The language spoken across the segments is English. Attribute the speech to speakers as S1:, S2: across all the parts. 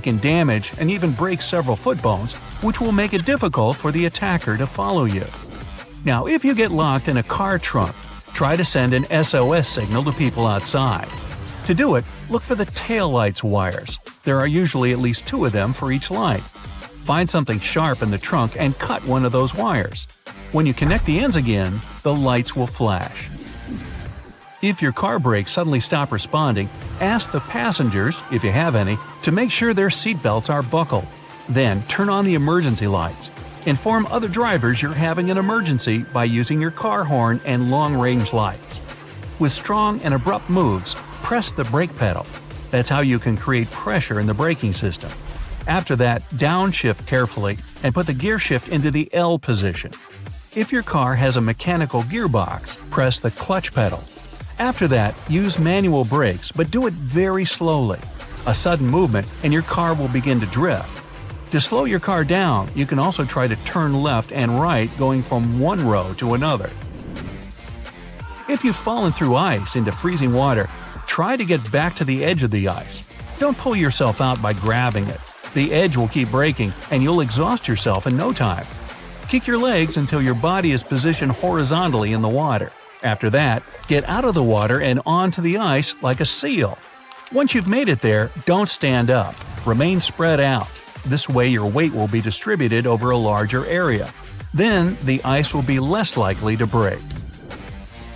S1: can damage and even break several foot bones, which will make it difficult for the attacker to follow you. Now, if you get locked in a car trunk, try to send an SOS signal to people outside. To do it, look for the taillight's wires. There are usually at least 2 of them for each light. Find something sharp in the trunk and cut one of those wires. When you connect the ends again, the lights will flash. If your car brakes suddenly stop responding, ask the passengers, if you have any, to make sure their seatbelts are buckled. Then turn on the emergency lights. Inform other drivers you're having an emergency by using your car horn and long-range lights. With strong and abrupt moves, press the brake pedal. That's how you can create pressure in the braking system. After that, downshift carefully and put the gear shift into the L position. If your car has a mechanical gearbox, press the clutch pedal. After that, use manual brakes, but do it very slowly. A sudden movement and your car will begin to drift. To slow your car down, you can also try to turn left and right going from one row to another. If you've fallen through ice into freezing water, try to get back to the edge of the ice. Don't pull yourself out by grabbing it. The edge will keep breaking and you'll exhaust yourself in no time. Kick your legs until your body is positioned horizontally in the water. After that, get out of the water and onto the ice like a seal. Once you've made it there, don't stand up. Remain spread out. This way your weight will be distributed over a larger area. Then the ice will be less likely to break.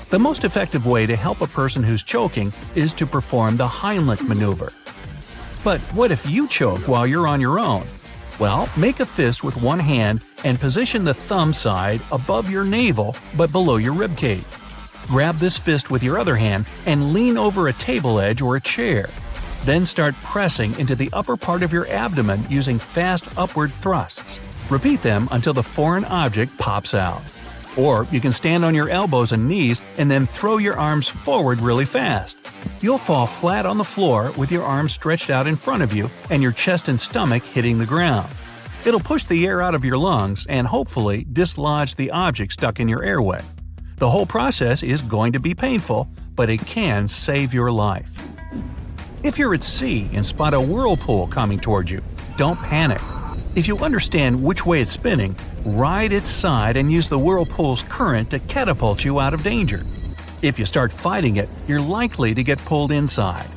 S1: The most effective way to help a person who's choking is to perform the Heimlich maneuver. But what if you choke while you're on your own? Well, make a fist with one hand and position the thumb side above your navel but below your ribcage. Grab this fist with your other hand and lean over a table edge or a chair. Then start pressing into the upper part of your abdomen using fast upward thrusts. Repeat them until the foreign object pops out. Or you can stand on your elbows and knees and then throw your arms forward really fast. You'll fall flat on the floor with your arms stretched out in front of you and your chest and stomach hitting the ground. It'll push the air out of your lungs and hopefully dislodge the object stuck in your airway. The whole process is going to be painful, but it can save your life. If you're at sea and spot a whirlpool coming toward you, don't panic. If you understand which way it's spinning, ride its side and use the whirlpool's current to catapult you out of danger. If you start fighting it, you're likely to get pulled inside.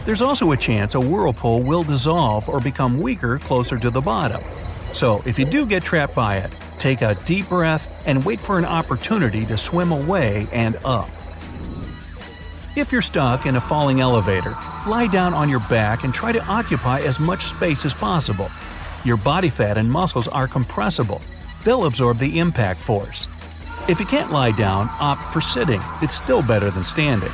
S1: There's also a chance a whirlpool will dissolve or become weaker closer to the bottom. So if you do get trapped by it, take a deep breath and wait for an opportunity to swim away and up. If you're stuck in a falling elevator, lie down on your back and try to occupy as much space as possible. Your body fat and muscles are compressible. They'll absorb the impact force. If you can't lie down, opt for sitting. It's still better than standing.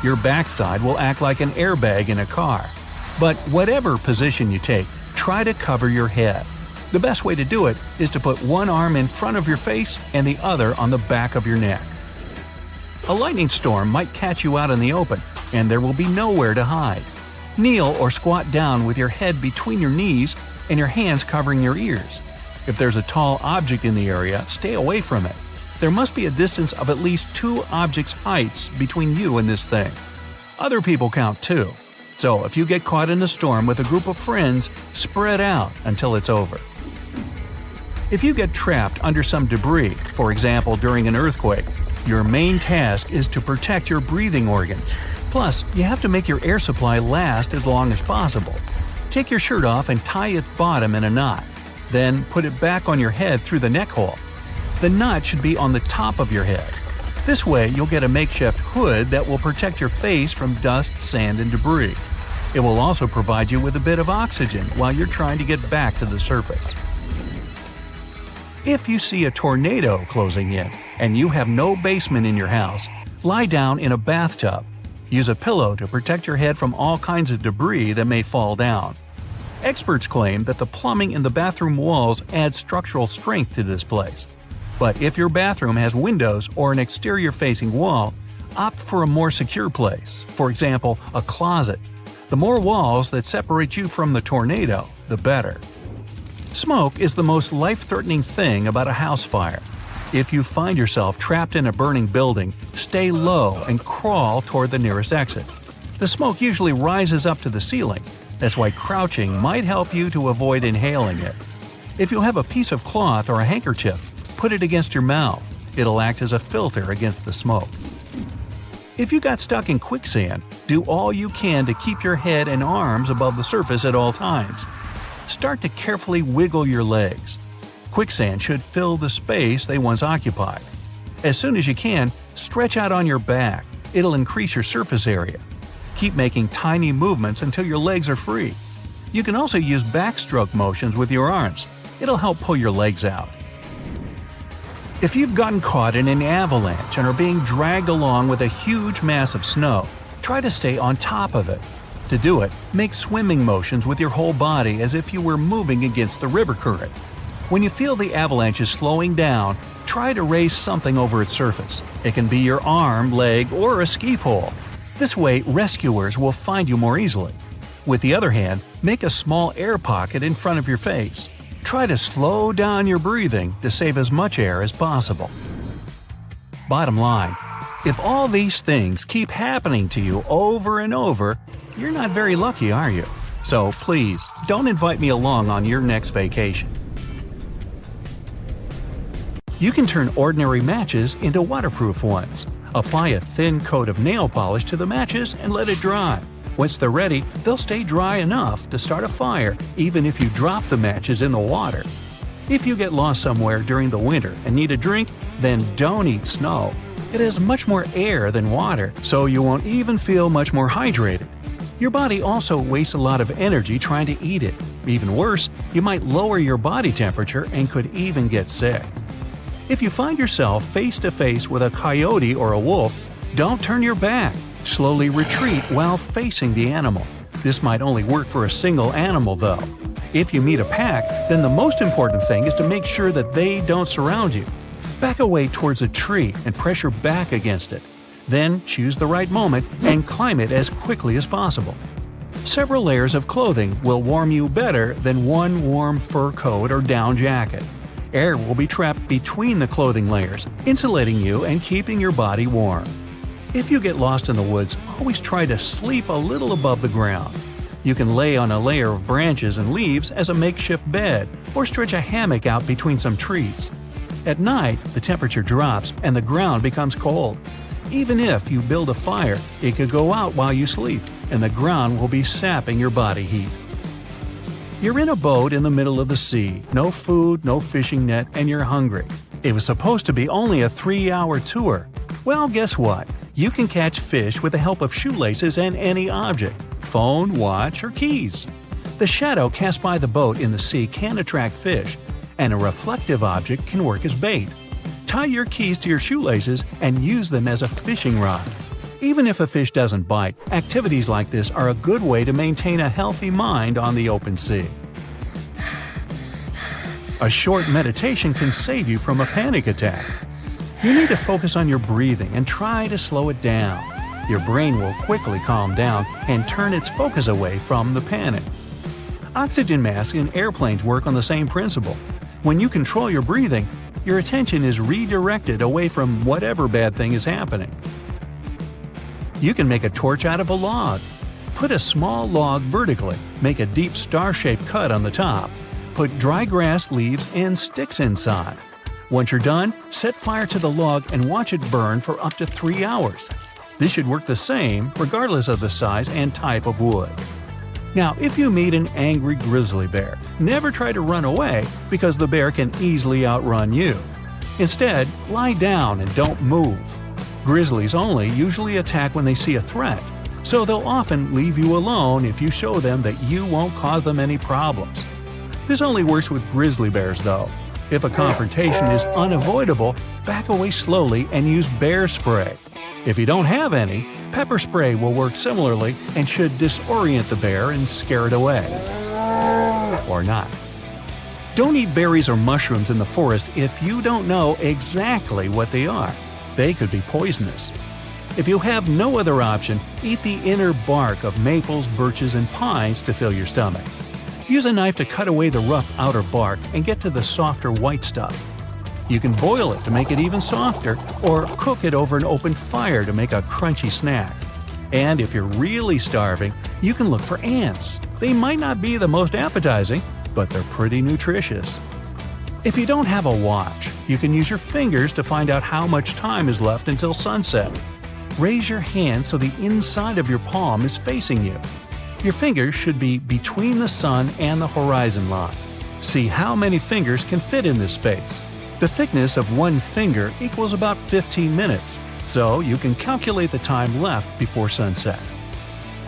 S1: Your backside will act like an airbag in a car. But whatever position you take, try to cover your head. The best way to do it is to put one arm in front of your face and the other on the back of your neck. A lightning storm might catch you out in the open, and there will be nowhere to hide. Kneel or squat down with your head between your knees and your hands covering your ears. If there's a tall object in the area, stay away from it. There must be a distance of at least 2 objects' heights between you and this thing. Other people count too. So if you get caught in a storm with a group of friends, spread out until it's over. If you get trapped under some debris, for example during an earthquake, your main task is to protect your breathing organs. Plus, you have to make your air supply last as long as possible. Take your shirt off and tie its bottom in a knot. Then put it back on your head through the neck hole. The knot should be on the top of your head. This way, you'll get a makeshift hood that will protect your face from dust, sand, and debris. It will also provide you with a bit of oxygen while you're trying to get back to the surface. If you see a tornado closing in and you have no basement in your house, lie down in a bathtub. Use a pillow to protect your head from all kinds of debris that may fall down. Experts claim that the plumbing in the bathroom walls adds structural strength to this place. But if your bathroom has windows or an exterior-facing wall, opt for a more secure place, for example, a closet. The more walls that separate you from the tornado, the better. Smoke is the most life-threatening thing about a house fire. If you find yourself trapped in a burning building, stay low and crawl toward the nearest exit. The smoke usually rises up to the ceiling. That's why crouching might help you to avoid inhaling it. If you have a piece of cloth or a handkerchief, put it against your mouth. It'll act as a filter against the smoke. If you got stuck in quicksand, do all you can to keep your head and arms above the surface at all times. Start to carefully wiggle your legs. Quicksand should fill the space they once occupied. As soon as you can, stretch out on your back. It'll increase your surface area. Keep making tiny movements until your legs are free. You can also use backstroke motions with your arms. It'll help pull your legs out. If you've gotten caught in an avalanche and are being dragged along with a huge mass of snow, try to stay on top of it. To do it, make swimming motions with your whole body as if you were moving against the river current. When you feel the avalanche is slowing down, try to raise something over its surface. It can be your arm, leg, or a ski pole. This way, rescuers will find you more easily. With the other hand, make a small air pocket in front of your face. Try to slow down your breathing to save as much air as possible. Bottom line, if all these things keep happening to you over and over, you're not very lucky, are you? So please, don't invite me along on your next vacation. You can turn ordinary matches into waterproof ones. Apply a thin coat of nail polish to the matches and let it dry. Once they're ready, they'll stay dry enough to start a fire even if you drop the matches in the water. If you get lost somewhere during the winter and need a drink, then don't eat snow. It has much more air than water, so you won't even feel much more hydrated. Your body also wastes a lot of energy trying to eat it. Even worse, you might lower your body temperature and could even get sick. If you find yourself face to face with a coyote or a wolf, don't turn your back. Slowly retreat while facing the animal. This might only work for a single animal though. If you meet a pack, then the most important thing is to make sure that they don't surround you. Back away towards a tree and press your back against it. Then choose the right moment and climb it as quickly as possible. Several layers of clothing will warm you better than one warm fur coat or down jacket. Air will be trapped between the clothing layers, insulating you and keeping your body warm. If you get lost in the woods, always try to sleep a little above the ground. You can lay on a layer of branches and leaves as a makeshift bed, or stretch a hammock out between some trees. At night, the temperature drops and the ground becomes cold. Even if you build a fire, it could go out while you sleep, and the ground will be sapping your body heat. You're in a boat in the middle of the sea, no food, no fishing net, and you're hungry. It was supposed to be only a 3-hour tour. Well, guess what? You can catch fish with the help of shoelaces and any object – phone, watch, or keys. The shadow cast by the boat in the sea can attract fish, and a reflective object can work as bait. Tie your keys to your shoelaces and use them as a fishing rod. Even if a fish doesn't bite, activities like this are a good way to maintain a healthy mind on the open sea. A short meditation can save you from a panic attack. You need to focus on your breathing and try to slow it down. Your brain will quickly calm down and turn its focus away from the panic. Oxygen masks in airplanes work on the same principle. When you control your breathing, your attention is redirected away from whatever bad thing is happening. You can make a torch out of a log. Put a small log vertically, make a deep star-shaped cut on the top. Put dry grass, leaves, and sticks inside. Once you're done, set fire to the log and watch it burn for up to 3 hours. This should work the same regardless of the size and type of wood. Now, if you meet an angry grizzly bear, never try to run away because the bear can easily outrun you. Instead, lie down and don't move. Grizzlies only usually attack when they see a threat, so they'll often leave you alone if you show them that you won't cause them any problems. This only works with grizzly bears though. If a confrontation is unavoidable, back away slowly and use bear spray. If you don't have any, pepper spray will work similarly and should disorient the bear and scare it away. Or not. Don't eat berries or mushrooms in the forest if you don't know exactly what they are. They could be poisonous. If you have no other option, eat the inner bark of maples, birches, and pines to fill your stomach. Use a knife to cut away the rough outer bark and get to the softer white stuff. You can boil it to make it even softer, or cook it over an open fire to make a crunchy snack. And if you're really starving, You can look for ants. They might not be the most appetizing, but they're pretty nutritious. If you don't have a watch, you can use your fingers to find out how much time is left until sunset. Raise your hand so the inside of your palm is facing you. Your fingers should be between the sun and the horizon line. See how many fingers can fit in this space. The thickness of one finger equals about 15 minutes, so you can calculate the time left before sunset.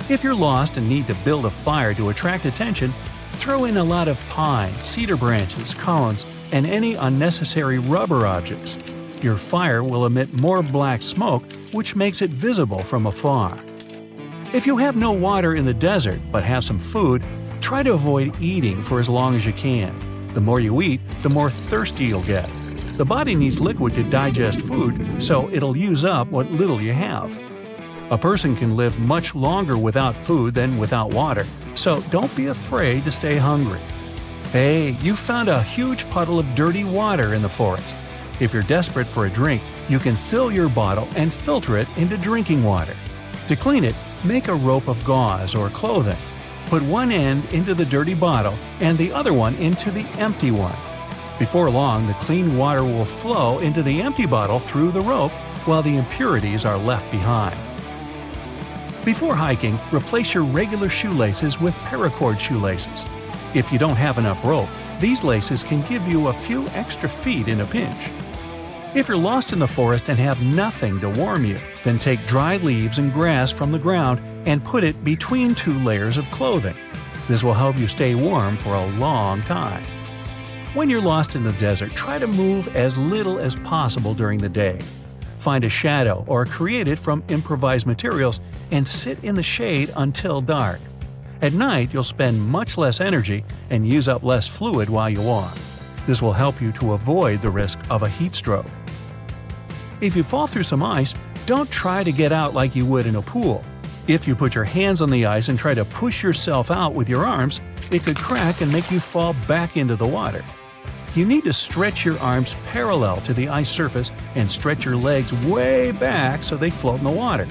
S1: If you're lost and need to build a fire to attract attention, throw in a lot of pine, cedar branches, cones, and any unnecessary rubber objects. Your fire will emit more black smoke, which makes it visible from afar. If you have no water in the desert but have some food, try to avoid eating for as long as you can. The more you eat, the more thirsty you'll get. The body needs liquid to digest food, so it'll use up what little you have. A person can live much longer without food than without water, so don't be afraid to stay hungry. Hey, you found a huge puddle of dirty water in the forest. If you're desperate for a drink, you can fill your bottle and filter it into drinking water. To clean it, make a rope of gauze or clothing. Put one end into the dirty bottle and the other one into the empty one. Before long, the clean water will flow into the empty bottle through the rope, while the impurities are left behind. Before hiking, replace your regular shoelaces with paracord shoelaces. If you don't have enough rope, these laces can give you a few extra feet in a pinch. If you're lost in the forest and have nothing to warm you, then take dry leaves and grass from the ground and put it between 2 layers of clothing. This will help you stay warm for a long time. When you're lost in the desert, try to move as little as possible during the day. Find a shadow or create it from improvised materials and sit in the shade until dark. At night, you'll spend much less energy and use up less fluid while you walk. This will help you to avoid the risk of a heat stroke. If you fall through some ice, don't try to get out like you would in a pool. If you put your hands on the ice and try to push yourself out with your arms, it could crack and make you fall back into the water. You need to stretch your arms parallel to the ice surface and stretch your legs way back so they float in the water.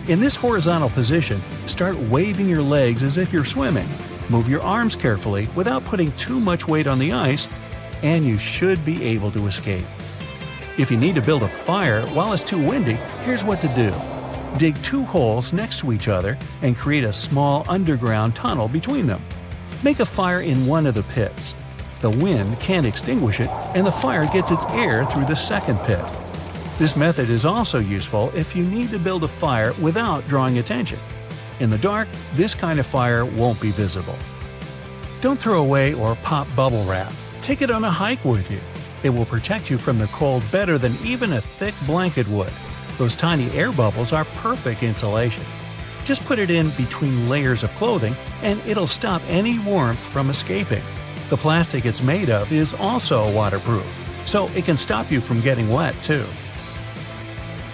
S1: In this horizontal position, start waving your legs as if you're swimming. Move your arms carefully without putting too much weight on the ice, and you should be able to escape. If you need to build a fire while it's too windy, here's what to do. Dig 2 holes next to each other and create a small underground tunnel between them. Make a fire in one of the pits. The wind can't extinguish it, and the fire gets its air through the second pit. This method is also useful if you need to build a fire without drawing attention. In the dark, this kind of fire won't be visible. Don't throw away or pop bubble wrap. Take it on a hike with you. It will protect you from the cold better than even a thick blanket would. Those tiny air bubbles are perfect insulation. Just put it in between layers of clothing, and it'll stop any warmth from escaping. The plastic it's made of is also waterproof, so it can stop you from getting wet too.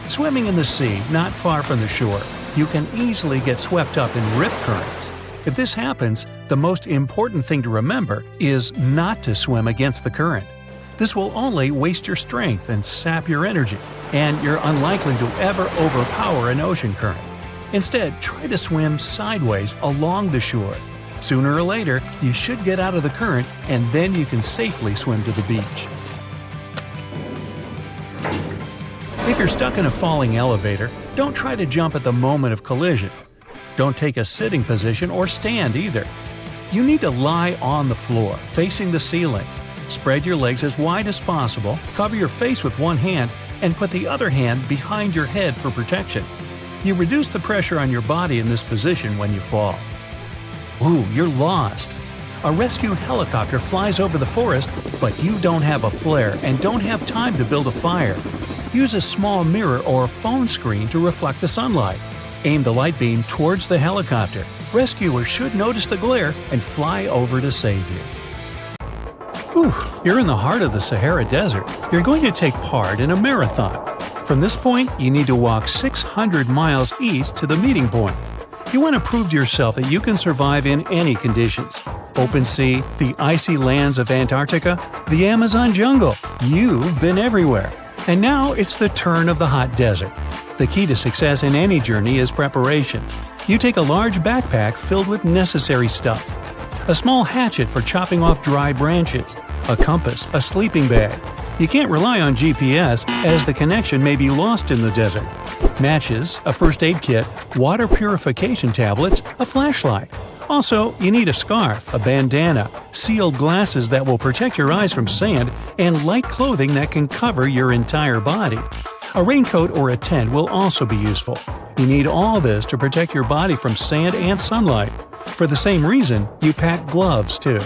S1: Swimming in the sea not far from the shore, you can easily get swept up in rip currents. If this happens, the most important thing to remember is not to swim against the current. This will only waste your strength and sap your energy, and you're unlikely to ever overpower an ocean current. Instead, try to swim sideways along the shore. Sooner or later, you should get out of the current, and then you can safely swim to the beach. If you're stuck in a falling elevator, don't try to jump at the moment of collision. Don't take a sitting position or stand either. You need to lie on the floor, facing the ceiling. Spread your legs as wide as possible, cover your face with one hand, and put the other hand behind your head for protection. You reduce the pressure on your body in this position when you fall. Ooh, you're lost. A rescue helicopter flies over the forest, but you don't have a flare and don't have time to build a fire. Use a small mirror or phone screen to reflect the sunlight. Aim the light beam towards the helicopter. Rescuers should notice the glare and fly over to save you. Whew, you're in the heart of the Sahara Desert. You're going to take part in a marathon. From this point, you need to walk 600 miles east to the meeting point. You want to prove to yourself that you can survive in any conditions. Open sea, the icy lands of Antarctica, the Amazon jungle. You've been everywhere. And now it's the turn of the hot desert. The key to success in any journey is preparation. You take a large backpack filled with necessary stuff. A small hatchet for chopping off dry branches, a compass, a sleeping bag. You can't rely on GPS as the connection may be lost in the desert. Matches, a first aid kit, water purification tablets, a flashlight. Also, you need a scarf, a bandana, sealed glasses that will protect your eyes from sand, and light clothing that can cover your entire body. A raincoat or a tent will also be useful. You need all this to protect your body from sand and sunlight. For the same reason, you pack gloves too.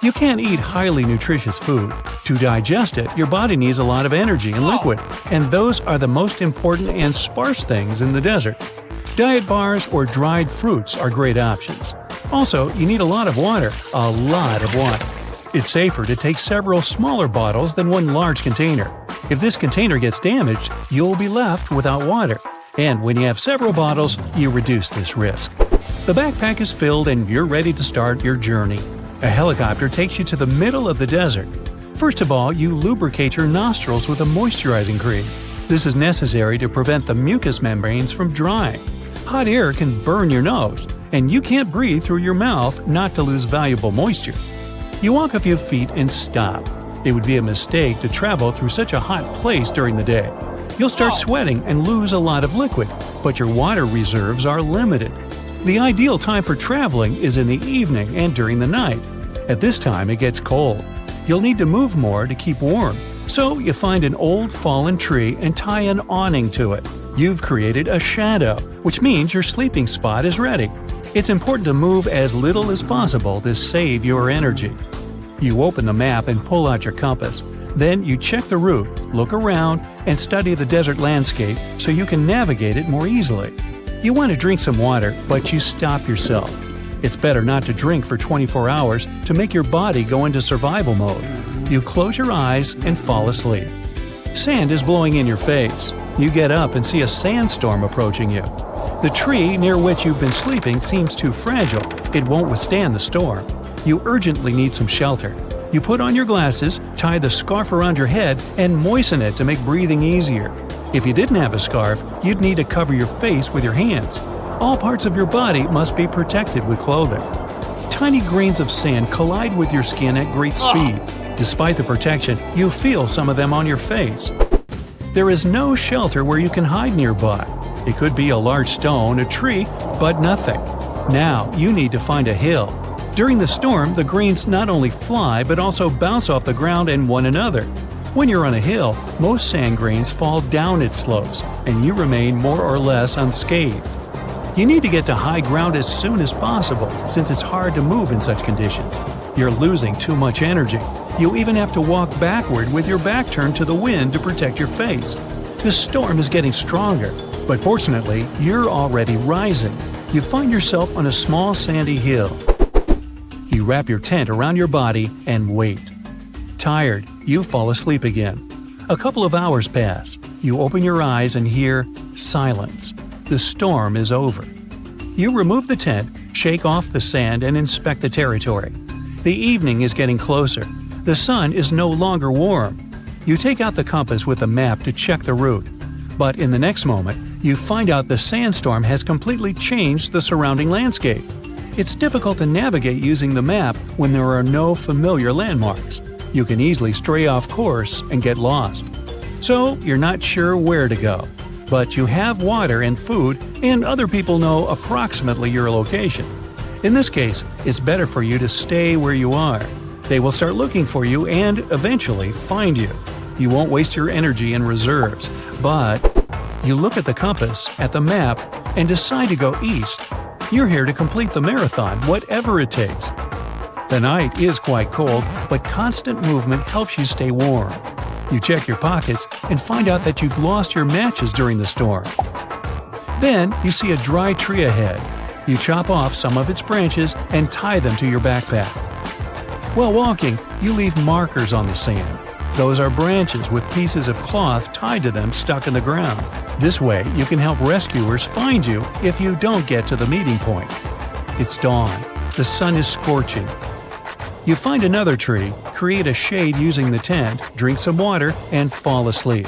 S1: You can't eat highly nutritious food. To digest it, your body needs a lot of energy and liquid, and those are the most important and sparse things in the desert. Diet bars or dried fruits are great options. Also, you need a lot of water. A lot of water. It's safer to take several smaller bottles than one large container. If this container gets damaged, you'll be left without water. And when you have several bottles, you reduce this risk. The backpack is filled and you're ready to start your journey. A helicopter takes you to the middle of the desert. First of all, you lubricate your nostrils with a moisturizing cream. This is necessary to prevent the mucous membranes from drying. Hot air can burn your nose, and you can't breathe through your mouth not to lose valuable moisture. You walk a few feet and stop. It would be a mistake to travel through such a hot place during the day. You'll start sweating and lose a lot of liquid, but your water reserves are limited. The ideal time for traveling is in the evening and during the night. At this time it gets cold. You'll need to move more to keep warm. So you find an old fallen tree and tie an awning to it. You've created a shadow, which means your sleeping spot is ready. It's important to move as little as possible to save your energy. You open the map and pull out your compass. Then you check the route, look around, and study the desert landscape so you can navigate it more easily. You want to drink some water, but you stop yourself. It's better not to drink for 24 hours to make your body go into survival mode. You close your eyes and fall asleep. Sand is blowing in your face. You get up and see a sandstorm approaching you. The tree near which you've been sleeping seems too fragile. It won't withstand the storm. You urgently need some shelter. You put on your glasses, tie the scarf around your head, and moisten it to make breathing easier. If you didn't have a scarf, you'd need to cover your face with your hands. All parts of your body must be protected with clothing. Tiny grains of sand collide with your skin at great speed. Despite the protection, you feel some of them on your face. There is no shelter where you can hide nearby. It could be a large stone, a tree, but nothing. Now you need to find a hill. During the storm, the grains not only fly but also bounce off the ground and one another. When you're on a hill, most sand grains fall down its slopes, and you remain more or less unscathed. You need to get to high ground as soon as possible, since it's hard to move in such conditions. You're losing too much energy. You even have to walk backward with your back turned to the wind to protect your face. The storm is getting stronger, but fortunately, you're already rising. You find yourself on a small sandy hill. You wrap your tent around your body and wait. Tired, you fall asleep again. A couple of hours pass. You open your eyes and hear silence. The storm is over. You remove the tent, shake off the sand, and inspect the territory. The evening is getting closer. The sun is no longer warm. You take out the compass with the map to check the route. But in the next moment, you find out the sandstorm has completely changed the surrounding landscape. It's difficult to navigate using the map when there are no familiar landmarks. You can easily stray off course and get lost. So you're not sure where to go. But you have water and food, and other people know approximately your location. In this case, it's better for you to stay where you are. They will start looking for you and eventually find you. You won't waste your energy and reserves, but you look at the compass, at the map, and decide to go east. You're here to complete the marathon, whatever it takes. The night is quite cold, but constant movement helps you stay warm. You check your pockets and find out that you've lost your matches during the storm. Then you see a dry tree ahead. You chop off some of its branches and tie them to your backpack. While walking, you leave markers on the sand. Those are branches with pieces of cloth tied to them stuck in the ground. This way, you can help rescuers find you if you don't get to the meeting point. It's dawn. The sun is scorching. You find another tree, create a shade using the tent, drink some water, and fall asleep.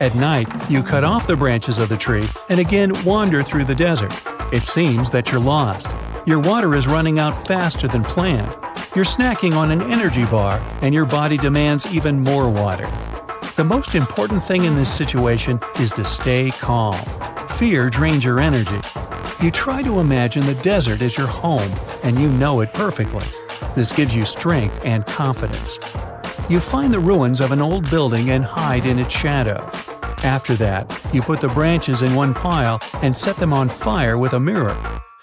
S1: At night, you cut off the branches of the tree and again wander through the desert. It seems that you're lost. Your water is running out faster than planned. You're snacking on an energy bar, and your body demands even more water. The most important thing in this situation is to stay calm. Fear drains your energy. You try to imagine the desert as your home, and you know it perfectly. This gives you strength and confidence. You find the ruins of an old building and hide in its shadow. After that, you put the branches in one pile and set them on fire with a mirror.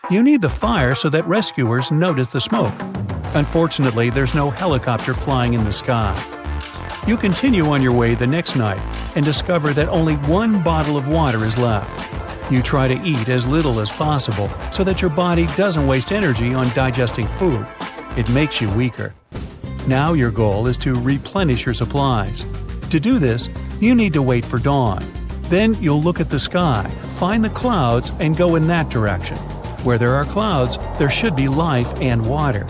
S1: You need the fire so that rescuers notice the smoke. Unfortunately, there's no helicopter flying in the sky. You continue on your way the next night and discover that only one bottle of water is left. You try to eat as little as possible so that your body doesn't waste energy on digesting food. It makes you weaker. Now your goal is to replenish your supplies. To do this, you need to wait for dawn. Then you'll look at the sky, find the clouds, and go in that direction. Where there are clouds, there should be life and water.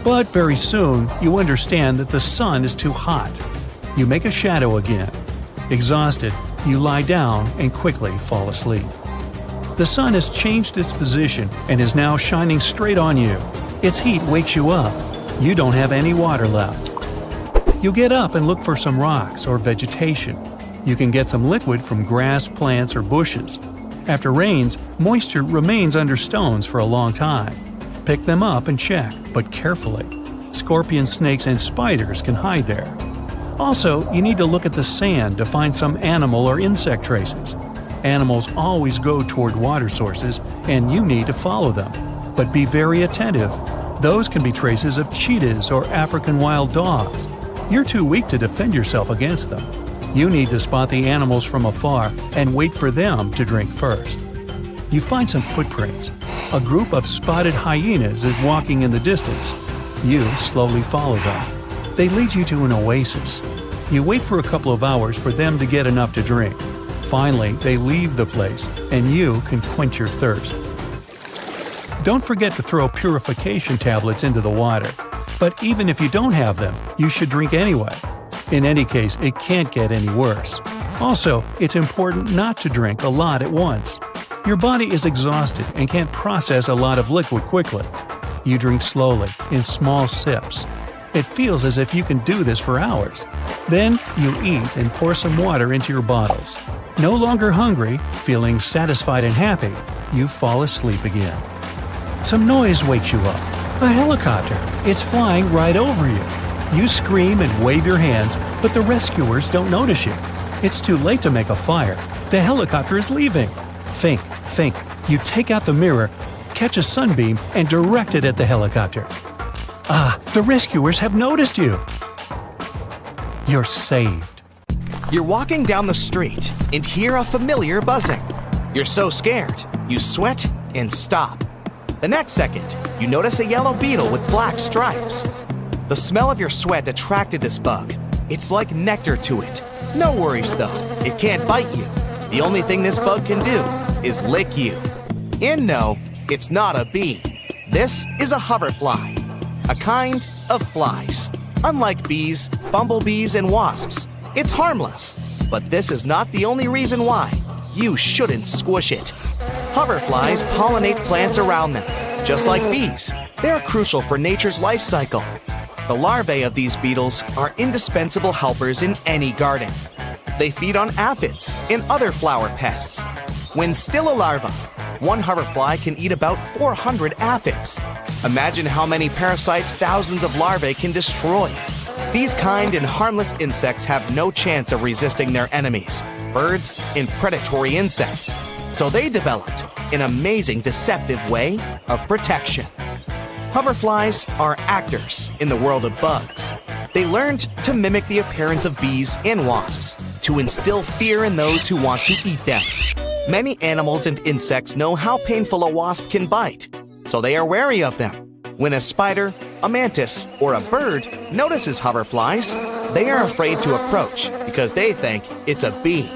S1: But very soon, you understand that the sun is too hot. You make a shadow again. Exhausted, you lie down and quickly fall asleep. The sun has changed its position and is now shining straight on you. Its heat wakes you up. You don't have any water left. You get up and look for some rocks or vegetation. You can get some liquid from grass, plants, or bushes. After rains, moisture remains under stones for a long time. Pick them up and check, but carefully. Scorpions, snakes, and spiders can hide there. Also, you need to look at the sand to find some animal or insect traces. Animals always go toward water sources, and you need to follow them. But be very attentive. Those can be traces of cheetahs or African wild dogs. You're too weak to defend yourself against them. You need to spot the animals from afar and wait for them to drink first. You find some footprints. A group of spotted hyenas is walking in the distance. You slowly follow them. They lead you to an oasis. You wait for a couple of hours for them to get enough to drink. Finally, they leave the place, and you can quench your thirst. Don't forget to throw purification tablets into the water. But even if you don't have them, you should drink anyway. In any case, it can't get any worse. Also, it's important not to drink a lot at once. Your body is exhausted and can't process a lot of liquid quickly. You drink slowly, in small sips. It feels as if you can do this for hours. Then you eat and pour some water into your bottles. No longer hungry, feeling satisfied and happy, you fall asleep again. Some noise wakes you up. A helicopter. It's flying right over you. You scream and wave your hands, but the rescuers don't notice you. It's too late to make a fire. The helicopter is leaving. Think. You take out the mirror, catch a sunbeam, and direct it at the helicopter. The rescuers have noticed you. You're saved.
S2: You're walking down the street and hear a familiar buzzing. You're so scared, you sweat and stop. The next second, you notice a yellow beetle with black stripes. The smell of your sweat attracted this bug. It's like nectar to it. No worries though, it can't bite you. The only thing this bug can do is lick you. And no, it's not a bee. This is a hoverfly, a kind of flies. Unlike bees, bumblebees, and wasps, it's harmless. But this is not the only reason why. You shouldn't squish it. Hoverflies pollinate plants around them. Just like bees, they're crucial for nature's life cycle. The larvae of these beetles are indispensable helpers in any garden. They feed on aphids and other flower pests. When still a larva, one hoverfly can eat about 400 aphids. Imagine how many parasites thousands of larvae can destroy. These kind and harmless insects have no chance of resisting their enemies, birds and predatory insects. So they developed an amazing deceptive way of protection. Hoverflies are actors in the world of bugs. They learned to mimic the appearance of bees and wasps to instill fear in those who want to eat them. Many animals and insects know how painful a wasp can bite, so they are wary of them. When a spider, a mantis, or a bird notices hoverflies, they are afraid to approach because they think it's a bee.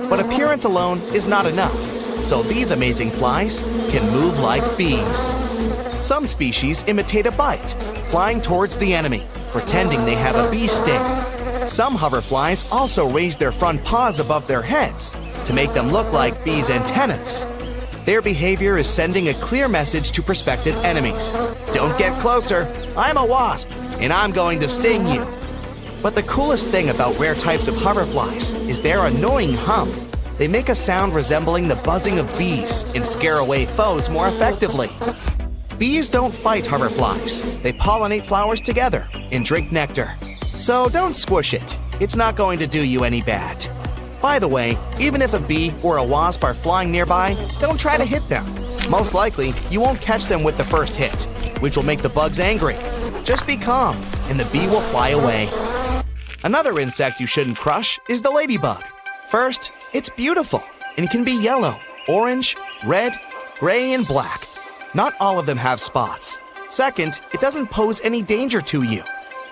S2: But appearance alone is not enough, so these amazing flies can move like bees. Some species imitate a bite, flying towards the enemy, pretending they have a bee sting. Some hoverflies also raise their front paws above their heads to make them look like bees' antennas. Their behavior is sending a clear message to prospective enemies. Don't get closer, I'm a wasp, and I'm going to sting you. But the coolest thing about rare types of hoverflies is their annoying hum. They make a sound resembling the buzzing of bees and scare away foes more effectively. Bees don't fight hoverflies. They pollinate flowers together and drink nectar. So don't squish it. It's not going to do you any bad. By the way, even if a bee or a wasp are flying nearby, don't try to hit them. Most likely, you won't catch them with the first hit, which will make the bugs angry. Just be calm, and the bee will fly away. Another insect you shouldn't crush is the ladybug. First, it's beautiful and can be yellow, orange, red, gray, and black. Not all of them have spots. Second, it doesn't pose any danger to you.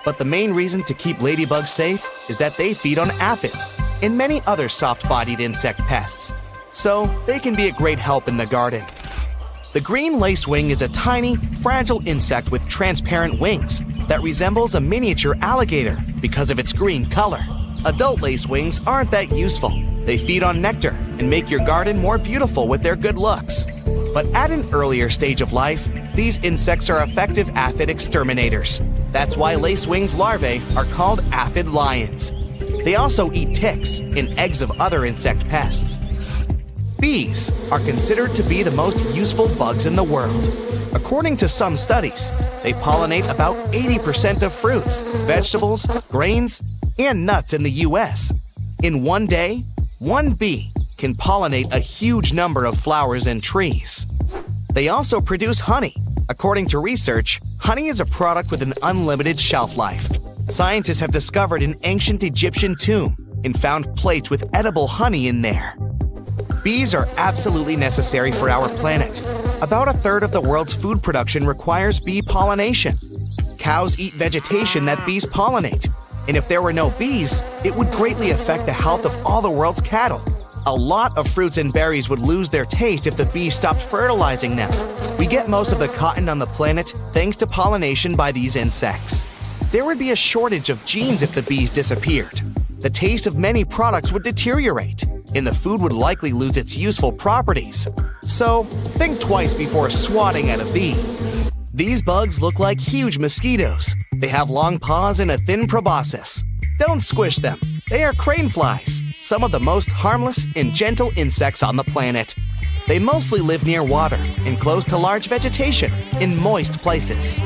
S2: But the main reason to keep ladybugs safe is that they feed on aphids and many other soft-bodied insect pests. So they can be a great help in the garden. The green lacewing is a tiny, fragile insect with transparent wings that resembles a miniature alligator because of its green color. Adult lacewings aren't that useful. They feed on nectar and make your garden more beautiful with their good looks. But at an earlier stage of life, these insects are effective aphid exterminators. That's why lacewings larvae are called aphid lions. They also eat ticks and eggs of other insect pests. Bees are considered to be the most useful bugs in the world. According to some studies, they pollinate about 80% of fruits, vegetables, grains, and nuts in the US. In one day, one bee can pollinate a huge number of flowers and trees. They also produce honey. According to research, honey is a product with an unlimited shelf life. Scientists have discovered an ancient Egyptian tomb and found plates with edible honey in there. Bees are absolutely necessary for our planet. About a third of the world's food production requires bee pollination. Cows eat vegetation that bees pollinate, and if there were no bees, it would greatly affect the health of all the world's cattle. A lot of fruits and berries would lose their taste if the bees stopped fertilizing them. We get most of the cotton on the planet thanks to pollination by these insects. There would be a shortage of genes if the bees disappeared. The taste of many products would deteriorate, and the food would likely lose its useful properties. So, think twice before swatting at a bee. These bugs look like huge mosquitoes. They have long paws and a thin proboscis. Don't squish them. They are crane flies, some of the most harmless and gentle insects on the planet. They mostly live near water and close to large vegetation in moist places.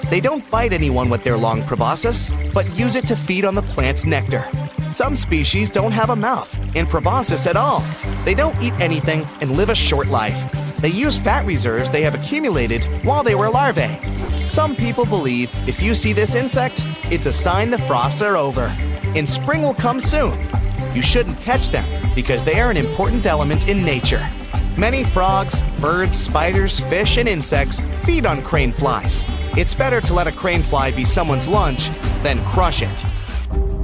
S2: They don't bite anyone with their long proboscis, but use it to feed on the plant's nectar. Some species don't have a mouth and proboscis at all. They don't eat anything and live a short life. They use fat reserves they have accumulated while they were larvae. Some people believe if you see this insect, it's a sign the frosts are over, and spring will come soon. You shouldn't catch them because they are an important element in nature. Many frogs, birds, spiders, fish, and insects feed on crane flies. It's better to let a crane fly be someone's lunch than crush it.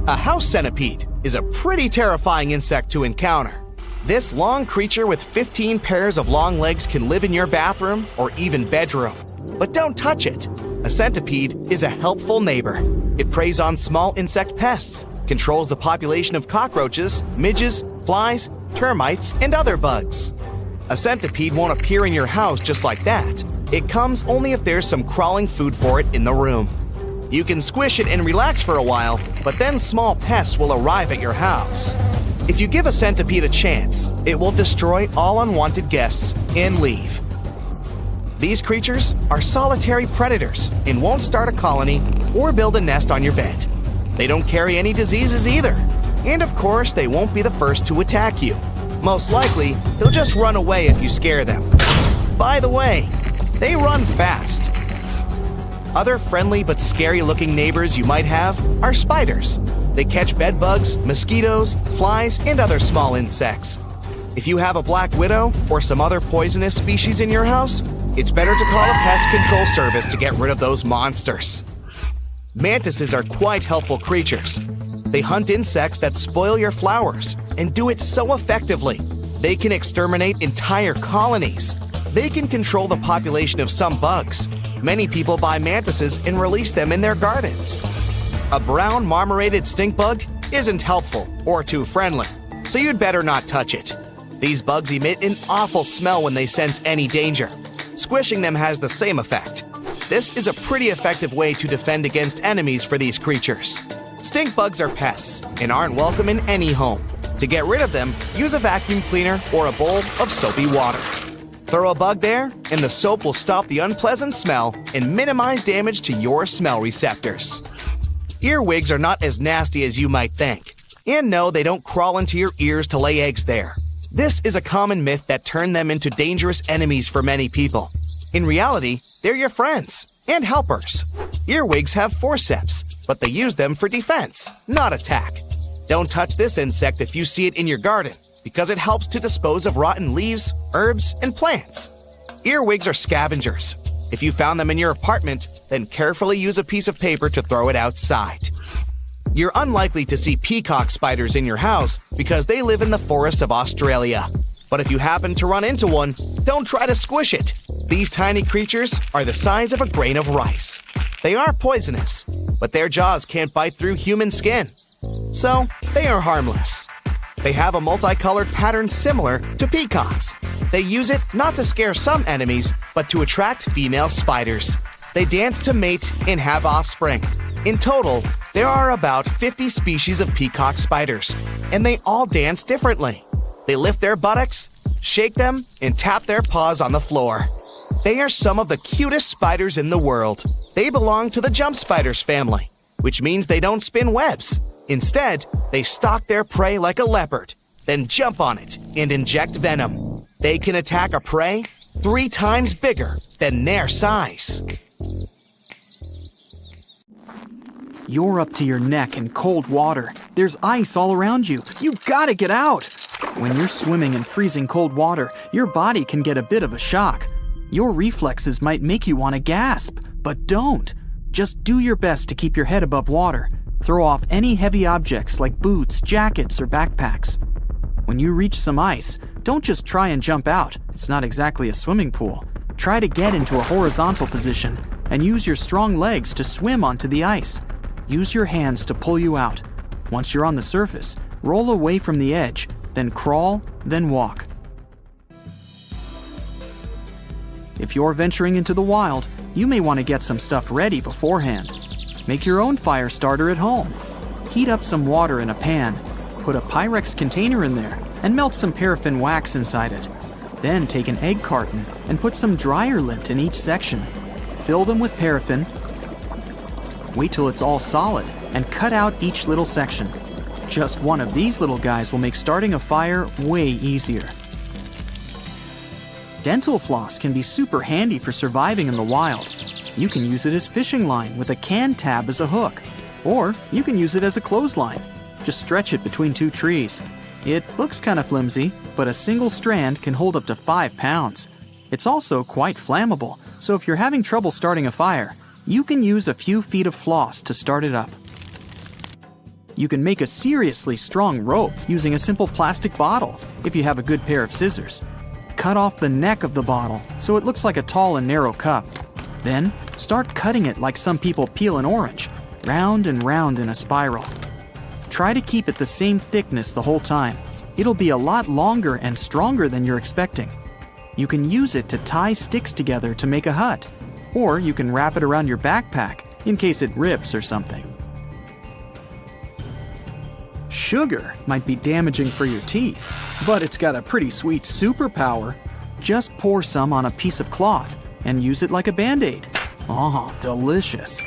S2: A house centipede is a pretty terrifying insect to encounter. This long creature with 15 pairs of long legs can live in your bathroom or even bedroom. But don't touch it. A centipede is a helpful neighbor. It preys on small insect pests, controls the population of cockroaches, midges, flies, termites, and other bugs. A centipede won't appear in your house just like that. It comes only if there's some crawling food for it in the room. You can squish it and relax for a while, but then small pests will arrive at your house. If you give a centipede a chance, it will destroy all unwanted guests and leave. These creatures are solitary predators and won't start a colony or build a nest on your bed. They don't carry any diseases either. And of course, they won't be the first to attack you. Most likely, they'll just run away if you scare them. By the way, they run fast. Other friendly but scary-looking neighbors you might have are spiders. They catch bed bugs, mosquitoes, flies, and other small insects. If you have a black widow or some other poisonous species in your house, it's better to call a pest control service to get rid of those monsters. Mantises are quite helpful creatures. They hunt insects that spoil your flowers and do it so effectively. They can exterminate entire colonies. They can control the population of some bugs. Many people buy mantises and release them in their gardens. A brown marmorated stink bug isn't helpful or too friendly, so you'd better not touch it. These bugs emit an awful smell when they sense any danger. Squishing them has the same effect. This is a pretty effective way to defend against enemies for these creatures. Stink bugs are pests and aren't welcome in any home. To get rid of them, use a vacuum cleaner or a bowl of soapy water. Throw a bug there, and the soap will stop the unpleasant smell and minimize damage to your smell receptors. Earwigs are not as nasty as you might think. And no, they don't crawl into your ears to lay eggs there. This is a common myth that turned them into dangerous enemies for many people. In reality, they're your friends and helpers. Earwigs have forceps, but they use them for defense, not attack. Don't touch this insect if you see it in your garden, because it helps to dispose of rotten leaves, herbs, and plants. Earwigs are scavengers. If you found them in your apartment, then carefully use a piece of paper to throw it outside. You're unlikely to see peacock spiders in your house because they live in the forests of Australia. But if you happen to run into one, don't try to squish it. These tiny creatures are the size of a grain of rice. They are poisonous, but their jaws can't bite through human skin. So, they are harmless. They have a multicolored pattern similar to peacocks. They use it not to scare some enemies, but to attract female spiders. They dance to mate and have offspring. In total, there are about 50 species of peacock spiders, and they all dance differently. They lift their buttocks, shake them, and tap their paws on the floor. They are some of the cutest spiders in the world. They belong to the jump spiders family, which means they don't spin webs. Instead, they stalk their prey like a leopard, then jump on it and inject venom. They can attack a prey 3 times bigger than their size.
S3: You're up to your neck in cold water. There's ice all around you. You've got to get out. When you're swimming in freezing cold water, your body can get a bit of a shock. Your reflexes might make you want to gasp, but don't. Just do your best to keep your head above water. Throw off any heavy objects like boots, jackets, or backpacks. When you reach some ice, don't just try and jump out. It's not exactly a swimming pool. Try to get into a horizontal position and use your strong legs to swim onto the ice. Use your hands to pull you out. Once you're on the surface, roll away from the edge, then crawl, then walk. If you're venturing into the wild, you may want to get some stuff ready beforehand. Make your own fire starter at home. Heat up some water in a pan, put a Pyrex container in there, and melt some paraffin wax inside it. Then take an egg carton and put some dryer lint in each section. Fill them with paraffin. Wait till it's all solid and cut out each little section. Just one of these little guys will make starting a fire way easier. Dental floss can be super handy for surviving in the wild. You can use it as fishing line with a can tab as a hook, or you can use it as a clothesline. Just stretch it between 2 trees. It looks kind of flimsy, but a single strand can hold up to 5 pounds. It's also quite flammable, so if you're having trouble starting a fire, you can use a few feet of floss to start it up. You can make a seriously strong rope using a simple plastic bottle if you have a good pair of scissors. Cut off the neck of the bottle so it looks like a tall and narrow cup. Then, start cutting it like some people peel an orange, round and round in a spiral. Try to keep it the same thickness the whole time. It'll be a lot longer and stronger than you're expecting. You can use it to tie sticks together to make a hut, or you can wrap it around your backpack in case it rips or something. Sugar might be damaging for your teeth, but it's got a pretty sweet superpower. Just pour some on a piece of cloth and use it like a Band-Aid. Oh, delicious.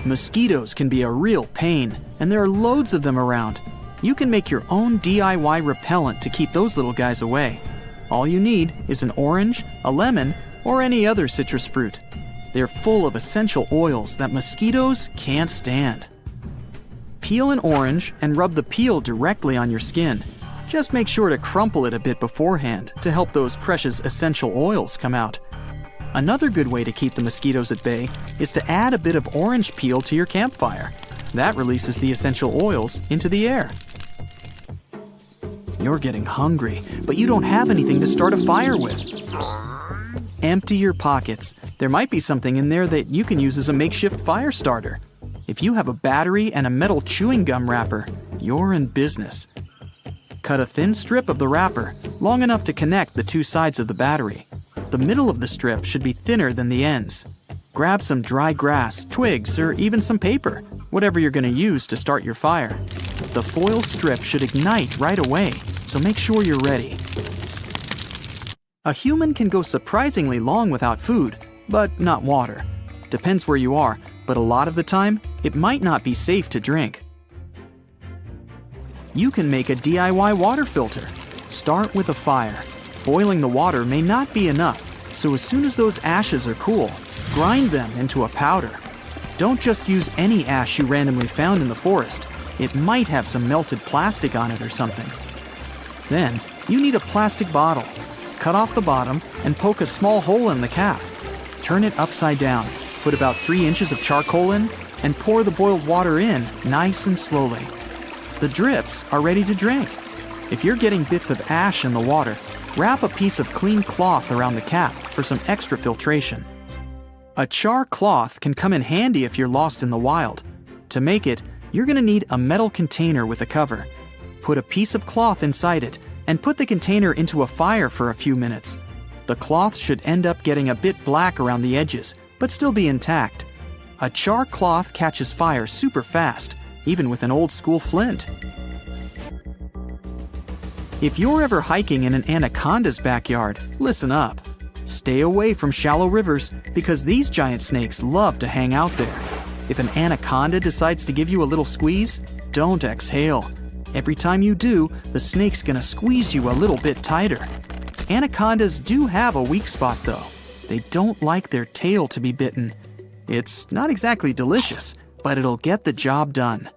S3: Mosquitoes can be a real pain, and there are loads of them around. You can make your own DIY repellent to keep those little guys away. All you need is an orange, a lemon, or any other citrus fruit. They're full of essential oils that mosquitoes can't stand. Peel an orange and rub the peel directly on your skin. Just make sure to crumple it a bit beforehand to help those precious essential oils come out. Another good way to keep the mosquitoes at bay is to add a bit of orange peel to your campfire. That releases the essential oils into the air. You're getting hungry, but you don't have anything to start a fire with. Empty your pockets. There might be something in there that you can use as a makeshift fire starter. If you have a battery and a metal chewing gum wrapper, you're in business. Cut a thin strip of the wrapper, long enough to connect the two sides of the battery. The middle of the strip should be thinner than the ends. Grab some dry grass, twigs, or even some paper, whatever you're going to use to start your fire. The foil strip should ignite right away, so make sure you're ready. A human can go surprisingly long without food, but not water. Depends where you are, but a lot of the time, it might not be safe to drink. You can make a DIY water filter. Start with a fire. Boiling the water may not be enough, so as soon as those ashes are cool, grind them into a powder. Don't just use any ash you randomly found in the forest. It might have some melted plastic on it or something. Then, you need a plastic bottle. Cut off the bottom and poke a small hole in the cap. Turn it upside down, put about 3 inches of charcoal in, and pour the boiled water in nice and slowly. The drips are ready to drink. If you're getting bits of ash in the water, wrap a piece of clean cloth around the cap for some extra filtration. A char cloth can come in handy if you're lost in the wild. To make it, you're going to need a metal container with a cover. Put a piece of cloth inside it and put the container into a fire for a few minutes. The cloth should end up getting a bit black around the edges, but still be intact. A char cloth catches fire super fast, even with an old school flint. If you're ever hiking in an anaconda's backyard, listen up. Stay away from shallow rivers because these giant snakes love to hang out there. If an anaconda decides to give you a little squeeze, don't exhale. Every time you do, the snake's gonna squeeze you a little bit tighter. Anacondas do have a weak spot though. They don't like their tail to be bitten. It's not exactly delicious, but it'll get the job done.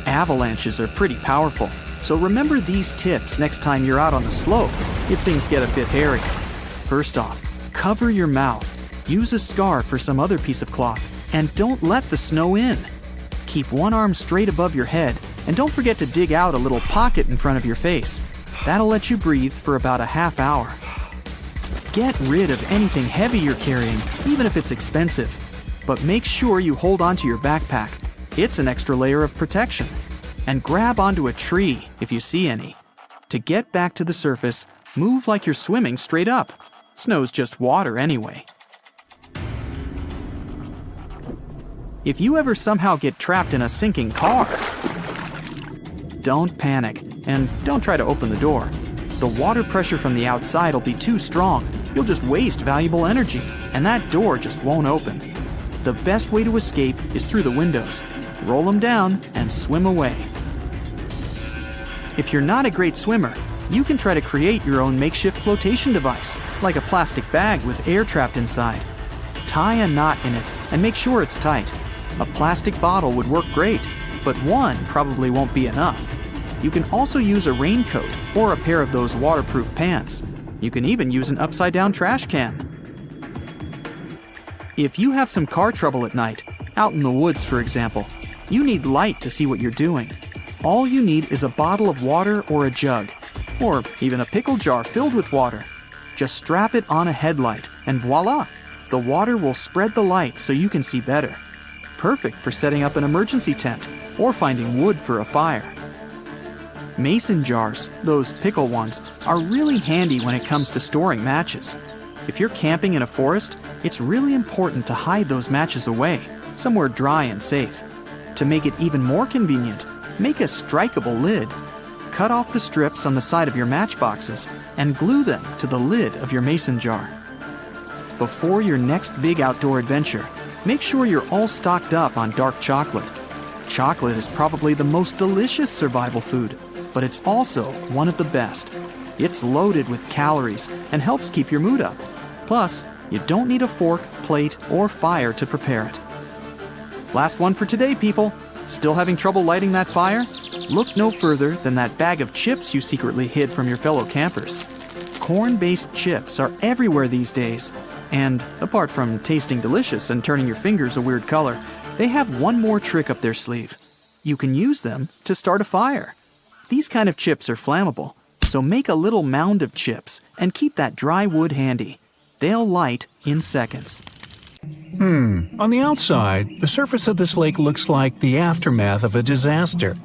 S3: Avalanches are pretty powerful, so remember these tips next time you're out on the slopes if things get a bit hairy. First off, cover your mouth. Use a scarf or some other piece of cloth, and don't let the snow in. Keep one arm straight above your head, and don't forget to dig out a little pocket in front of your face. That'll let you breathe for about a half hour. Get rid of anything heavy you're carrying, even if it's expensive. But make sure you hold onto your backpack. It's an extra layer of protection. And grab onto a tree if you see any. To get back to the surface, move like you're swimming straight up. Snow's just water anyway. If you ever somehow get trapped in a sinking car, don't panic and don't try to open the door. The water pressure from the outside will be too strong. You'll just waste valuable energy, and that door just won't open. The best way to escape is through the windows. Roll them down and swim away. If you're not a great swimmer, you can try to create your own makeshift flotation device, like a plastic bag with air trapped inside. Tie a knot in it and make sure it's tight. A plastic bottle would work great, but one probably won't be enough. You can also use a raincoat or a pair of those waterproof pants. You can even use an upside-down trash can. If you have some car trouble at night, out in the woods for example, you need light to see what you're doing. All you need is a bottle of water or a jug, or even a pickle jar filled with water. Just strap it on a headlight and voila! The water will spread the light so you can see better. Perfect for setting up an emergency tent or finding wood for a fire. Mason jars, those pickle ones, are really handy when it comes to storing matches. If you're camping in a forest, it's really important to hide those matches away, somewhere dry and safe. To make it even more convenient, make a strikeable lid. Cut off the strips on the side of your matchboxes and glue them to the lid of your mason jar. Before your next big outdoor adventure, make sure you're all stocked up on dark chocolate. Chocolate is probably the most delicious survival food, but it's also one of the best. It's loaded with calories and helps keep your mood up. Plus, you don't need a fork, plate, or fire to prepare it. Last one for today, people. Still having trouble lighting that fire? Look no further than that bag of chips you secretly hid from your fellow campers. Corn-based chips are everywhere these days. And apart from tasting delicious and turning your fingers a weird color, they have one more trick up their sleeve. You can use them to start a fire. These kind of chips are flammable, so make a little mound of chips and keep that dry wood handy. They'll light in seconds.
S1: On the outside, the surface of this lake looks like the aftermath of a disaster.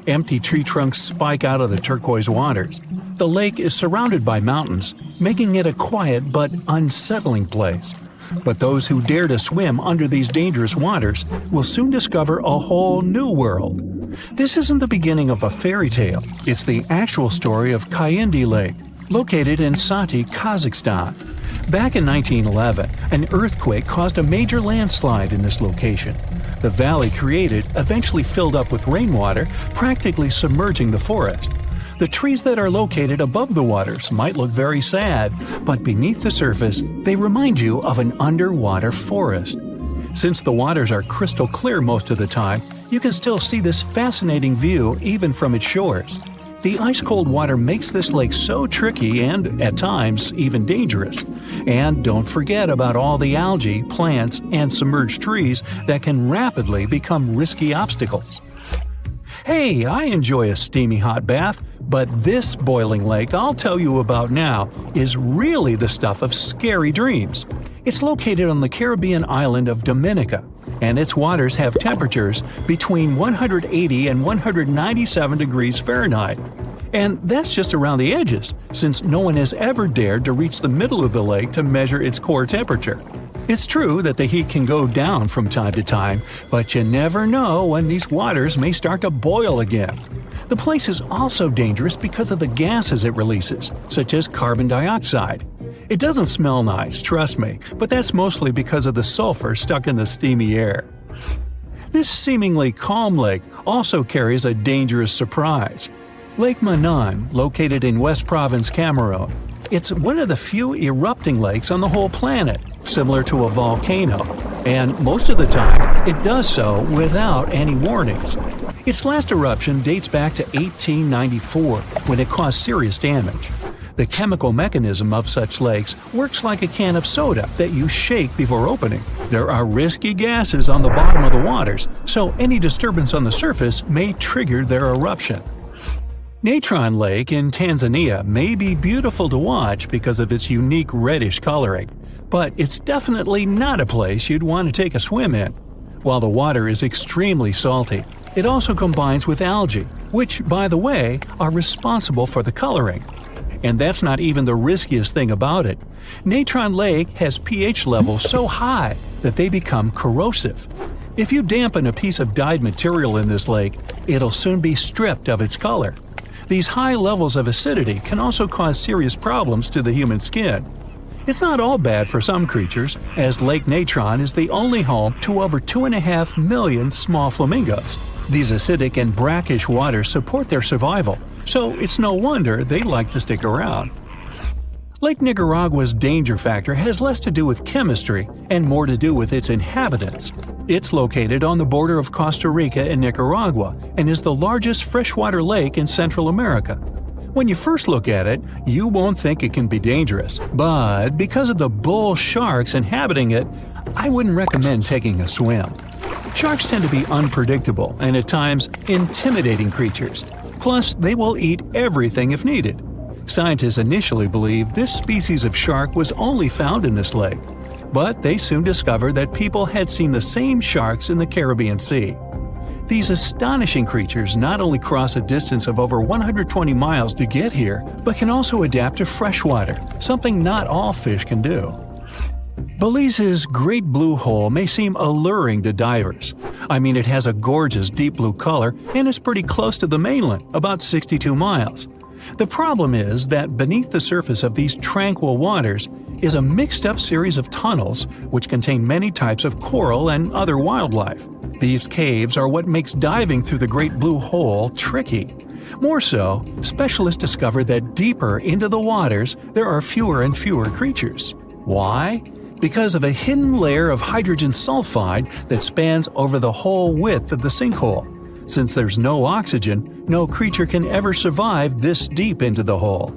S1: Empty tree trunks spike out of the turquoise waters. The lake is surrounded by mountains, making it a quiet but unsettling place. But those who dare to swim under these dangerous waters will soon discover a whole new world. This isn't the beginning of a fairy tale. It's the actual story of Kayindi Lake, located in Sati, Kazakhstan. Back in 1911, an earthquake caused a major landslide in this location. The valley created eventually filled up with rainwater, practically submerging the forest. The trees that are located above the waters might look very sad, but beneath the surface, they remind you of an underwater forest. Since the waters are crystal clear most of the time, you can still see this fascinating view even from its shores. The ice-cold water makes this lake so tricky and, at times, even dangerous. And don't forget about all the algae, plants, and submerged trees that can rapidly become risky obstacles. Hey, I enjoy a steamy hot bath, but this boiling lake I'll tell you about now is really the stuff of scary dreams. It's located on the Caribbean island of Dominica, and its waters have temperatures between 180 and 197 degrees Fahrenheit. And that's just around the edges, since no one has ever dared to reach the middle of the lake to measure its core temperature. It's true that the heat can go down from time to time, but you never know when these waters may start to boil again. The place is also dangerous because of the gases it releases, such as carbon dioxide. It doesn't smell nice, trust me, but that's mostly because of the sulfur stuck in the steamy air. This seemingly calm lake also carries a dangerous surprise. Lake Manan, located in West Province, Cameroon. It's one of the few erupting lakes on the whole planet, similar to a volcano, and most of the time it does so without any warnings. Its last eruption dates back to 1894, when it caused serious damage. The chemical mechanism of such lakes works like a can of soda that you shake before opening. There are risky gases on the bottom of the waters, so any disturbance on the surface may trigger their eruption. Natron Lake in Tanzania may be beautiful to watch because of its unique reddish coloring, but it's definitely not a place you'd want to take a swim in. While the water is extremely salty, it also combines with algae, which, by the way, are responsible for the coloring. And that's not even the riskiest thing about it. Natron Lake has pH levels so high that they become corrosive. If you dampen a piece of dyed material in this lake, it'll soon be stripped of its color. These high levels of acidity can also cause serious problems to the human skin. It's not all bad for some creatures, as Lake Natron is the only home to over 2.5 million small flamingos. These acidic and brackish waters support their survival, so it's no wonder they like to stick around. Lake Nicaragua's danger factor has less to do with chemistry and more to do with its inhabitants. It's located on the border of Costa Rica and Nicaragua and is the largest freshwater lake in Central America. When you first look at it, you won't think it can be dangerous, but because of the bull sharks inhabiting it, I wouldn't recommend taking a swim. Sharks tend to be unpredictable and at times intimidating creatures. Plus, they will eat everything if needed. Scientists initially believed this species of shark was only found in this lake, but they soon discovered that people had seen the same sharks in the Caribbean Sea. These astonishing creatures not only cross a distance of over 120 miles to get here, but can also adapt to freshwater, something not all fish can do. Belize's Great Blue Hole may seem alluring to divers. I mean, it has a gorgeous deep blue color and is pretty close to the mainland, about 62 miles. The problem is that beneath the surface of these tranquil waters is a mixed-up series of tunnels which contain many types of coral and other wildlife. These caves are what makes diving through the Great Blue Hole tricky. More so, specialists discovered that deeper into the waters there are fewer and fewer creatures. Why? Because of a hidden layer of hydrogen sulfide that spans over the whole width of the sinkhole. Since there's no oxygen, no creature can ever survive this deep into the hole.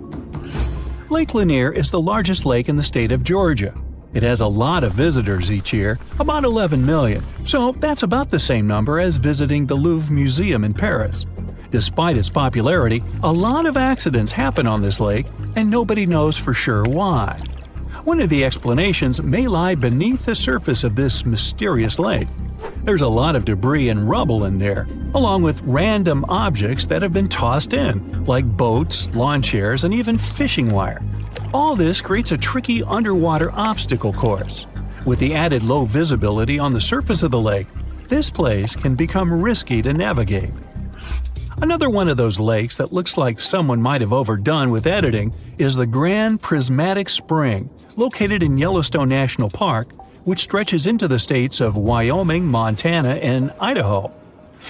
S1: Lake Lanier is the largest lake in the state of Georgia. It has a lot of visitors each year, about 11 million, so that's about the same number as visiting the Louvre Museum in Paris. Despite its popularity, a lot of accidents happen on this lake, and nobody knows for sure why. One of the explanations may lie beneath the surface of this mysterious lake. There's a lot of debris and rubble in there, along with random objects that have been tossed in, like boats, lawn chairs, and even fishing wire. All this creates a tricky underwater obstacle course. With the added low visibility on the surface of the lake, this place can become risky to navigate. Another one of those lakes that looks like someone might have overdone with editing is the Grand Prismatic Spring, located in Yellowstone National Park, which stretches into the states of Wyoming, Montana, and Idaho.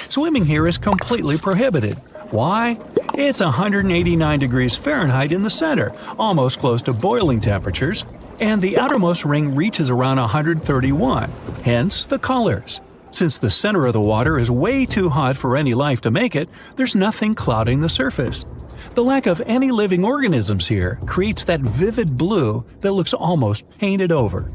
S1: Swimming here is completely prohibited. Why? It's 189 degrees Fahrenheit in the center, almost close to boiling temperatures, and the outermost ring reaches around 131, hence the colors. Since the center of the water is way too hot for any life to make it, there's nothing clouding the surface. The lack of any living organisms here creates that vivid blue that looks almost painted over.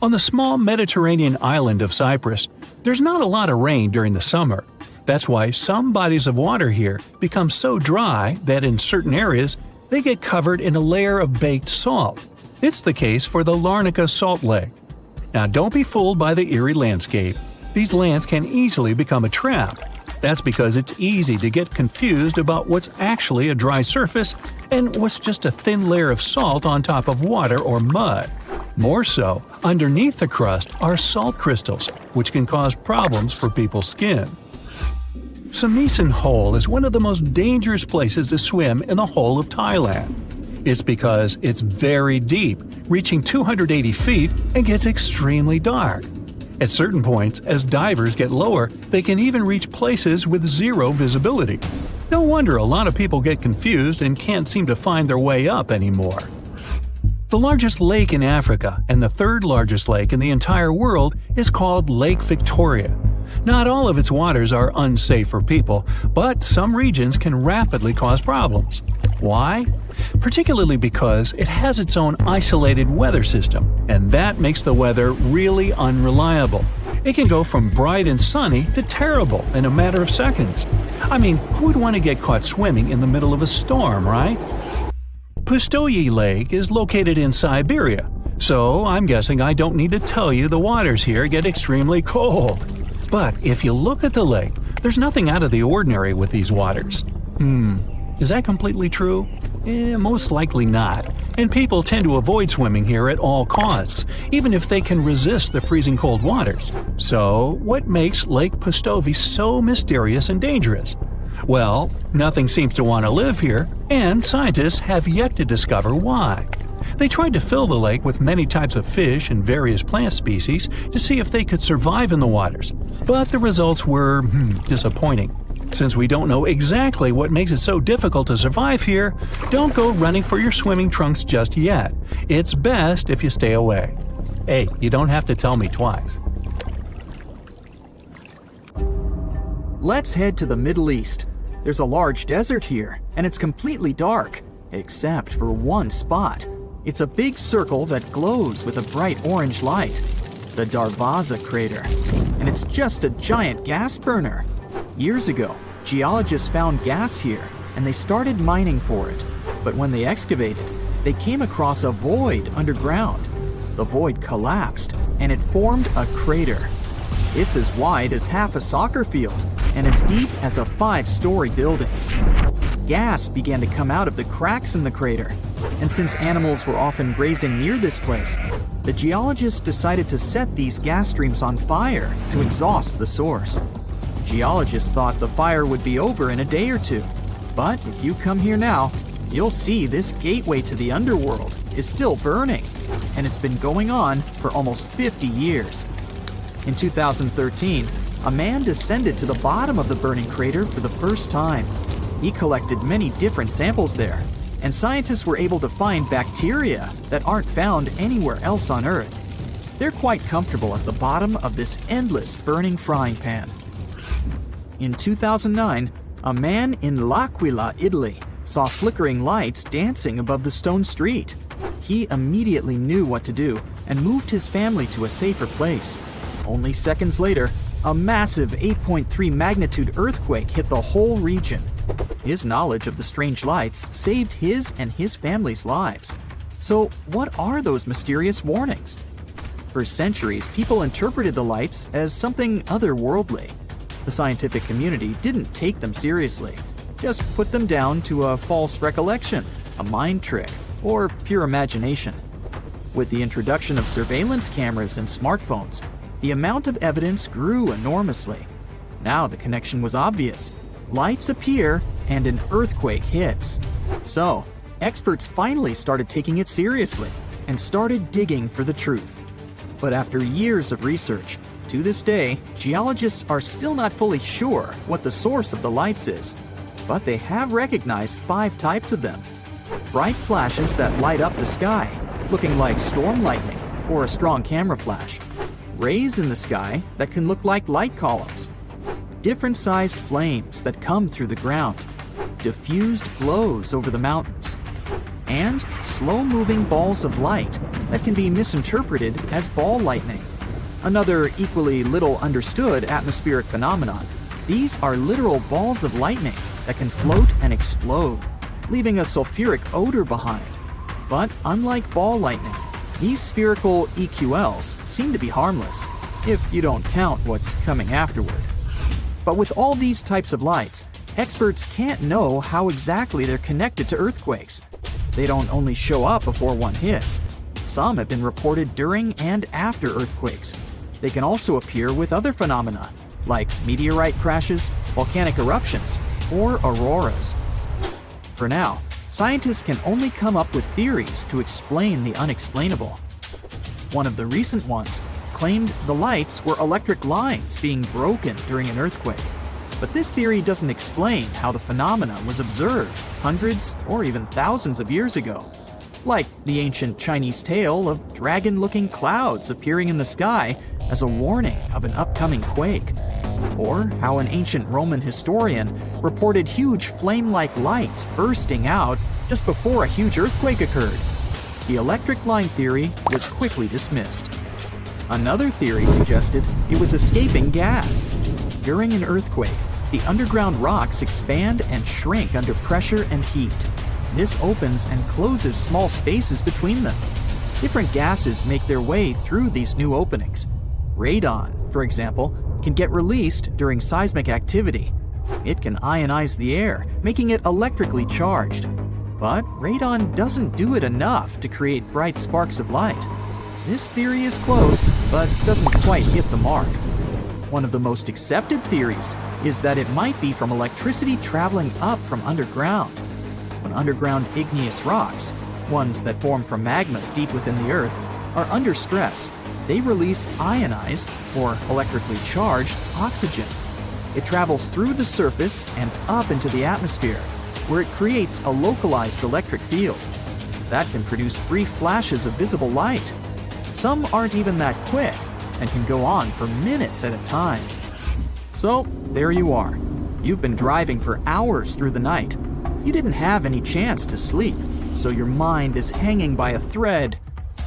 S1: On the small Mediterranean island of Cyprus, there's not a lot of rain during the summer. That's why some bodies of water here become so dry that in certain areas they get covered in a layer of baked salt. It's the case for the Larnaca Salt Lake. Now don't be fooled by the eerie landscape. These lands can easily become a trap. That's because it's easy to get confused about what's actually a dry surface and what's just a thin layer of salt on top of water or mud. More so, underneath the crust are salt crystals, which can cause problems for people's skin. Samisan Hole is one of the most dangerous places to swim in the whole of Thailand. It's because it's very deep, reaching 280 feet, and gets extremely dark. At certain points, as divers get lower, they can even reach places with zero visibility. No wonder a lot of people get confused and can't seem to find their way up anymore. The largest lake in Africa and the third largest lake in the entire world is called Lake Victoria. Not all of its waters are unsafe for people, but some regions can rapidly cause problems. Why? Particularly because it has its own isolated weather system, and that makes the weather really unreliable. It can go from bright and sunny to terrible in a matter of seconds. I mean, who would want to get caught swimming in the middle of a storm, right? Pustoye Lake is located in Siberia, so I'm guessing I don't need to tell you the waters here get extremely cold. But if you look at the lake, there's nothing out of the ordinary with these waters. Is that completely true? Most likely not, and people tend to avoid swimming here at all costs, even if they can resist the freezing cold waters. So, what makes Lake Pustoye so mysterious and dangerous? Well, nothing seems to want to live here, and scientists have yet to discover why. They tried to fill the lake with many types of fish and various plant species to see if they could survive in the waters, but the results were disappointing. Since we don't know exactly what makes it so difficult to survive here, don't go running for your swimming trunks just yet. It's best if you stay away. Hey, you don't have to tell me twice.
S3: Let's head to the Middle East. There's a large desert here, and it's completely dark, except for one spot. It's a big circle that glows with a bright orange light, the Darvaza crater, and it's just a giant gas burner. Years ago, geologists found gas here, and they started mining for it. But when they excavated, they came across a void underground. The void collapsed, and it formed a crater. It's as wide as half a soccer field, and as deep as a 5-story building. Gas began to come out of the cracks in the crater, and since animals were often grazing near this place, the geologists decided to set these gas streams on fire to exhaust the source. Geologists thought the fire would be over in a day or two, but if you come here now, you'll see this gateway to the underworld is still burning, and it's been going on for almost 50 years. In 2013, a man descended to the bottom of the burning crater for the first time. He collected many different samples there, and scientists were able to find bacteria that aren't found anywhere else on Earth. They're quite comfortable at the bottom of this endless burning frying pan. In 2009, a man in L'Aquila, Italy, saw flickering lights dancing above the stone street. He immediately knew what to do and moved his family to a safer place. Only seconds later, a massive 8.3 magnitude earthquake hit the whole region. His knowledge of the strange lights saved his and his family's lives. So, what are those mysterious warnings? For centuries, people interpreted the lights as something otherworldly. The scientific community didn't take them seriously, just put them down to a false recollection, a mind trick, or pure imagination. With the introduction of surveillance cameras and smartphones, the amount of evidence grew enormously. Now the connection was obvious. Lights appear and an earthquake hits. So, experts finally started taking it seriously and started digging for the truth. But after years of research, to this day, geologists are still not fully sure what the source of the lights is. But they have recognized 5 types of them. Bright flashes that light up the sky, looking like storm lightning or a strong camera flash. Rays in the sky that can look like light columns. Different-sized flames that come through the ground. Diffused glows over the mountains. And slow-moving balls of light that can be misinterpreted as ball lightning. Another equally little understood atmospheric phenomenon. These are literal balls of lightning that can float and explode, leaving a sulfuric odor behind. But unlike ball lightning, these spherical EQLs seem to be harmless, if you don't count what's coming afterward. But with all these types of lights, experts can't know how exactly they're connected to earthquakes. They don't only show up before one hits. Some have been reported during and after earthquakes. They can also appear with other phenomena, like meteorite crashes, volcanic eruptions, or auroras. For now, scientists can only come up with theories to explain the unexplainable. One of the recent ones claimed the lights were electric lines being broken during an earthquake. But this theory doesn't explain how the phenomena was observed hundreds or even thousands of years ago. Like the ancient Chinese tale of dragon-looking clouds appearing in the sky as a warning of an upcoming quake. Or how an ancient Roman historian reported huge flame-like lights bursting out just before a huge earthquake occurred. The electric line theory was quickly dismissed. Another theory suggested it was escaping gas. During an earthquake, the underground rocks expand and shrink under pressure and heat. This opens and closes small spaces between them. Different gases make their way through these new openings. Radon, for example, can get released during seismic activity. It can ionize the air, making it electrically charged. But radon doesn't do it enough to create bright sparks of light. This theory is close, but doesn't quite hit the mark. One of the most accepted theories is that it might be from electricity traveling up from underground. When underground igneous rocks, ones that form from magma deep within the earth, are under stress, they release ionized, or electrically charged, oxygen. It travels through the surface and up into the atmosphere, where it creates a localized electric field. That can produce brief flashes of visible light. Some aren't even that quick and can go on for minutes at a time. So, there you are. You've been driving for hours through the night. You didn't have any chance to sleep, so your mind is hanging by a thread.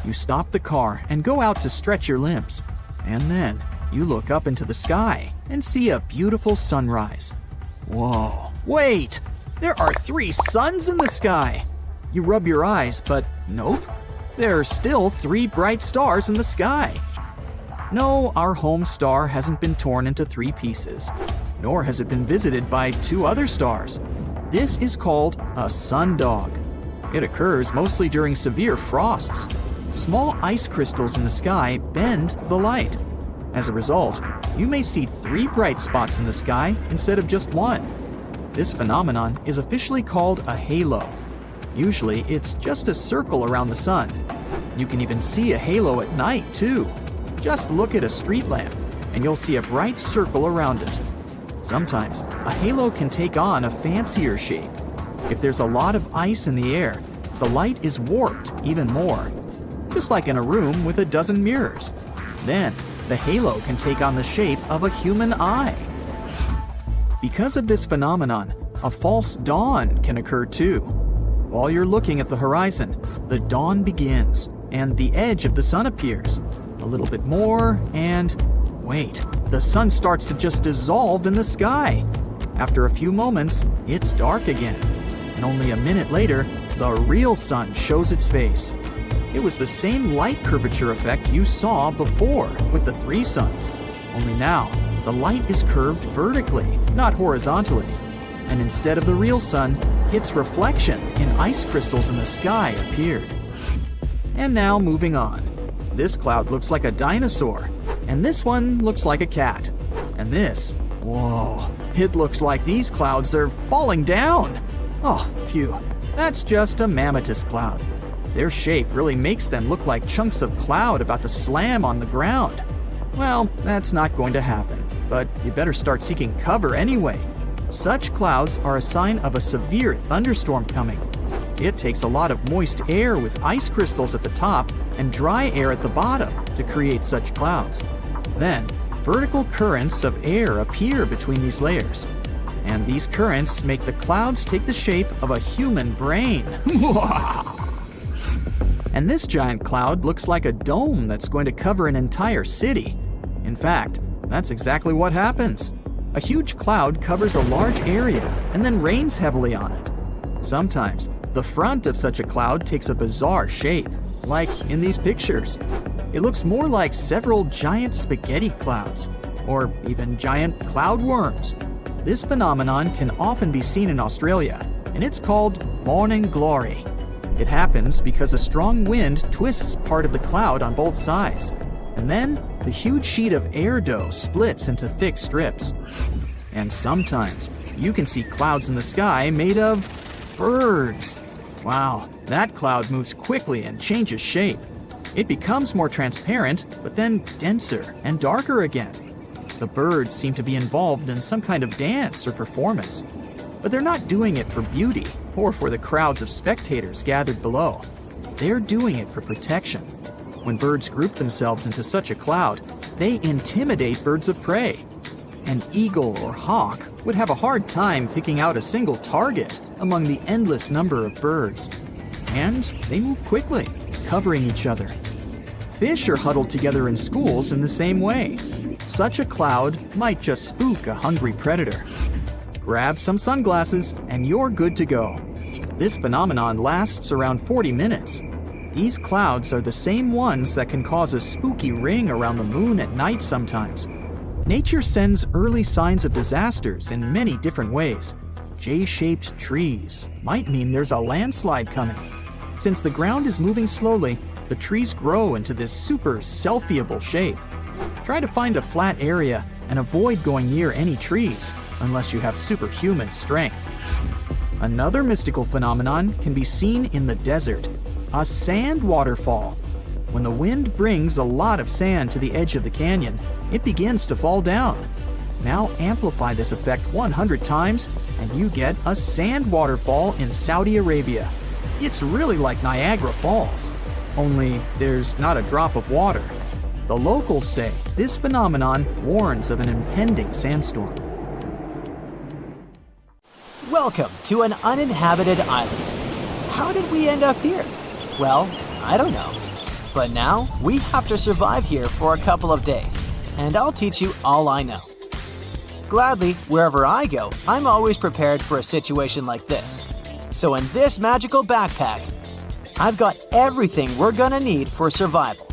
S3: You stop the car and go out to stretch your limbs. And then, you look up into the sky and see a beautiful sunrise. Whoa, wait! There are 3 suns in the sky! You rub your eyes, but nope. There are still 3 bright stars in the sky. No, our home star hasn't been torn into 3 pieces, nor has it been visited by 2 other stars. This is called a sundog. It occurs mostly during severe frosts. Small ice crystals in the sky bend the light. As a result, you may see 3 bright spots in the sky instead of just 1. This phenomenon is officially called a halo. Usually, it's just a circle around the sun. You can even see a halo at night, too. Just look at a street lamp, and you'll see a bright circle around it. Sometimes, a halo can take on a fancier shape. If there's a lot of ice in the air, the light is warped even more. Just like in a room with a dozen mirrors. Then, the halo can take on the shape of a human eye. Because of this phenomenon, a false dawn can occur too. While you're looking at the horizon, the dawn begins, and the edge of the sun appears. A little bit more, and wait, the sun starts to just dissolve in the sky. After a few moments, it's dark again. And only a minute later, the real sun shows its face. It was the same light curvature effect you saw before with the three suns. Only now, the light is curved vertically, not horizontally. And instead of the real sun, its reflection in ice crystals in the sky appeared. And now moving on. This cloud looks like a dinosaur, and this one looks like a cat. And this, whoa, it looks like these clouds are falling down. Oh, phew, that's just a mammatus cloud. Their shape really makes them look like chunks of cloud about to slam on the ground. Well, that's not going to happen, but you better start seeking cover anyway. Such clouds are a sign of a severe thunderstorm coming. It takes a lot of moist air with ice crystals at the top and dry air at the bottom to create such clouds. Then, vertical currents of air appear between these layers. And these currents make the clouds take the shape of a human brain. And this giant cloud looks like a dome that's going to cover an entire city. In fact, that's exactly what happens. A huge cloud covers a large area and then rains heavily on it. Sometimes, the front of such a cloud takes a bizarre shape, like in these pictures. It looks more like several giant spaghetti clouds, or even giant cloud worms. This phenomenon can often be seen in Australia, and it's called morning glory. It happens because a strong wind twists part of the cloud on both sides, and then the huge sheet of air dough splits into thick strips. And sometimes you can see clouds in the sky made of birds. Wow, that cloud moves quickly and changes shape. It becomes more transparent, but then denser and darker again. The birds seem to be involved in some kind of dance or performance, but they're not doing it for beauty or for the crowds of spectators gathered below. They're doing it for protection. When birds group themselves into such a cloud, they intimidate birds of prey. An eagle or hawk would have a hard time picking out a single target among the endless number of birds. And they move quickly, covering each other. Fish are huddled together in schools in the same way. Such a cloud might just spook a hungry predator. Grab some sunglasses and you're good to go. This phenomenon lasts around 40 minutes. These clouds are the same ones that can cause a spooky ring around the moon at night sometimes. Nature sends early signs of disasters in many different ways. J-shaped trees might mean there's a landslide coming. Since the ground is moving slowly, the trees grow into this super selfieable shape. Try to find a flat area and avoid going near any trees unless you have superhuman strength. Another mystical phenomenon can be seen in the desert, a sand waterfall. When the wind brings a lot of sand to the edge of the canyon, it begins to fall down. Now amplify this effect 100 times and you get a sand waterfall in Saudi Arabia. It's really like Niagara Falls, only there's not a drop of water. The locals say this phenomenon warns of an impending sandstorm.
S4: Welcome to an uninhabited island. How did we end up here? Well, I don't know. But now we have to survive here for a couple of days, and I'll teach you all I know. Gladly, wherever I go, I'm always prepared for a situation like this. So in this magical backpack, I've got everything we're gonna need for survival.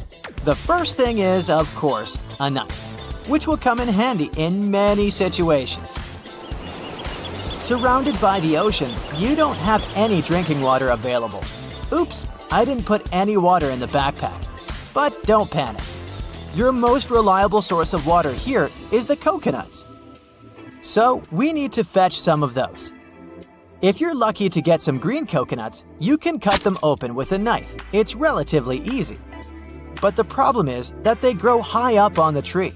S4: The first thing is, of course, a knife, which will come in handy in many situations. Surrounded by the ocean, you don't have any drinking water available. Oops, I didn't put any water in the backpack. But don't panic. Your most reliable source of water here is the coconuts. So we need to fetch some of those. If you're lucky to get some green coconuts, you can cut them open with a knife. It's relatively easy. But the problem is that they grow high up on the tree.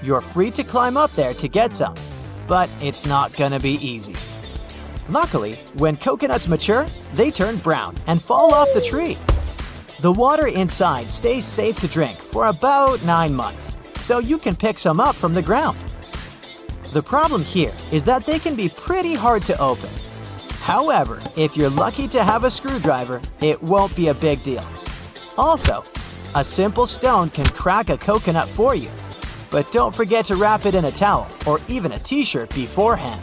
S4: You're free to climb up there to get some, but it's not gonna be easy. Luckily, when coconuts mature, they turn brown and fall off the tree. The water inside stays safe to drink for about 9 months, so you can pick some up from the ground. The problem here is that they can be pretty hard to open. However, if you're lucky to have a screwdriver, it won't be a big deal. Also, a simple stone can crack a coconut for you, but don't forget to wrap it in a towel or even a t-shirt beforehand.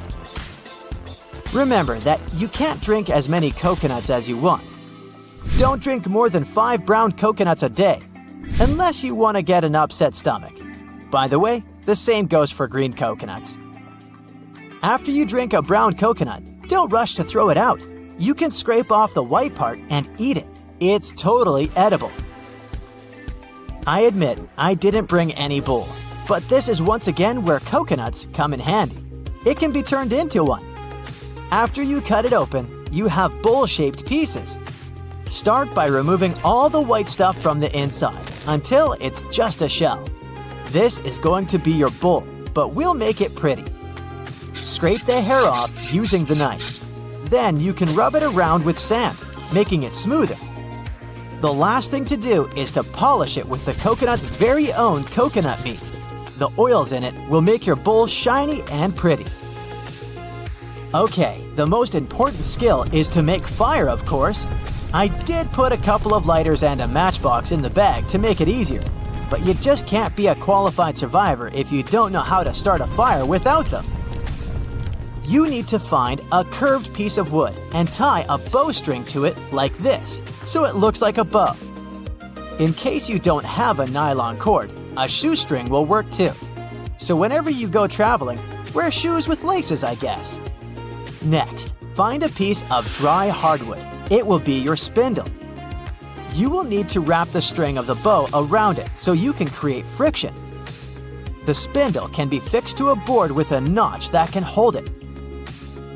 S4: Remember that you can't drink as many coconuts as you want. Don't drink more than 5 brown coconuts a day, unless you want to get an upset stomach. By the way, the same goes for green coconuts. After you drink a brown coconut, don't rush to throw it out. You can scrape off the white part and eat it. It's totally edible. I admit I didn't bring any bowls, but this is once again where coconuts come in handy. It can be turned into one. After you cut it open, you have bowl-shaped pieces. Start by removing all the white stuff from the inside until it's just a shell. This is going to be your bowl, but we'll make it pretty. Scrape the hair off using the knife. Then you can rub it around with sand, making it smoother. The last thing to do is to polish it with the coconut's very own coconut meat. The oils in it will make your bowl shiny and pretty. Okay, the most important skill is to make fire, of course. I did put a couple of lighters and a matchbox in the bag to make it easier, but you just can't be a qualified survivor if you don't know how to start a fire without them. You need to find a curved piece of wood and tie a bowstring to it like this, so it looks like a bow. In case you don't have a nylon cord, a shoestring will work too. So whenever you go traveling, wear shoes with laces, I guess. Next, find a piece of dry hardwood. It will be your spindle. You will need to wrap the string of the bow around it so you can create friction. The spindle can be fixed to a board with a notch that can hold it.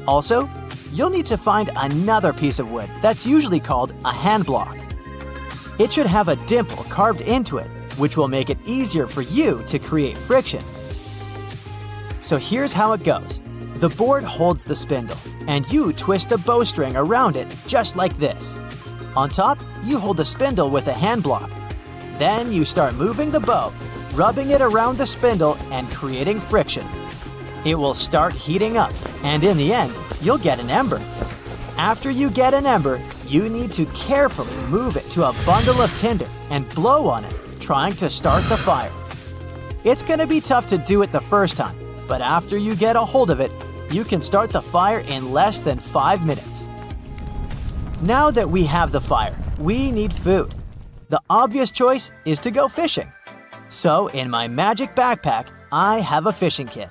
S4: Also, you'll need to find another piece of wood that's usually called a hand block. It should have a dimple carved into it, which will make it easier for you to create friction. So here's how it goes. The board holds the spindle, and you twist the bowstring around it just like this. On top, you hold the spindle with a hand block. Then you start moving the bow, rubbing it around the spindle and creating friction. It will start heating up, and in the end, you'll get an ember. After you get an ember, you need to carefully move it to a bundle of tinder and blow on it, trying to start the fire. It's going to be tough to do it the first time, but after you get a hold of it, you can start the fire in less than 5 minutes. Now that we have the fire, we need food. The obvious choice is to go fishing. So in my magic backpack, I have a fishing kit.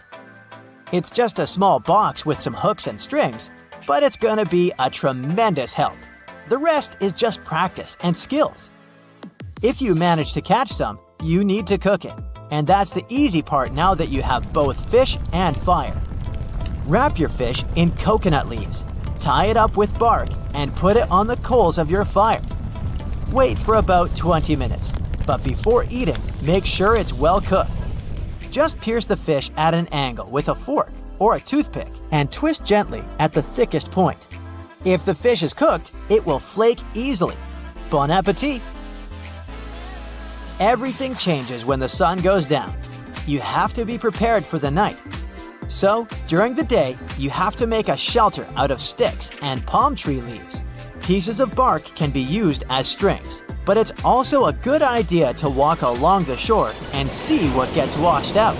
S4: It's just a small box with some hooks and strings, but it's gonna be a tremendous help. The rest is just practice and skills. If you manage to catch some, you need to cook it, and that's the easy part now that you have both fish and fire. Wrap your fish in coconut leaves, tie it up with bark, and put it on the coals of your fire. Wait for about 20 minutes, but before eating, make sure it's well cooked. Just pierce the fish at an angle with a fork or a toothpick and twist gently at the thickest point. If the fish is cooked, it will flake easily. Bon appetit! Everything changes when the sun goes down. You have to be prepared for the night. So, during the day, you have to make a shelter out of sticks and palm tree leaves. Pieces of bark can be used as strings, but it's also a good idea to walk along the shore and see what gets washed out.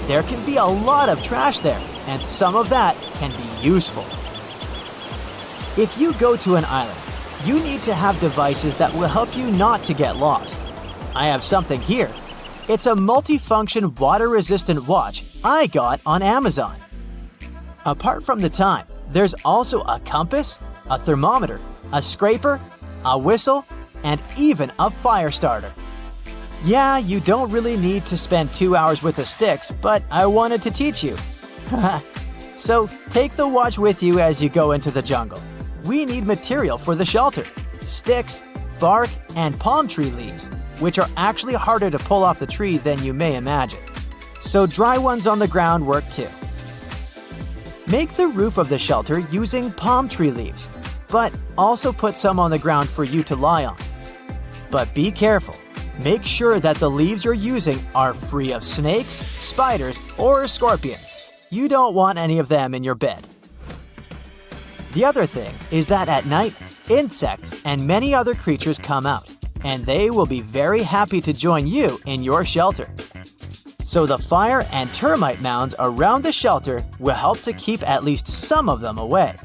S4: There can be a lot of trash there, and some of that can be useful. If you go to an island, you need to have devices that will help you not to get lost. I have something here. It's a multifunction water-resistant watch I got on Amazon. Apart from the time, there's also a compass, a thermometer, a scraper, a whistle, and even a fire starter. Yeah, you don't really need to spend 2 hours with the sticks, but I wanted to teach you. So take the watch with you as you go into the jungle. We need material for the shelter: sticks, bark, and palm tree leaves, which are actually harder to pull off the tree than you may imagine. So dry ones on the ground work too. Make the roof of the shelter using palm tree leaves, but also put some on the ground for you to lie on. But be careful. Make sure that the leaves you're using are free of snakes, spiders, or scorpions. You don't want any of them in your bed. The other thing is that at night, insects and many other creatures come out, and they will be very happy to join you in your shelter. So the fire and termite mounds around the shelter will help to keep at least some of them away.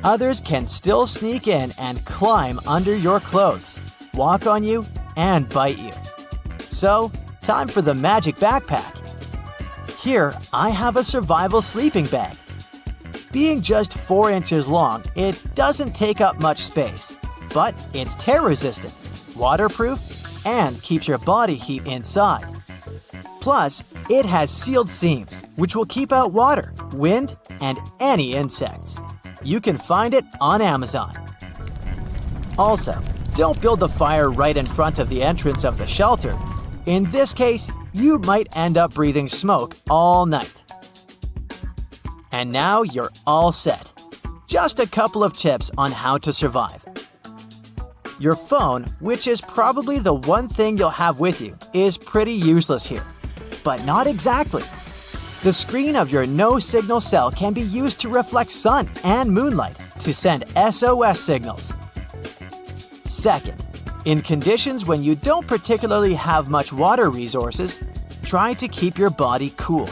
S4: Others can still sneak in and climb under your clothes, walk on you, and bite you. So, time for the magic backpack. Here, I have a survival sleeping bag. Being just 4 inches long, it doesn't take up much space, but it's tear-resistant, waterproof, and keeps your body heat inside. Plus, it has sealed seams, which will keep out water, wind, and any insects. You can find it on Amazon. Also, don't build the fire right in front of the entrance of the shelter. In this case, you might end up breathing smoke all night. And now you're all set. Just a couple of tips on how to survive. Your phone, which is probably the one thing you'll have with you, is pretty useless here. But not exactly. The screen of your no-signal cell can be used to reflect sun and moonlight to send SOS signals. Second, in conditions when you don't particularly have much water resources, try to keep your body cool.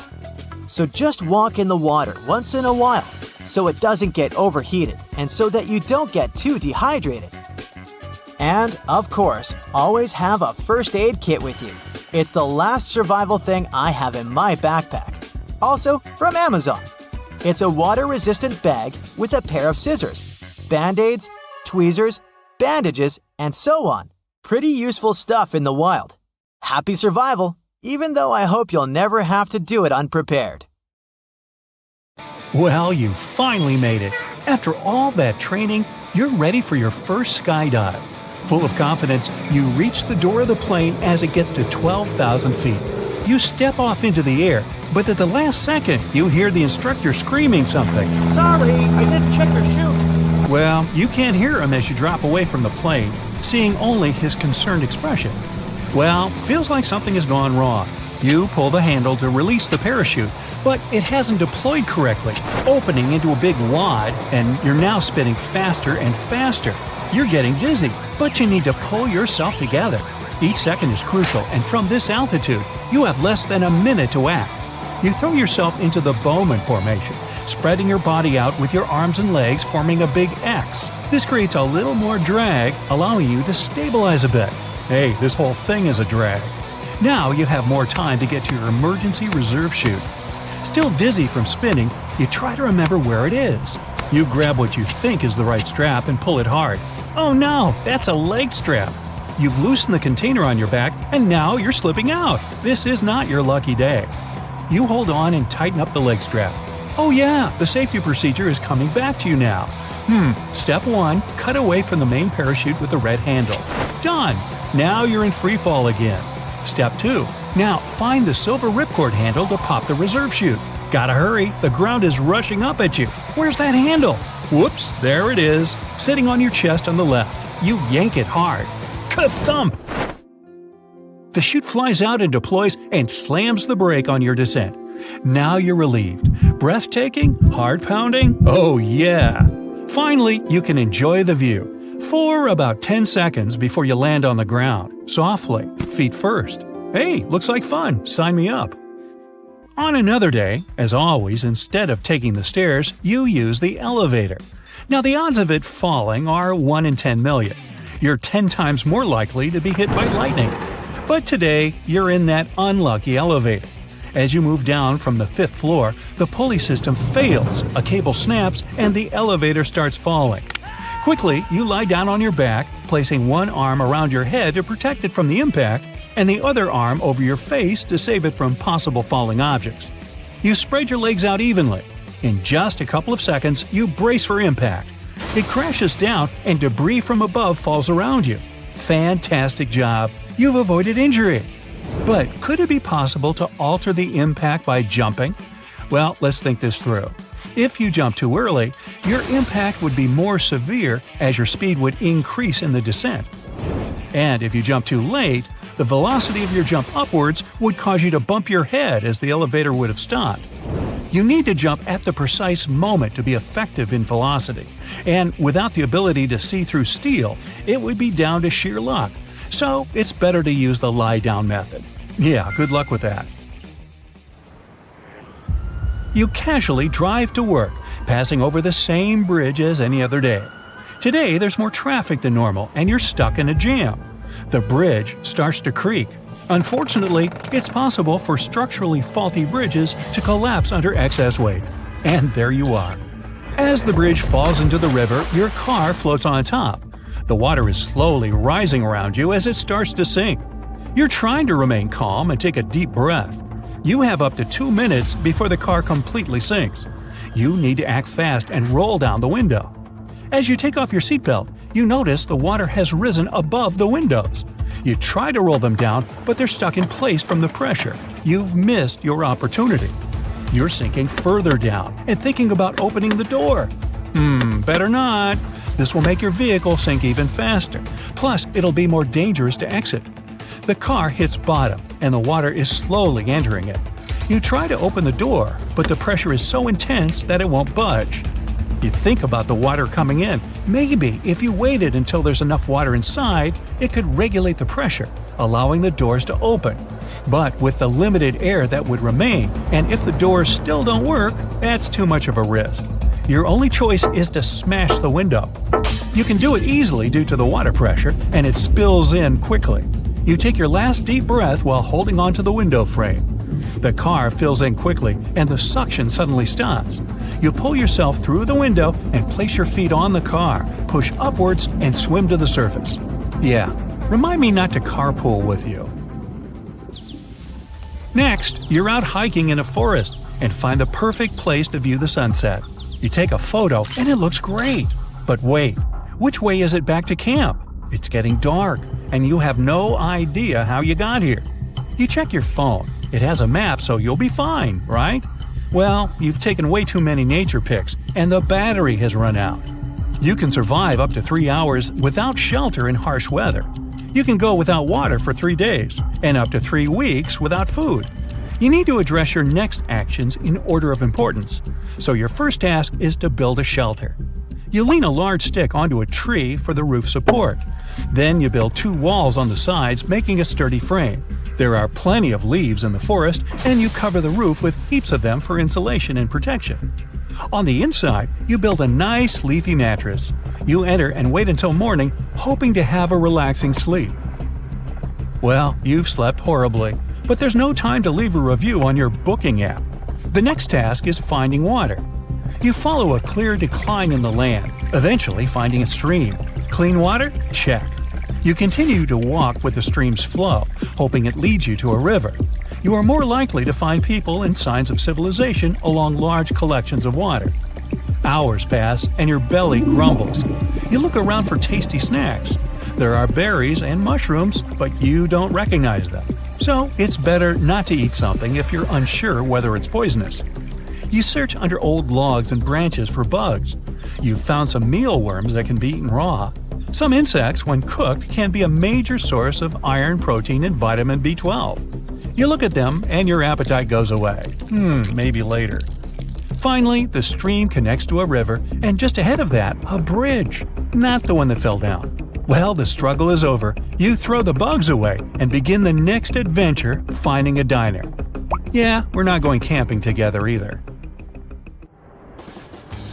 S4: So just walk in the water once in a while so it doesn't get overheated and so that you don't get too dehydrated. And, of course, always have a first aid kit with you. It's the last survival thing I have in my backpack. Also from Amazon. It's a water-resistant bag with a pair of scissors, band-aids, tweezers, bandages, and so on. Pretty useful stuff in the wild. Happy survival, even though I hope you'll never have to do it unprepared.
S1: Well, you finally made it. After all that training, you're ready for your first skydive. Full of confidence, you reach the door of the plane as it gets to 12,000 feet. You step off into the air, but at the last second, you hear the instructor screaming something.
S5: Sorry, I didn't check your chute.
S1: Well, you can't hear him as you drop away from the plane, seeing only his concerned expression. Well, feels like something has gone wrong. You pull the handle to release the parachute, but it hasn't deployed correctly, opening into a big wad, and you're now spinning faster and faster. You're getting dizzy, but you need to pull yourself together. Each second is crucial, and from this altitude, you have less than a minute to act. You throw yourself into the Bowman formation, spreading your body out with your arms and legs forming a big X. This creates a little more drag, allowing you to stabilize a bit. Hey, this whole thing is a drag. Now you have more time to get to your emergency reserve chute. Still dizzy from spinning, you try to remember where it is. You grab what you think is the right strap and pull it hard. Oh no, that's a leg strap. You've loosened the container on your back and now you're slipping out. This is not your lucky day. You hold on and tighten up the leg strap. Oh yeah, the safety procedure is coming back to you now. Step 1, cut away from the main parachute with the red handle. Done! Now you're in free fall again. Step 2, now find the silver ripcord handle to pop the reserve chute. Gotta hurry, the ground is rushing up at you. Where's that handle? Whoops, there it is, sitting on your chest on the left. You yank it hard. Ka-thump! The chute flies out and deploys and slams the brake on your descent. Now you're relieved. Breathtaking? Heart-pounding? Oh yeah! Finally, you can enjoy the view. For about 10 seconds before you land on the ground, softly, feet first. Hey, looks like fun, sign me up. On another day, as always, instead of taking the stairs, you use the elevator. Now the odds of it falling are 1 in 10 million. You're 10 times more likely to be hit by lightning. But today, you're in that unlucky elevator. As you move down from the 5th floor, the pulley system fails, a cable snaps, and the elevator starts falling. Quickly, you lie down on your back, placing one arm around your head to protect it from the impact, and the other arm over your face to save it from possible falling objects. You spread your legs out evenly. In just a couple of seconds, you brace for impact. It crashes down, and debris from above falls around you. Fantastic job! You've avoided injury. But could it be possible to alter the impact by jumping? Well, let's think this through. If you jump too early, your impact would be more severe as your speed would increase in the descent. And if you jump too late, the velocity of your jump upwards would cause you to bump your head as the elevator would have stopped. You need to jump at the precise moment to be effective in velocity, and without the ability to see through steel, it would be down to sheer luck. So it's better to use the lie-down method. Yeah, good luck with that. You casually drive to work, passing over the same bridge as any other day. Today, there's more traffic than normal and you're stuck in a jam. The bridge starts to creak. Unfortunately, it's possible for structurally faulty bridges to collapse under excess weight. And there you are. As the bridge falls into the river, your car floats on top. The water is slowly rising around you as it starts to sink. You're trying to remain calm and take a deep breath. You have up to 2 minutes before the car completely sinks. You need to act fast and roll down the window. As you take off your seatbelt, you notice the water has risen above the windows. You try to roll them down, but they're stuck in place from the pressure. You've missed your opportunity. You're sinking further down and thinking about opening the door. Better not. This will make your vehicle sink even faster. Plus, it'll be more dangerous to exit. The car hits bottom, and the water is slowly entering it. You try to open the door, but the pressure is so intense that it won't budge. You think about the water coming in. Maybe if you waited until there's enough water inside, it could regulate the pressure, allowing the doors to open. But with the limited air that would remain, and if the doors still don't work, that's too much of a risk. Your only choice is to smash the window. You can do it easily due to the water pressure, and it spills in quickly. You take your last deep breath while holding onto the window frame. The car fills in quickly, and the suction suddenly stops. You pull yourself through the window and place your feet on the car, push upwards, and swim to the surface. Yeah, remind me not to carpool with you. Next, you're out hiking in a forest and find the perfect place to view the sunset. You take a photo, and it looks great. But wait, which way is it back to camp? It's getting dark, and you have no idea how you got here. You check your phone. It has a map, so you'll be fine, right? Well, you've taken way too many nature pics, and the battery has run out. You can survive up to 3 hours without shelter in harsh weather. You can go without water for 3 days, and up to 3 weeks without food. You need to address your next actions in order of importance. So your first task is to build a shelter. You lean a large stick onto a tree for the roof support. Then you build 2 walls on the sides, making a sturdy frame. There are plenty of leaves in the forest, and you cover the roof with heaps of them for insulation and protection. On the inside, you build a nice leafy mattress. You enter and wait until morning, hoping to have a relaxing sleep. Well, you've slept horribly, but there's no time to leave a review on your booking app. The next task is finding water. You follow a clear decline in the land, eventually finding a stream. Clean water? Check. You continue to walk with the stream's flow, hoping it leads you to a river. You are more likely to find people and signs of civilization along large collections of water. Hours pass and your belly grumbles. You look around for tasty snacks. There are berries and mushrooms, but you don't recognize them. So it's better not to eat something if you're unsure whether it's poisonous. You search under old logs and branches for bugs. You've found some mealworms that can be eaten raw. Some insects, when cooked, can be a major source of iron, protein, and vitamin B12. You look at them and your appetite goes away. Maybe later. Finally, the stream connects to a river, and just ahead of that, a bridge. Not the one that fell down. Well, the struggle is over. You throw the bugs away and begin the next adventure, finding a diner. Yeah, we're not going camping together either.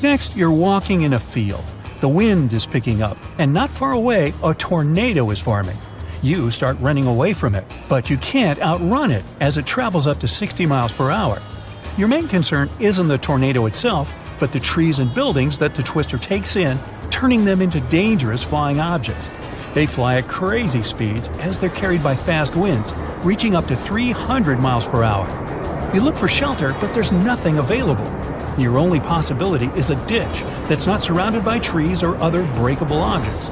S1: Next, you're walking in a field. The wind is picking up, and not far away, a tornado is forming. You start running away from it, but you can't outrun it as it travels up to 60 miles per hour. Your main concern isn't the tornado itself, but the trees and buildings that the twister takes in, turning them into dangerous flying objects. They fly at crazy speeds as they're carried by fast winds, reaching up to 300 miles per hour. You look for shelter, but there's nothing available. Your only possibility is a ditch that's not surrounded by trees or other breakable objects.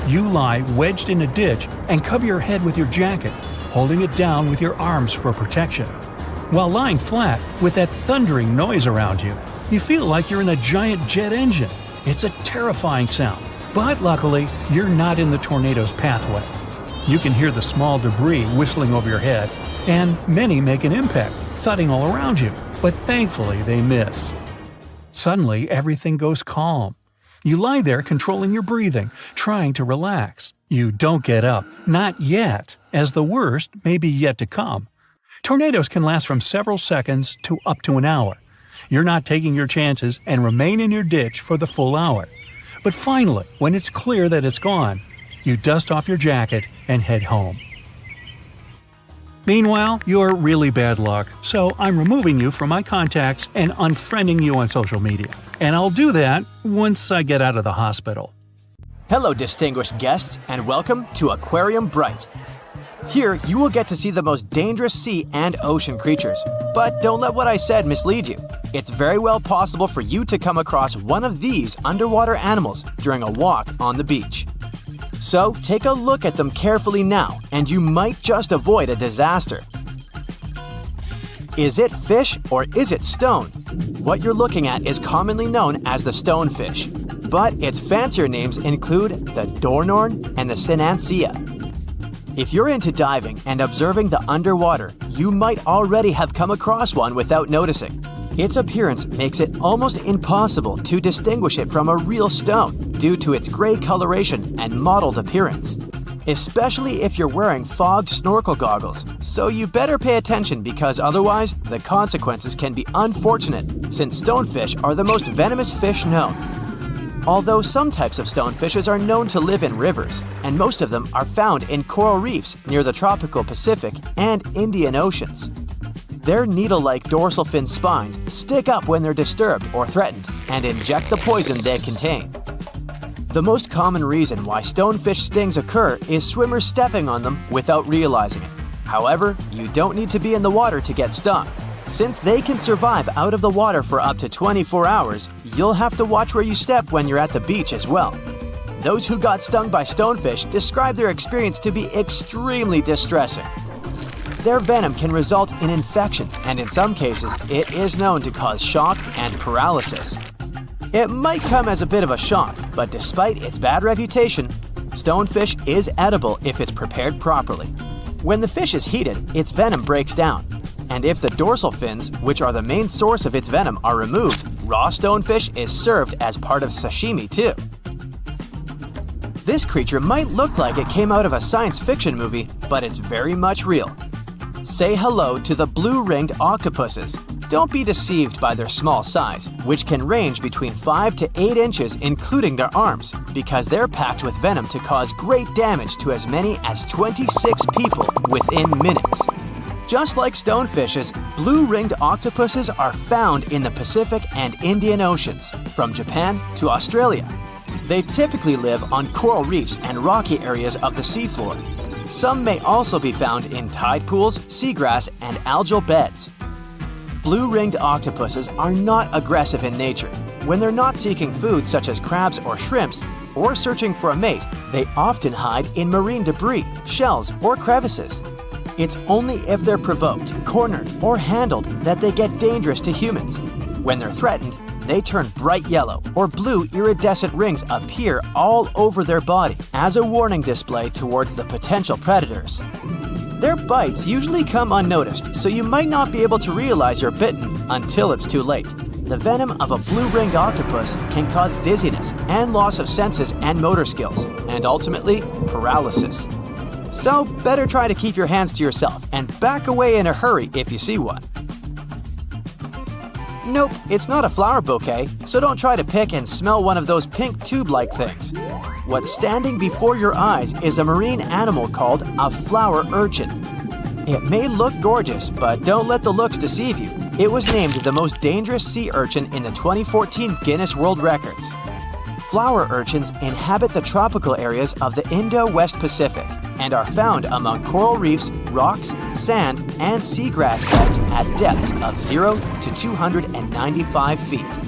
S1: You lie wedged in a ditch and cover your head with your jacket, holding it down with your arms for protection. While lying flat, with that thundering noise around you, you feel like you're in a giant jet engine. It's a terrifying sound, but luckily, you're not in the tornado's pathway. You can hear the small debris whistling over your head, and many make an impact, thudding all around you, but thankfully they miss. Suddenly, everything goes calm. You lie there controlling your breathing, trying to relax. You don't get up, not yet, as the worst may be yet to come. Tornadoes can last from several seconds to up to an hour. you're not taking your chances and remain in your ditch for the full hour. But finally, when it's clear that it's gone, you dust off your jacket and head home. Meanwhile, you're really bad luck, so I'm removing you from my contacts and unfriending you on social media. And I'll do that once I get out of the hospital.
S4: Hello, distinguished guests, and welcome to Aquarium Bright. Here, you will get to see the most dangerous sea and ocean creatures. But don't let what I said mislead you. It's very well possible for you to come across one of these underwater animals during a walk on the beach. So, take a look at them carefully now, and you might just avoid a disaster. Is it fish or is it stone? What you're looking at is commonly known as the stonefish, but its fancier names include the dornorn and the sinancia. If you're into diving and observing the underwater, you might already have come across one without noticing. Its appearance makes it almost impossible to distinguish it from a real stone due to its gray coloration and mottled appearance, especially if you're wearing fogged snorkel goggles, so you better pay attention because otherwise the consequences can be unfortunate since stonefish are the most venomous fish known. Although some types of stonefishes are known to live in rivers, and most of them are found in coral reefs near the tropical Pacific and Indian Oceans. Their needle-like dorsal fin spines stick up when they're disturbed or threatened and inject the poison they contain. The most common reason why stonefish stings occur is swimmers stepping on them without realizing it. However, you don't need to be in the water to get stung. Since they can survive out of the water for up to 24 hours, you'll have to watch where you step when you're at the beach as well. Those who got stung by stonefish describe their experience to be extremely distressing. Their venom can result in infection, and in some cases, it is known to cause shock and paralysis. It might come as a bit of a shock, but despite its bad reputation, stonefish is edible if it's prepared properly. When the fish is heated, its venom breaks down. And if the dorsal fins, which are the main source of its venom, are removed, raw stonefish is served as part of sashimi too. This creature might look like it came out of a science fiction movie, but it's very much real. Say hello to the blue-ringed octopuses. Don't be deceived by their small size, which can range between 5 to 8 inches including their arms, because they're packed with venom to cause great damage to as many as 26 people within minutes. Just like stonefishes, blue-ringed octopuses are found in the Pacific and Indian Oceans, from Japan to Australia. They typically live on coral reefs and rocky areas of the seafloor. Some may also be found in tide pools, seagrass, and algal beds. Blue-ringed octopuses are not aggressive in nature. When they're not seeking food such as crabs or shrimps, or searching for a mate, they often hide in marine debris, shells, or crevices. It's only if they're provoked, cornered, or handled that they get dangerous to humans. When they're threatened, they turn bright yellow or blue iridescent rings appear all over their body as a warning display towards the potential predators. Their bites usually come unnoticed, so you might not be able to realize you're bitten until it's too late. The venom of a blue-ringed octopus can cause dizziness and loss of senses and motor skills, and ultimately, paralysis. So, better try to keep your hands to yourself and back away in a hurry if you see one. Nope, it's not a flower bouquet, so don't try to pick and smell one of those pink tube-like things. What's standing before your eyes is a marine animal called a flower urchin. It may look gorgeous, but don't let the looks deceive you. It was named the most dangerous sea urchin in the 2014 Guinness World Records. Flower urchins inhabit the tropical areas of the Indo-West Pacific and are found among coral reefs, rocks, sand, and seagrass beds at depths of 0 to 295 feet.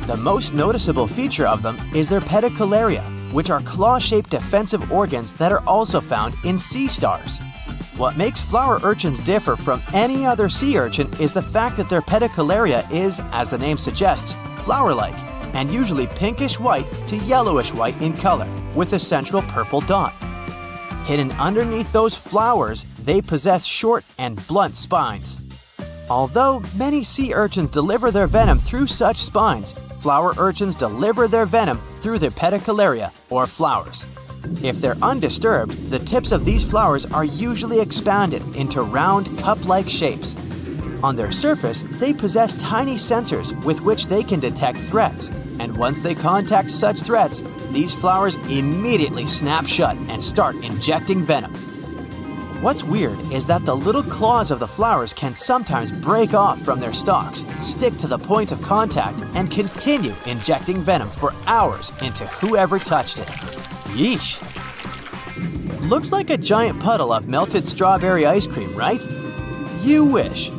S4: The most noticeable feature of them is their pedicularia, which are claw-shaped defensive organs that are also found in sea stars. What makes flower urchins differ from any other sea urchin is the fact that their pedicularia is, as the name suggests, flower-like, and usually pinkish-white to yellowish-white in color, with a central purple dot. Hidden underneath those flowers, they possess short and blunt spines. Although many sea urchins deliver their venom through such spines, flower urchins deliver their venom through their pedicularia, or flowers. If they're undisturbed, the tips of these flowers are usually expanded into round, cup-like shapes. On their surface, they possess tiny sensors with which they can detect threats, and once they contact such threats, these flowers immediately snap shut and start injecting venom. What's weird is that the little claws of the flowers can sometimes break off from their stalks, stick to the point of contact, and continue injecting venom for hours into whoever touched it. Yeesh! Looks like a giant puddle of melted strawberry ice cream, right? You wish.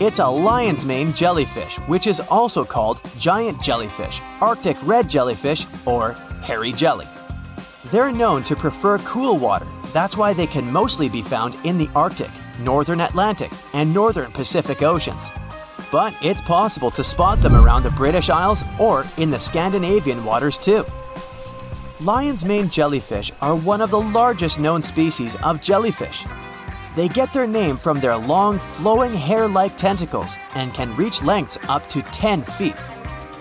S4: It's a lion's mane jellyfish, which is also called giant jellyfish, Arctic red jellyfish, or hairy jelly. They're known to prefer cool water. That's why they can mostly be found in the Arctic, northern Atlantic, and northern Pacific Oceans. But it's possible to spot them around the British Isles or in the Scandinavian waters too. Lion's mane jellyfish are one of the largest known species of jellyfish. They get their name from their long, flowing hair-like tentacles and can reach lengths up to 10 feet.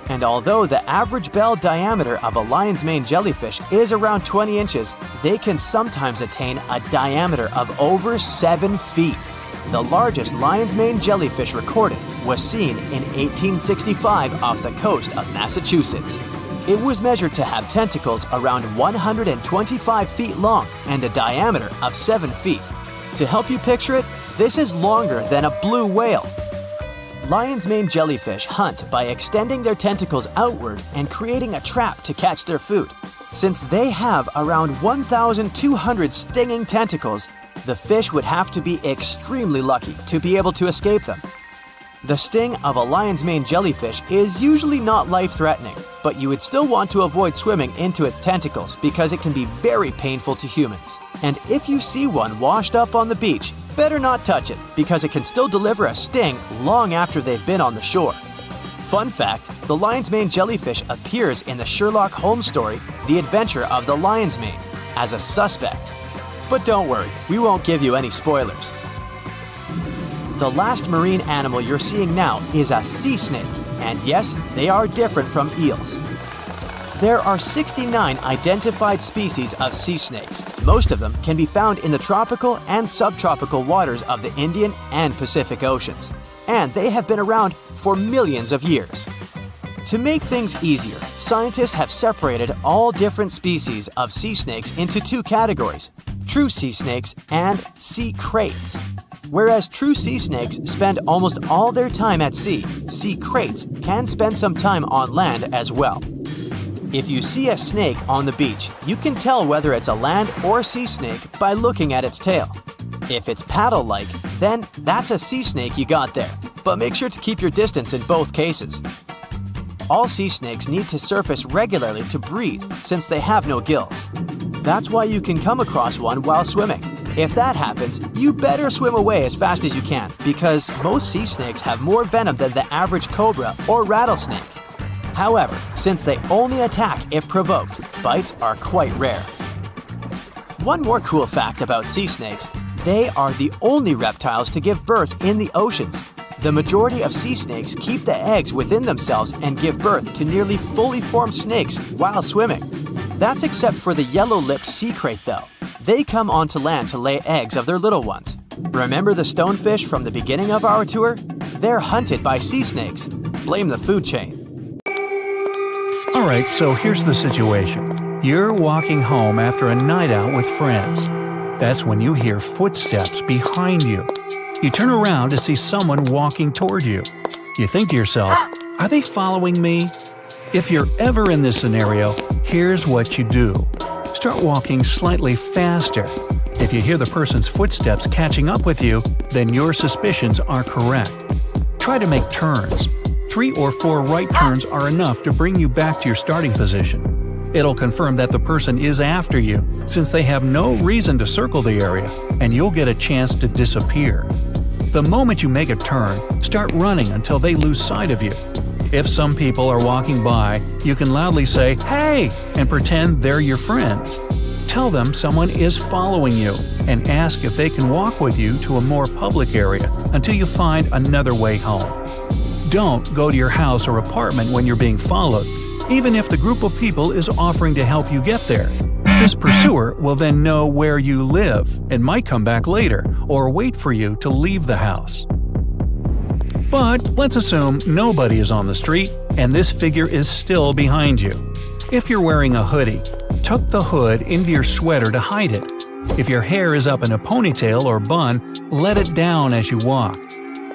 S4: And although the average bell diameter of a lion's mane jellyfish is around 20 inches, they can sometimes attain a diameter of over 7 feet. The largest lion's mane jellyfish recorded was seen in 1865 off the coast of Massachusetts. It was measured to have tentacles around 125 feet long and a diameter of 7 feet. To help you picture it, this is longer than a blue whale. Lion's mane jellyfish hunt by extending their tentacles outward and creating a trap to catch their food. Since they have around 1,200 stinging tentacles, the fish would have to be extremely lucky to be able to escape them. The sting of a lion's mane jellyfish is usually not life-threatening, but you would still want to avoid swimming into its tentacles because it can be very painful to humans. And if you see one washed up on the beach, better not touch it because it can still deliver a sting long after they've been on the shore. Fun fact, the lion's mane jellyfish appears in the Sherlock Holmes story, The Adventure of the Lion's Mane, as a suspect. But don't worry, we won't give you any spoilers. The last marine animal you're seeing now is a sea snake, and yes, they are different from eels. There are 69 identified species of sea snakes. Most of them can be found in the tropical and subtropical waters of the Indian and Pacific Oceans, and they have been around for millions of years. To make things easier, scientists have separated all different species of sea snakes into two categories: true sea snakes and sea kraits. Whereas true sea snakes spend almost all their time at sea, sea kraits can spend some time on land as well. If you see a snake on the beach, you can tell whether it's a land or sea snake by looking at its tail. If it's paddle-like, then that's a sea snake you got there, but make sure to keep your distance in both cases. All sea snakes need to surface regularly to breathe since they have no gills. That's why you can come across one while swimming. If that happens, you better swim away as fast as you can because most sea snakes have more venom than the average cobra or rattlesnake. However, since they only attack if provoked, bites are quite rare. One more cool fact about sea snakes: they are the only reptiles to give birth in the oceans. The majority of sea snakes keep the eggs within themselves and give birth to nearly fully formed snakes while swimming. That's except for the yellow-lipped sea krait though. They come onto land to lay eggs of their little ones. Remember the stonefish from the beginning of our tour? They're hunted by sea snakes. Blame the food chain.
S1: Alright, so here's the situation. You're walking home after a night out with friends. That's when you hear footsteps behind you. You turn around to see someone walking toward you. You think to yourself, are they following me? If you're ever in this scenario, here's what you do. Start walking slightly faster. If you hear the person's footsteps catching up with you, then your suspicions are correct. Try to make turns. 3 or 4 right turns are enough to bring you back to your starting position. It'll confirm that the person is after you, since they have no reason to circle the area, and you'll get a chance to disappear. The moment you make a turn, start running until they lose sight of you. If some people are walking by, you can loudly say, "Hey!" and pretend they're your friends. Tell them someone is following you, and ask if they can walk with you to a more public area until you find another way home. Don't go to your house or apartment when you're being followed, even if the group of people is offering to help you get there. This pursuer will then know where you live and might come back later or wait for you to leave the house. But let's assume nobody is on the street and this figure is still behind you. If you're wearing a hoodie, tuck the hood into your sweater to hide it. If your hair is up in a ponytail or bun, let it down as you walk.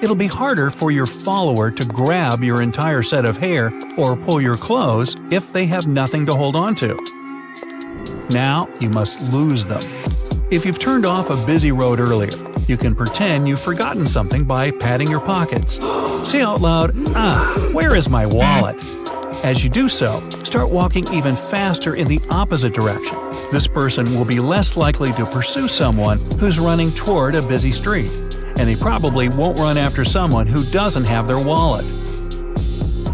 S1: It'll be harder for your follower to grab your entire set of hair or pull your clothes if they have nothing to hold on to. Now you must lose them. If you've turned off a busy road earlier, you can pretend you've forgotten something by patting your pockets. Say out loud, where is my wallet? As you do so, start walking even faster in the opposite direction. This person will be less likely to pursue someone who's running toward a busy street, and they probably won't run after someone who doesn't have their wallet.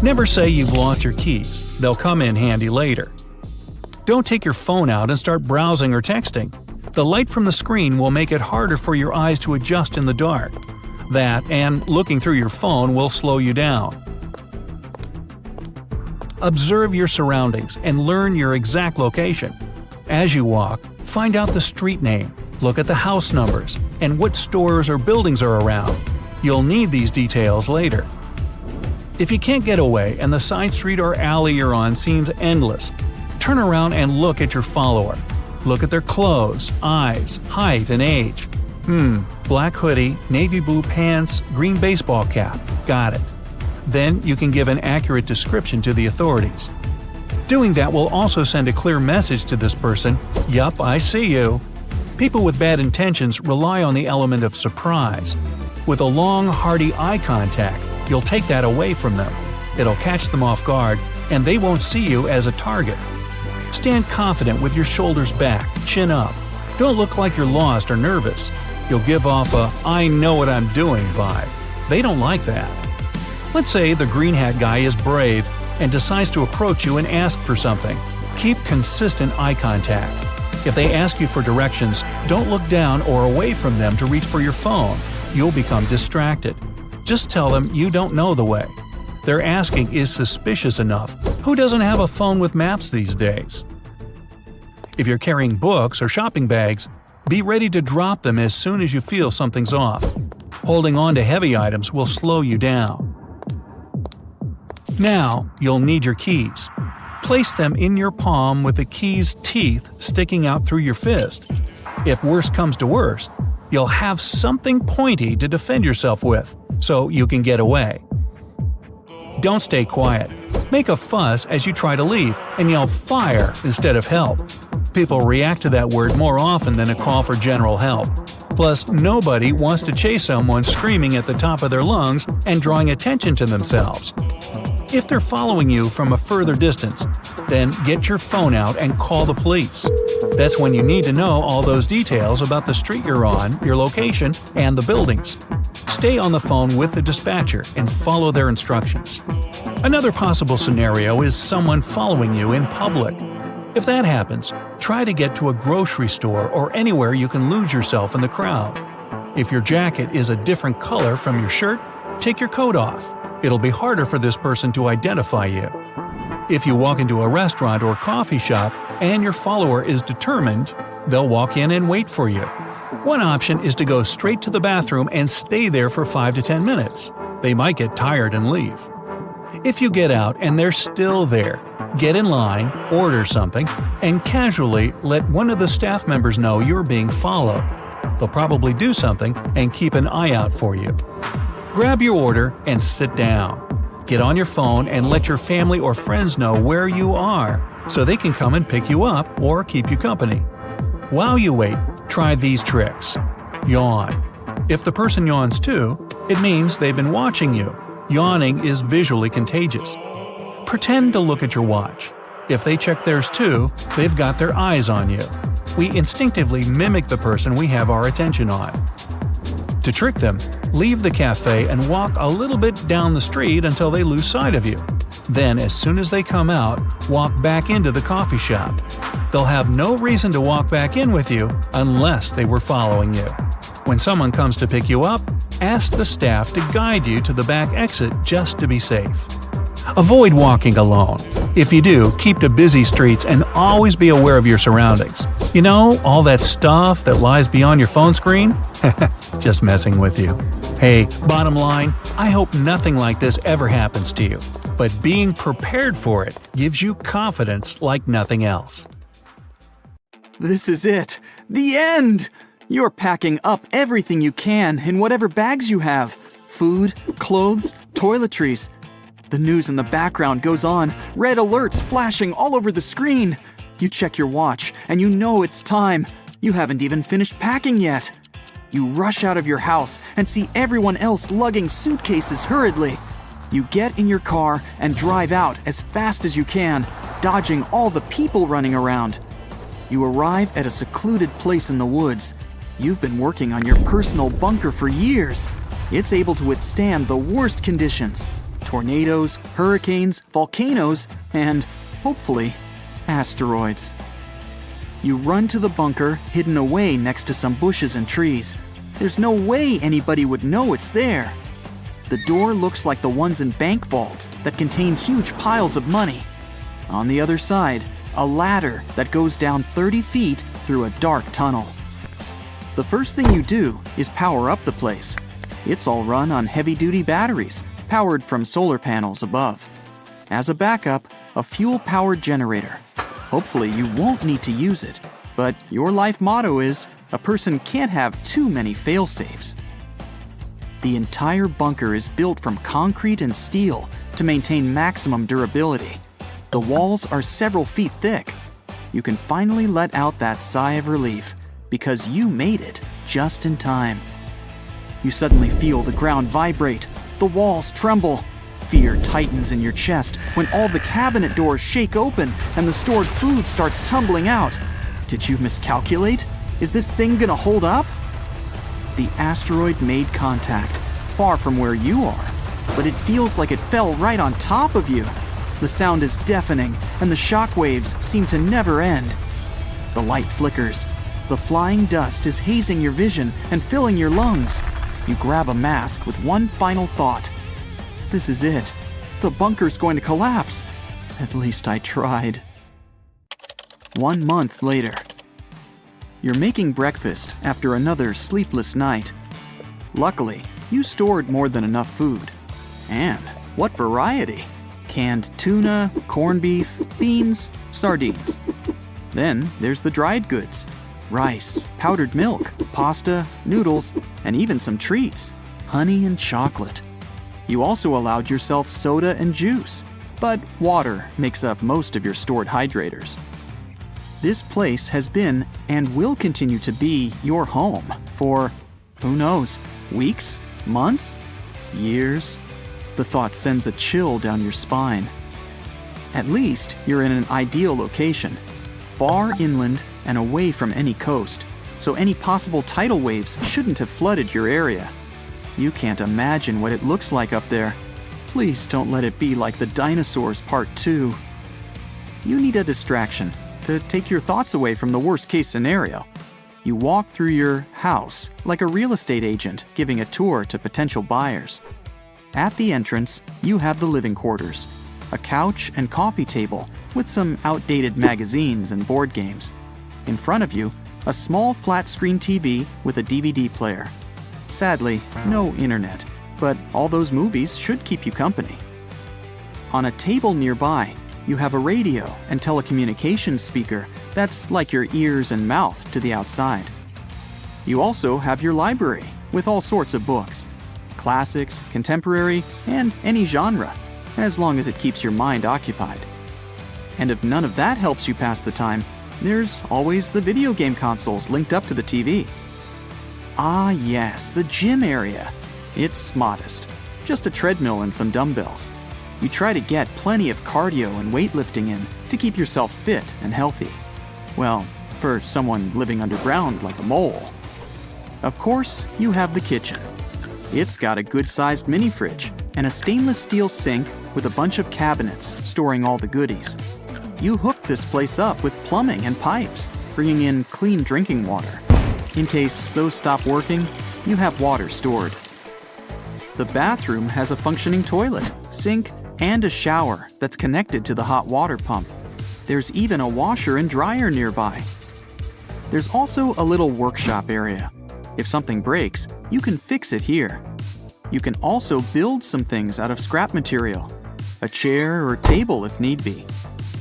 S1: Never say you've lost your keys. They'll come in handy later. Don't take your phone out and start browsing or texting. The light from the screen will make it harder for your eyes to adjust in the dark. That and looking through your phone will slow you down. Observe your surroundings and learn your exact location. As you walk, find out the street name, look at the house numbers, and what stores or buildings are around. You'll need these details later. If you can't get away and the side street or alley you're on seems endless, turn around and look at your follower. Look at their clothes, eyes, height, and age. Black hoodie, navy blue pants, green baseball cap. Got it. Then you can give an accurate description to the authorities. Doing that will also send a clear message to this person, "Yup, I see you." People with bad intentions rely on the element of surprise. With a long, hearty eye contact, you'll take that away from them. It'll catch them off guard, and they won't see you as a target. Stand confident with your shoulders back, chin up. Don't look like you're lost or nervous. You'll give off a "I know what I'm doing" vibe. They don't like that. Let's say the green hat guy is brave and decides to approach you and ask for something. Keep consistent eye contact. If they ask you for directions, don't look down or away from them to reach for your phone. You'll become distracted. Just tell them you don't know the way. Their asking is suspicious enough. Who doesn't have a phone with maps these days? If you're carrying books or shopping bags, be ready to drop them as soon as you feel something's off. Holding on to heavy items will slow you down. Now, you'll need your keys. Place them in your palm with the key's teeth sticking out through your fist. If worst comes to worst, you'll have something pointy to defend yourself with, so you can get away. Don't stay quiet. Make a fuss as you try to leave, and yell "fire" instead of "help." People react to that word more often than a call for general help. Plus, nobody wants to chase someone screaming at the top of their lungs and drawing attention to themselves. If they're following you from a further distance, then get your phone out and call the police. That's when you need to know all those details about the street you're on, your location, and the buildings. Stay on the phone with the dispatcher and follow their instructions. Another possible scenario is someone following you in public. If that happens, try to get to a grocery store or anywhere you can lose yourself in the crowd. If your jacket is a different color from your shirt, take your coat off. It'll be harder for this person to identify you. If you walk into a restaurant or coffee shop and your follower is determined, they'll walk in and wait for you. One option is to go straight to the bathroom and stay there for 5 to 10 minutes. They might get tired and leave. If you get out and they're still there, get in line, order something, and casually let one of the staff members know you're being followed. They'll probably do something and keep an eye out for you. Grab your order and sit down. Get on your phone and let your family or friends know where you are so they can come and pick you up or keep you company. While you wait, try these tricks. Yawn. If the person yawns too, it means they've been watching you. Yawning is visually contagious. Pretend to look at your watch. If they check theirs too, they've got their eyes on you. We instinctively mimic the person we have our attention on. To trick them, leave the cafe and walk a little bit down the street until they lose sight of you. Then, as soon as they come out, walk back into the coffee shop. They'll have no reason to walk back in with you unless they were following you. When someone comes to pick you up, ask the staff to guide you to the back exit just to be safe. Avoid walking alone. If you do, keep to busy streets and always be aware of your surroundings. You know, all that stuff that lies beyond your phone screen? Just messing with you. Hey, bottom line, I hope nothing like this ever happens to you. But being prepared for it gives you confidence like nothing else.
S3: This is it. The end! You're packing up everything you can in whatever bags you have. Food, clothes, toiletries. The news in the background goes on, red alerts flashing all over the screen. You check your watch, and you know it's time. You haven't even finished packing yet. You rush out of your house and see everyone else lugging suitcases hurriedly. You get in your car and drive out as fast as you can, dodging all the people running around. You arrive at a secluded place in the woods. You've been working on your personal bunker for years. It's able to withstand the worst conditions: tornadoes, hurricanes, volcanoes, and, hopefully, asteroids. You run to the bunker, hidden away next to some bushes and trees. There's no way anybody would know it's there. The door looks like the ones in bank vaults that contain huge piles of money. On the other side, a ladder that goes down 30 feet through a dark tunnel. The first thing you do is power up the place. It's all run on heavy-duty batteries, powered from solar panels above. As a backup, a fuel-powered generator. Hopefully you won't need to use it, but your life motto is, a person can't have too many fail-safes. The entire bunker is built from concrete and steel to maintain maximum durability. The walls are several feet thick. You can finally let out that sigh of relief, because you made it just in time. You suddenly feel the ground vibrate, the walls tremble. Fear tightens in your chest when all the cabinet doors shake open and the stored food starts tumbling out. Did you miscalculate? Is this thing gonna hold up? The asteroid made contact, far from where you are, but it feels like it fell right on top of you. The sound is deafening, and the shock waves seem to never end. The light flickers. The flying dust is hazing your vision and filling your lungs. You grab a mask with one final thought. This is it. The bunker's going to collapse. At least I tried. 1 month later. You're making breakfast after another sleepless night. Luckily, you stored more than enough food. And what variety! Canned tuna, corned beef, beans, sardines. Then there's the dried goods. Rice, powdered milk, pasta, noodles, and even some treats. Honey and chocolate. You also allowed yourself soda and juice, but water makes up most of your stored hydrators. This place has been and will continue to be your home for, who knows, weeks, months, years? The thought sends a chill down your spine. At least you're in an ideal location, far inland and away from any coast, so any possible tidal waves shouldn't have flooded your area. You can't imagine what it looks like up there. Please don't let it be like the dinosaurs Part 2. You need a distraction to take your thoughts away from the worst-case scenario. You walk through your house like a real estate agent giving a tour to potential buyers. At the entrance, you have the living quarters, a couch and coffee table with some outdated magazines and board games. In front of you, a small flat-screen TV with a DVD player. Sadly, no internet, but all those movies should keep you company. On a table nearby, you have a radio and telecommunications speaker that's like your ears and mouth to the outside. You also have your library with all sorts of books. Classics, contemporary, and any genre, as long as it keeps your mind occupied. And if none of that helps you pass the time, there's always the video game consoles linked up to the TV. Ah yes, the gym area. It's modest, just a treadmill and some dumbbells. You try to get plenty of cardio and weightlifting in to keep yourself fit and healthy. Well, for someone living underground like a mole. Of course, you have the kitchen. It's got a good-sized mini-fridge and a stainless steel sink with a bunch of cabinets storing all the goodies. You hook this place up with plumbing and pipes, bringing in clean drinking water. In case those stop working, you have water stored. The bathroom has a functioning toilet, sink, and a shower that's connected to the hot water pump. There's even a washer and dryer nearby. There's also a little workshop area. If something breaks, you can fix it here. You can also build some things out of scrap material. A chair or table if need be.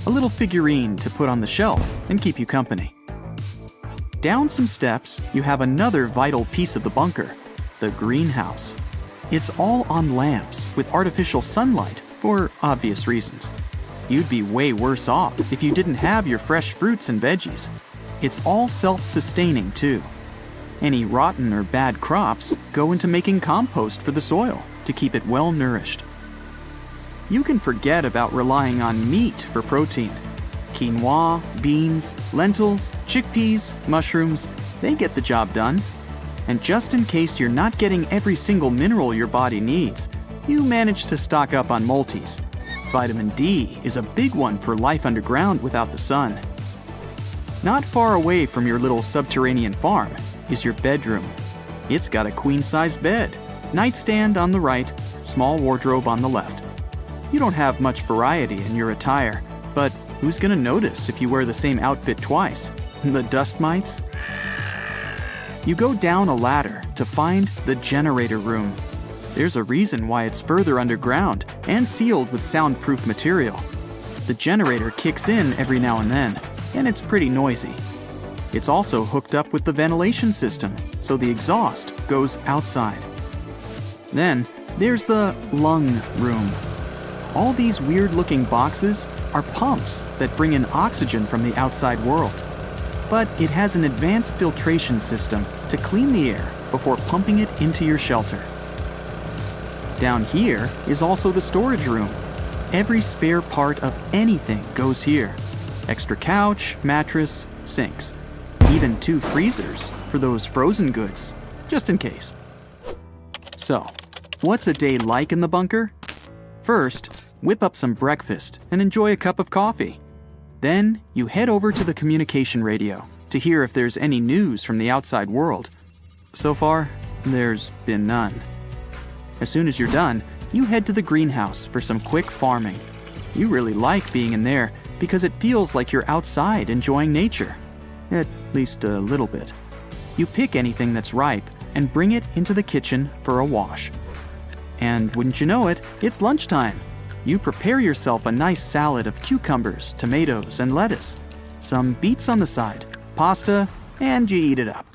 S3: A little figurine to put on the shelf and keep you company. Down some steps, you have another vital piece of the bunker, the greenhouse. It's all on lamps with artificial sunlight for obvious reasons. You'd be way worse off if you didn't have your fresh fruits and veggies. It's all self-sustaining too. Any rotten or bad crops go into making compost for the soil to keep it well nourished. You can forget about relying on meat for protein. Quinoa, beans, lentils, chickpeas, mushrooms, they get the job done. And just in case you're not getting every single mineral your body needs, you manage to stock up on multis. Vitamin D is a big one for life underground without the sun. Not far away from your little subterranean farm is your bedroom. It's got a queen-size bed, nightstand on the right, small wardrobe on the left. You don't have much variety in your attire, but who's gonna notice if you wear the same outfit twice? The dust mites? You go down a ladder to find the generator room. There's a reason why it's further underground and sealed with soundproof material. The generator kicks in every now and then, and it's pretty noisy. It's also hooked up with the ventilation system, so the exhaust goes outside. Then there's the lung room. All these weird-looking boxes are pumps that bring in oxygen from the outside world. But it has an advanced filtration system to clean the air before pumping it into your shelter. Down here is also the storage room. Every spare part of anything goes here. Extra couch, mattress, sinks. Even 2 freezers for those frozen goods, just in case. So, what's a day like in the bunker? First, whip up some breakfast and enjoy a cup of coffee. Then, you head over to the communication radio to hear if there's any news from the outside world. So far, there's been none. As soon as you're done, you head to the greenhouse for some quick farming. You really like being in there because it feels like you're outside enjoying nature. At least a little bit. You pick anything that's ripe and bring it into the kitchen for a wash. And wouldn't you know it, it's lunchtime. You prepare yourself a nice salad of cucumbers, tomatoes, and lettuce. Some beets on the side, pasta, and you eat it up.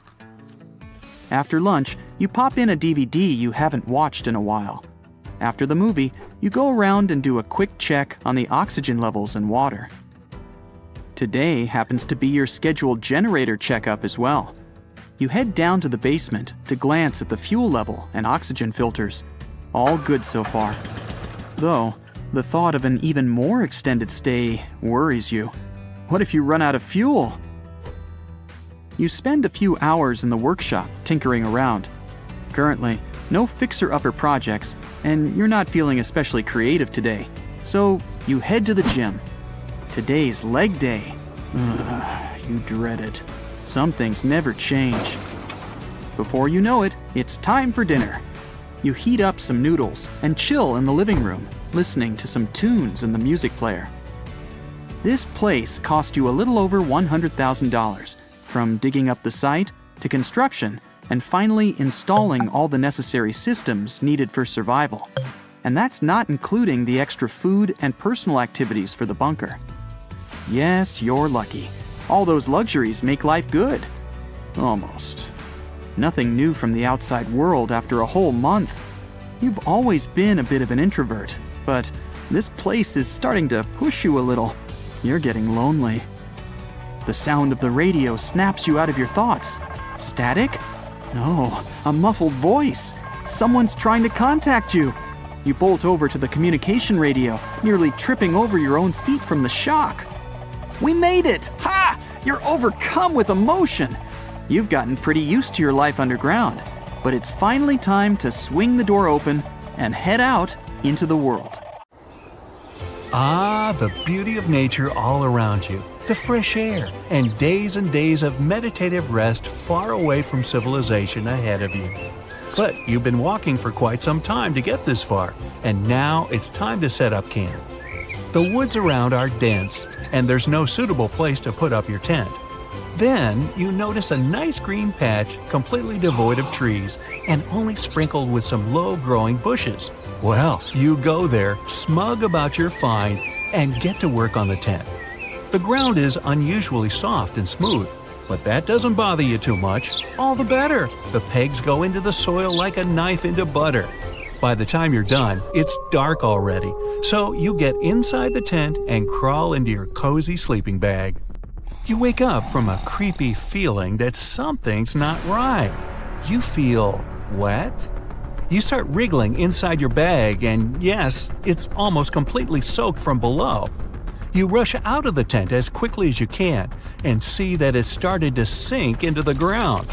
S3: After lunch, you pop in a DVD you haven't watched in a while. After the movie, you go around and do a quick check on the oxygen levels in water. Today happens to be your scheduled generator checkup as well. You head down to the basement to glance at the fuel level and oxygen filters. All good so far. Though, the thought of an even more extended stay worries you. What if you run out of fuel? You spend a few hours in the workshop tinkering around. Currently, no fixer-upper projects, and you're not feeling especially creative today. So, you head to the gym. Today's leg day. You dread it. Some things never change. Before you know it, it's time for dinner. You heat up some noodles and chill in the living room, listening to some tunes in the music player. This place cost you a little over $100,000, from digging up the site to construction and finally installing all the necessary systems needed for survival. And that's not including the extra food and personal activities for the bunker. Yes, you're lucky. All those luxuries make life good. Almost. Nothing new from the outside world after a whole month. You've always been a bit of an introvert, but this place is starting to push you a little. You're getting lonely. The sound of the radio snaps you out of your thoughts. Static? No, a muffled voice. Someone's trying to contact you. You bolt over to the communication radio, nearly tripping over your own feet from the shock. We made it! Ha! You're overcome with emotion. You've gotten pretty used to your life underground, but it's finally time to swing the door open and head out into the world.
S1: Ah, the beauty of nature all around you, the fresh air, and days of meditative rest far away from civilization ahead of you. But you've been walking for quite some time to get this far, and now it's time to set up camp. The woods around are dense, and there's no suitable place to put up your tent. Then you notice a nice green patch completely devoid of trees and only sprinkled with some low-growing bushes. Well, you go there, smug about your find, and get to work on the tent. The ground is unusually soft and smooth, but that doesn't bother you too much. All the better. The pegs go into the soil like a knife into butter. By the time you're done, it's dark already, so you get inside the tent and crawl into your cozy sleeping bag. You wake up from a creepy feeling that something's not right. You feel wet? You start wriggling inside your bag, and yes, it's almost completely soaked from below. You rush out of the tent as quickly as you can and see that it's started to sink into the ground.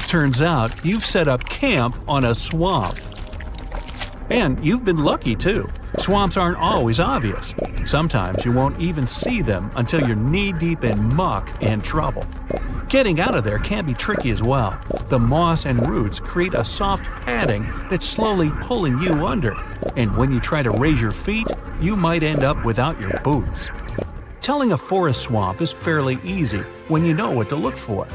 S1: Turns out you've set up camp on a swamp. And you've been lucky too. Swamps aren't always obvious. Sometimes you won't even see them until you're knee-deep in muck and trouble. Getting out of there can be tricky as well. The moss and roots create a soft padding that's slowly pulling you under. And when you try to raise your feet, you might end up without your boots. Telling a forest swamp is fairly easy when you know what to look for.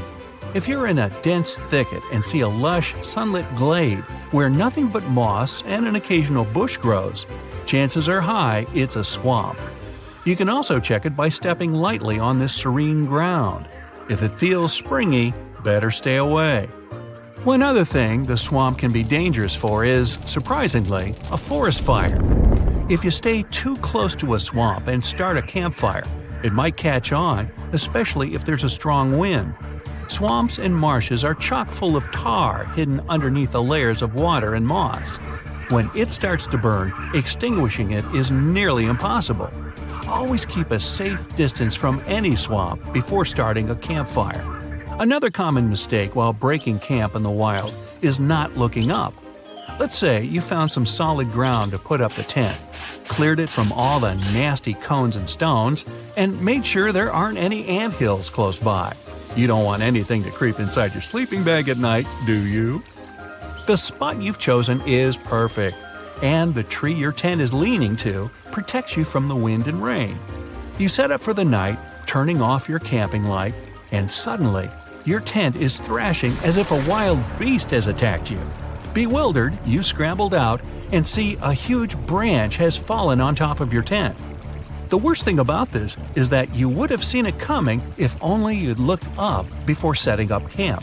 S1: If you're in a dense thicket and see a lush, sunlit glade where nothing but moss and an occasional bush grows, chances are high it's a swamp. You can also check it by stepping lightly on this serene ground. If it feels springy, better stay away. One other thing the swamp can be dangerous for is, surprisingly, a forest fire. If you stay too close to a swamp and start a campfire, it might catch on, especially if there's a strong wind. Swamps and marshes are chock full of tar hidden underneath the layers of water and moss. When it starts to burn, extinguishing it is nearly impossible. Always keep a safe distance from any swamp before starting a campfire. Another common mistake while breaking camp in the wild is not looking up. Let's say you found some solid ground to put up the tent, cleared it from all the nasty cones and stones, and made sure there aren't any anthills close by. You don't want anything to creep inside your sleeping bag at night, do you? The spot you've chosen is perfect, and the tree your tent is leaning to protects you from the wind and rain. You set up for the night, turning off your camping light, and suddenly, your tent is thrashing as if a wild beast has attacked you. Bewildered, you scrambled out and see a huge branch has fallen on top of your tent. The worst thing about this is that you would have seen it coming if only you'd looked up before setting up camp.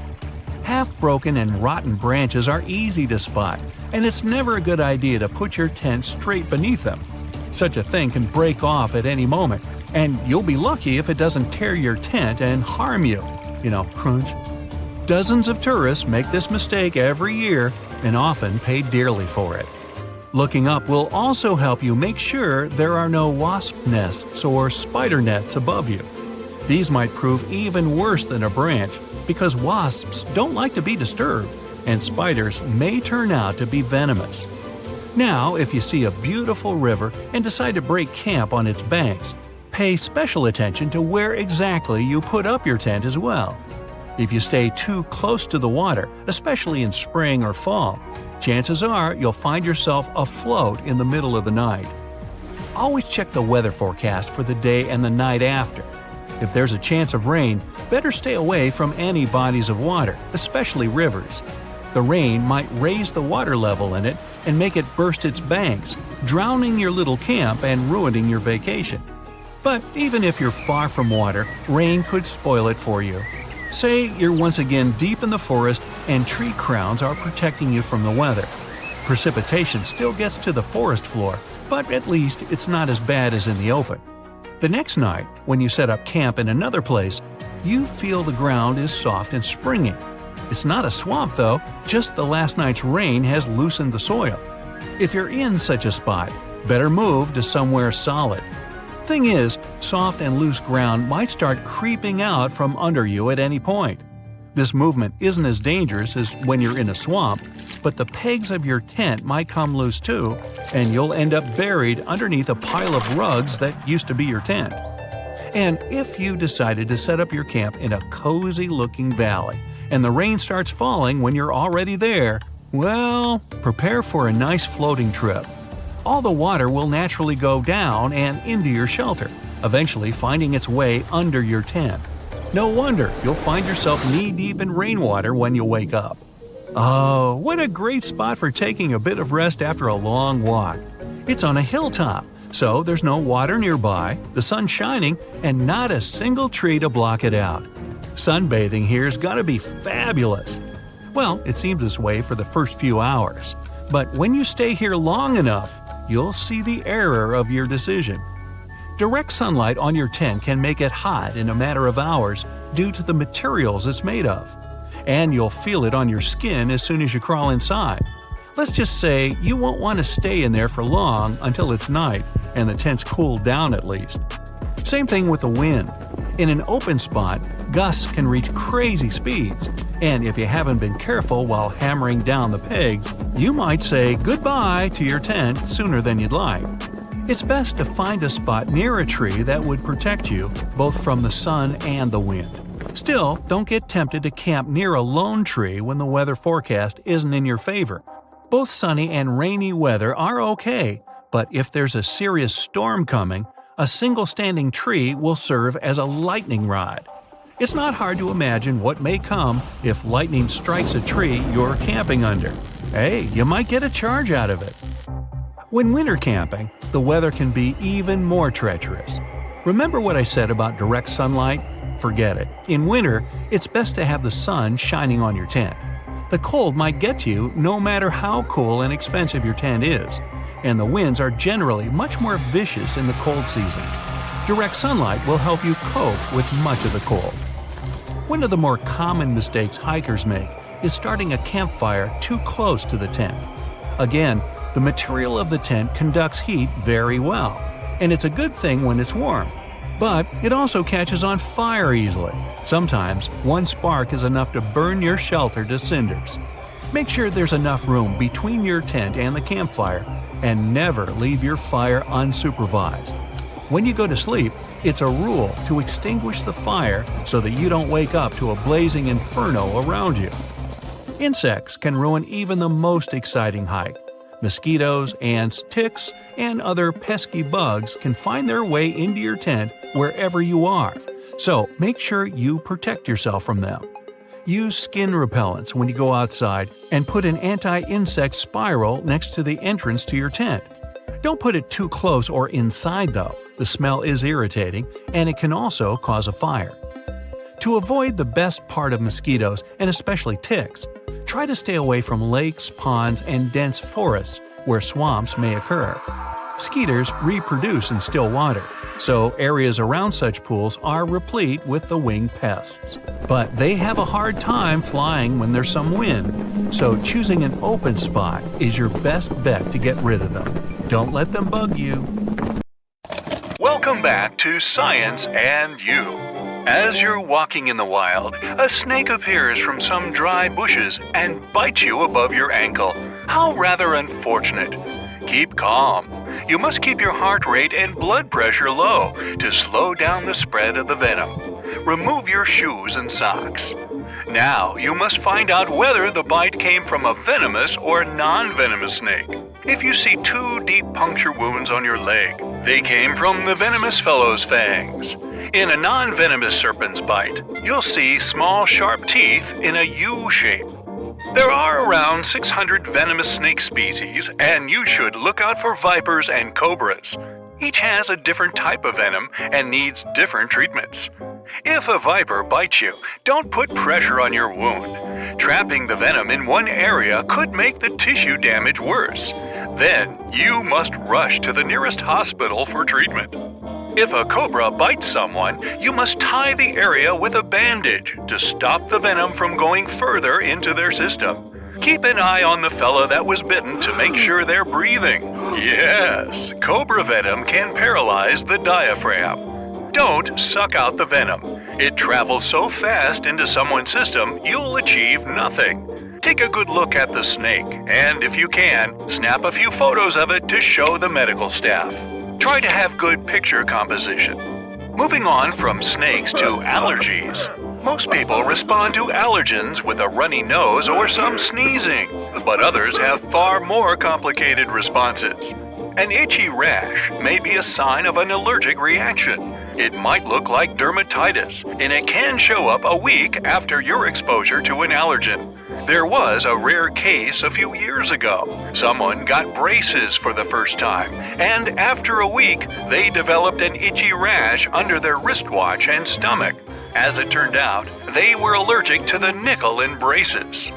S1: Half-broken and rotten branches are easy to spot, and it's never a good idea to put your tent straight beneath them. Such a thing can break off at any moment, and you'll be lucky if it doesn't tear your tent and harm you. Crunch. Dozens of tourists make this mistake every year and often pay dearly for it. Looking up will also help you make sure there are no wasp nests or spider nets above you. These might prove even worse than a branch because wasps don't like to be disturbed, and spiders may turn out to be venomous. Now, if you see a beautiful river and decide to break camp on its banks, pay special attention to where exactly you put up your tent as well. If you stay too close to the water, especially in spring or fall, chances are you'll find yourself afloat in the middle of the night. Always check the weather forecast for the day and the night after. If there's a chance of rain, better stay away from any bodies of water, especially rivers. The rain might raise the water level in it and make it burst its banks, drowning your little camp and ruining your vacation. But even if you're far from water, rain could spoil it for you. Say you're once again deep in the forest and tree crowns are protecting you from the weather. Precipitation still gets to the forest floor, but at least it's not as bad as in the open. The next night, when you set up camp in another place, you feel the ground is soft and springy. It's not a swamp though, just the last night's rain has loosened the soil. If you're in such a spot, better move to somewhere solid. Thing is, soft and loose ground might start creeping out from under you at any point. This movement isn't as dangerous as when you're in a swamp, but the pegs of your tent might come loose too, and you'll end up buried underneath a pile of rugs that used to be your tent. And if you decided to set up your camp in a cozy-looking valley, and the rain starts falling when you're already there, well, prepare for a nice floating trip. All the water will naturally go down and into your shelter, eventually finding its way under your tent. No wonder you'll find yourself knee-deep in rainwater when you wake up. Oh, what a great spot for taking a bit of rest after a long walk. It's on a hilltop, so there's no water nearby, the sun's shining, and not a single tree to block it out. Sunbathing here's gotta be fabulous. Well, it seems this way for the first few hours. But when you stay here long enough, you'll see the error of your decision. Direct sunlight on your tent can make it hot in a matter of hours due to the materials it's made of. And you'll feel it on your skin as soon as you crawl inside. Let's just say you won't want to stay in there for long until it's night and the tent's cooled down at least. Same thing with the wind. In an open spot, gusts can reach crazy speeds, and if you haven't been careful while hammering down the pegs, you might say goodbye to your tent sooner than you'd like. It's best to find a spot near a tree that would protect you both from the sun and the wind. Still, don't get tempted to camp near a lone tree when the weather forecast isn't in your favor. Both sunny and rainy weather are okay, but if there's a serious storm coming, a single standing tree will serve as a lightning rod. It's not hard to imagine what may come if lightning strikes a tree you're camping under. Hey, you might get a charge out of it. When winter camping, the weather can be even more treacherous. Remember what I said about direct sunlight? Forget it. In winter, it's best to have the sun shining on your tent. The cold might get to you no matter how cool and expensive your tent is, and the winds are generally much more vicious in the cold season. Direct sunlight will help you cope with much of the cold. One of the more common mistakes hikers make is starting a campfire too close to the tent. Again, the material of the tent conducts heat very well, and it's a good thing when it's warm. But it also catches on fire easily. Sometimes, one spark is enough to burn your shelter to cinders. Make sure there's enough room between your tent and the campfire, and never leave your fire unsupervised. When you go to sleep, it's a rule to extinguish the fire so that you don't wake up to a blazing inferno around you. Insects can ruin even the most exciting hike. Mosquitoes, ants, ticks, and other pesky bugs can find their way into your tent wherever you are, so make sure you protect yourself from them. Use skin repellents when you go outside and put an anti-insect spiral next to the entrance to your tent. Don't put it too close or inside though, the smell is irritating and it can also cause a fire. To avoid the best part of mosquitoes, and especially ticks, try to stay away from lakes, ponds, and dense forests where swamps may occur. Skeeters reproduce in still water, so areas around such pools are replete with the winged pests. But they have a hard time flying when there's some wind, so choosing an open spot is your best bet to get rid of them. Don't let them bug you. Welcome back to Science and You. As you're walking in the wild, a snake appears from some dry bushes and bites you above your ankle. How rather unfortunate. Keep calm. You must keep your heart rate and blood pressure low to slow down the spread of the venom. Remove your shoes and socks. Now, you must find out whether the bite came from a venomous or non-venomous snake. If you see 2 deep puncture wounds on your leg, they came from the venomous fellow's fangs. In a non-venomous serpent's bite, you'll see small sharp teeth in a U shape. There are around 600 venomous snake species, and you should look out for vipers and cobras. Each has a different type of venom and needs different treatments. If a viper bites you, don't put pressure on your wound. Trapping the venom in one area could make the tissue damage worse. Then, you must rush to the nearest hospital for treatment. If a cobra bites someone, you must tie the area with a bandage to stop the venom from going further into their system. Keep an eye on the fella that was bitten to make sure they're breathing. Yes, cobra venom can paralyze the diaphragm. Don't suck out the venom. It travels so fast into someone's system, you'll achieve nothing. Take a good look at the snake, and if you can, snap a few photos of it to show the medical staff. Try to have good picture composition. Moving on from snakes to allergies. Most people respond to allergens with a runny nose or some sneezing, but others have far more complicated responses. An itchy rash may be a sign of an allergic reaction. It might look like dermatitis, and it can show up a week after your exposure to an allergen. There was a rare case a few years ago. Someone got braces for the first time, and after a week, they developed an itchy rash under their wristwatch and stomach. As it turned out, they were allergic to the nickel in braces.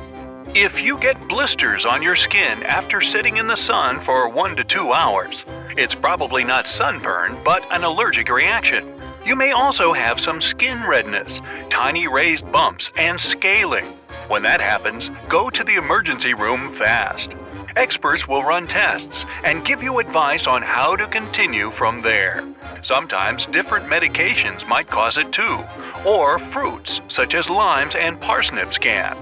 S1: If you get blisters on your skin after sitting in the sun for 1 to 2 hours, it's probably not sunburn, but an allergic reaction. You may also have some skin redness, tiny raised bumps, and scaling. When that happens, go to the emergency room fast. Experts will run tests and give you advice on how to continue from there. Sometimes different medications might cause it too, or fruits such as limes and parsnips can.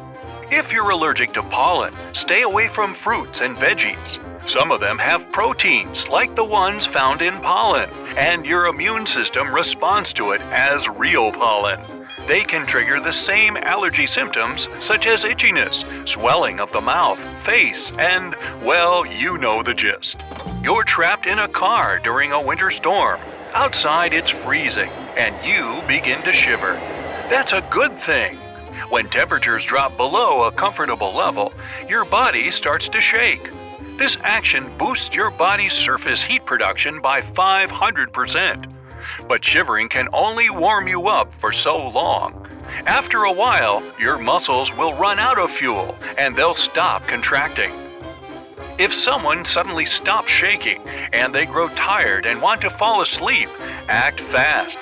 S1: If you're allergic to pollen, stay away from fruits and veggies. Some of them have proteins like the ones found in pollen, and your immune system responds to it as real pollen. They can trigger the same allergy symptoms such as itchiness, swelling of the mouth, face, and, well, you know the gist. You're trapped in a car during a winter storm. Outside it's freezing, and you begin to shiver. That's a good thing. When temperatures drop below a comfortable level, your body starts to shake. This action boosts your body's surface heat production by 500%. But shivering can only warm you up for so long. After a while, your muscles will run out of fuel and they'll stop contracting. If someone suddenly stops shaking and they grow tired and want to fall asleep, act fast.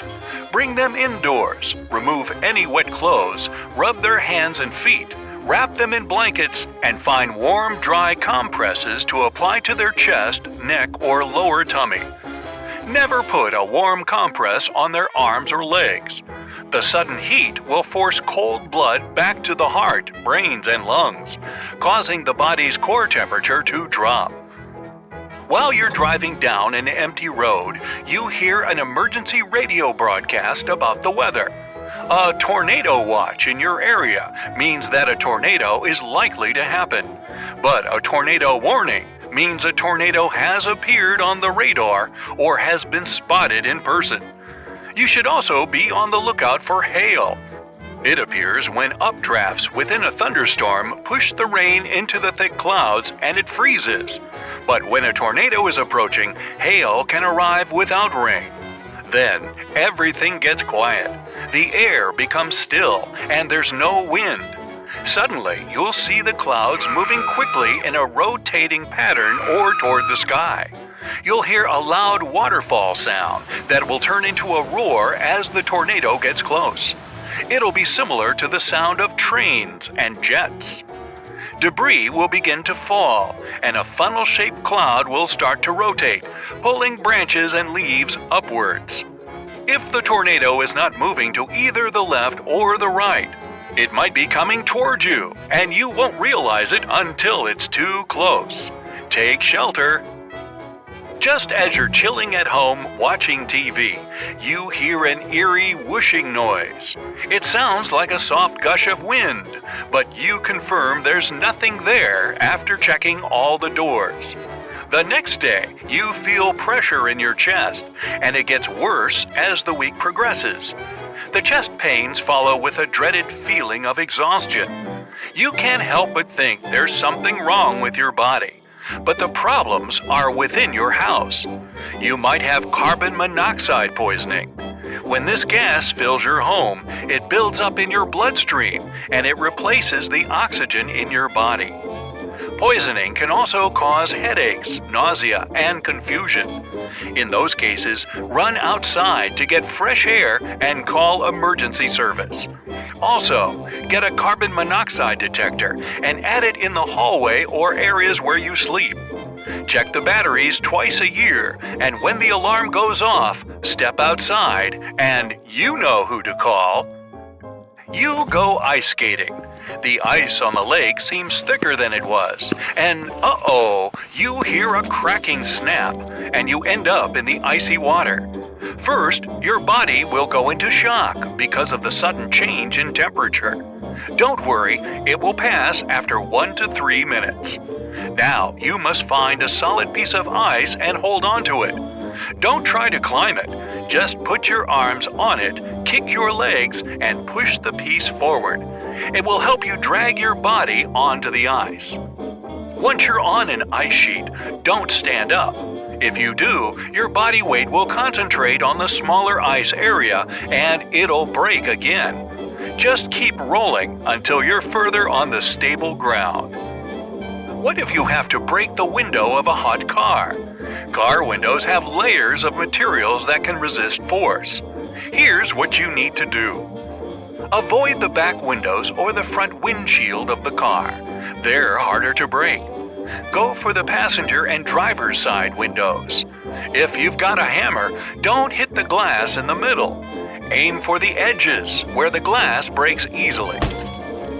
S1: Bring them indoors, remove any wet clothes, rub their hands and feet, wrap them in blankets, and find warm, dry compresses to apply to their chest, neck, or lower tummy. Never put a warm compress on their arms or legs. The sudden heat will force cold blood back to the heart, brains, and lungs, causing the body's core temperature to drop. While you're driving down an empty road, you hear an emergency radio broadcast about the weather. A tornado watch in your area means that a tornado is likely to happen. But a tornado warning means a tornado has appeared on the radar or has been spotted in person. You should also be on the lookout for hail. It appears when updrafts within a thunderstorm push the rain into the thick clouds and it freezes. But when a tornado is approaching, hail can arrive without rain. Then everything gets quiet. The air becomes still and there's no wind. Suddenly, you'll see the clouds moving quickly in a rotating pattern or toward the sky. You'll hear a loud waterfall sound that will turn into a roar as the tornado gets close. It'll be similar to the sound of trains and jets. Debris will begin to fall, and a funnel-shaped cloud will start to rotate, pulling branches and leaves upwards. If the tornado is not moving to either the left or the right, it might be coming toward you, and you won't realize it until it's too close. Take shelter. Just as you're chilling at home watching TV, you hear an eerie whooshing noise. It sounds like a soft gush of wind, but you confirm there's nothing there after checking all the doors. The next day, you feel pressure in your chest, and it gets worse as the week progresses. The chest pains follow with a dreaded feeling of exhaustion. You can't help but think there's something wrong with your body. But the problems are within your house. You might have carbon monoxide poisoning. When this gas fills your home, it builds up in your bloodstream and it replaces the oxygen in your body. Poisoning can also cause headaches, nausea, and confusion. In those cases, run outside to get fresh air and call emergency service. Also, get a carbon monoxide detector and add it in the hallway or areas where you sleep. Check the batteries twice a year, and when the alarm goes off, step outside and you know who to call. You go ice skating. The ice on the lake seems thicker than it was, and you hear a cracking snap, and you end up in the icy water. First, your body will go into shock because of the sudden change in temperature. Don't worry, it will pass after 1 to 3 minutes. Now, you must find a solid piece of ice and hold on to it. Don't try to climb it. Just put your arms on it, kick your legs, and push the piece forward. It will help you drag your body onto the ice. Once you're on an ice sheet, don't stand up. If you do, your body weight will concentrate on the smaller ice area and it'll break again. Just keep rolling until you're further on the stable ground. What if you have to break the window of a hot car? Car windows have layers of materials that can resist force. Here's what you need to do. Avoid the back windows or the front windshield of the car. They're harder to break. Go for the passenger and driver's side windows. If you've got a hammer, don't hit the glass in the middle. Aim for the edges, where the glass breaks easily.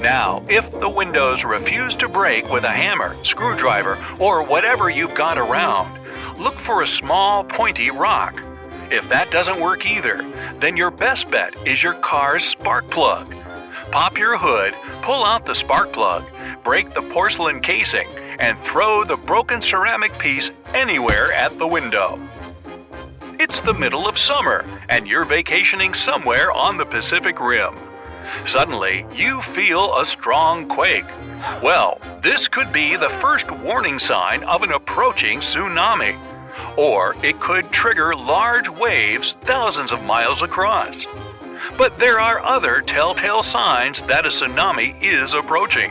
S1: Now, if the windows refuse to break with a hammer, screwdriver, or whatever you've got around, look for a small, pointy rock. If that doesn't work either, then your best bet is your car's spark plug. Pop your hood, pull out the spark plug, break the porcelain casing, and throw the broken ceramic piece anywhere at the window. It's the middle of summer, and you're vacationing somewhere on the Pacific Rim. Suddenly, you feel a strong quake. Well, this could be the first warning sign of an approaching tsunami. Or it could trigger large waves thousands of miles across. But there are other telltale signs that a tsunami is approaching.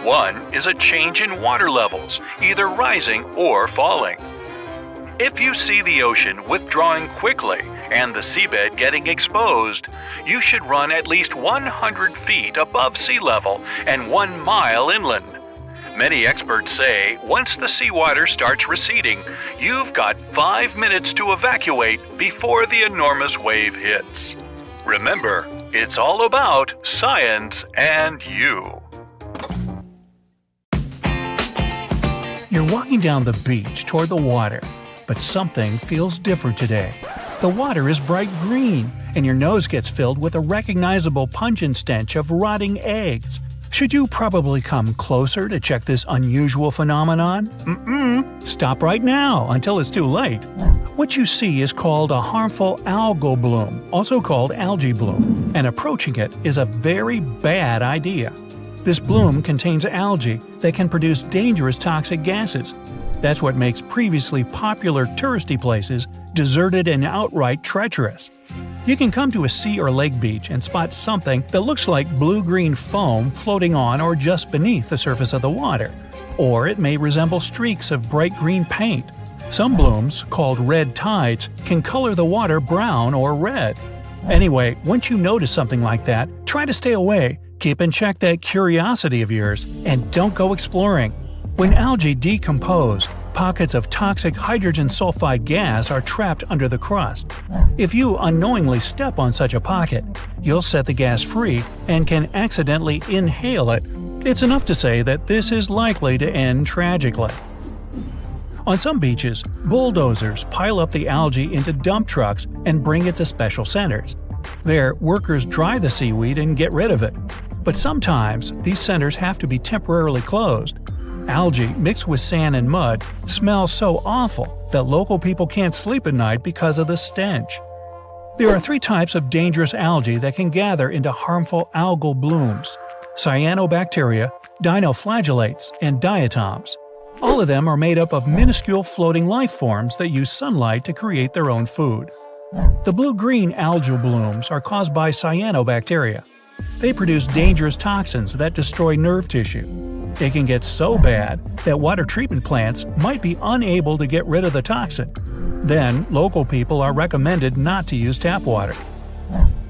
S1: One is a change in water levels, either rising or falling. If you see the ocean withdrawing quickly and the seabed getting exposed, you should run at least 100 feet above sea level and 1 mile inland. Many experts say once the seawater starts receding, you've got 5 minutes to evacuate before the enormous wave hits. Remember, it's all about science and you. You're walking down the beach toward the water, but something feels different today. The water is bright green, and your nose gets filled with a recognizable pungent stench of rotting eggs. Should you probably come closer to check this unusual phenomenon? Stop right now until it's too late. What you see is called a harmful algal bloom, also called algae bloom, and approaching it is a very bad idea. This bloom contains algae that can produce dangerous toxic gases. That's what makes previously popular touristy places deserted and outright treacherous. You can come to a sea or lake beach and spot something that looks like blue-green foam floating on or just beneath the surface of the water. Or it may resemble streaks of bright green paint. Some blooms, called red tides, can color the water brown or red. Anyway, once you notice something like that, try to stay away, keep in check that curiosity of yours, and don't go exploring. When algae decompose, pockets of toxic hydrogen sulfide gas are trapped under the crust. If you unknowingly step on such a pocket, you'll set the gas free and can accidentally inhale it. It's enough to say that this is likely to end tragically. On some beaches, bulldozers pile up the algae into dump trucks and bring it to special centers. There, workers dry the seaweed and get rid of it. But sometimes, these centers have to be temporarily closed. Algae mixed with sand and mud smells so awful that local people can't sleep at night because of the stench. There are 3 types of dangerous algae that can gather into harmful algal blooms: cyanobacteria, dinoflagellates, and diatoms. All of them are made up of minuscule floating life forms that use sunlight to create their own food. The blue-green algal blooms are caused by cyanobacteria. They produce dangerous toxins that destroy nerve tissue. It can get so bad that water treatment plants might be unable to get rid of the toxin. Then, local people are recommended not to use tap water.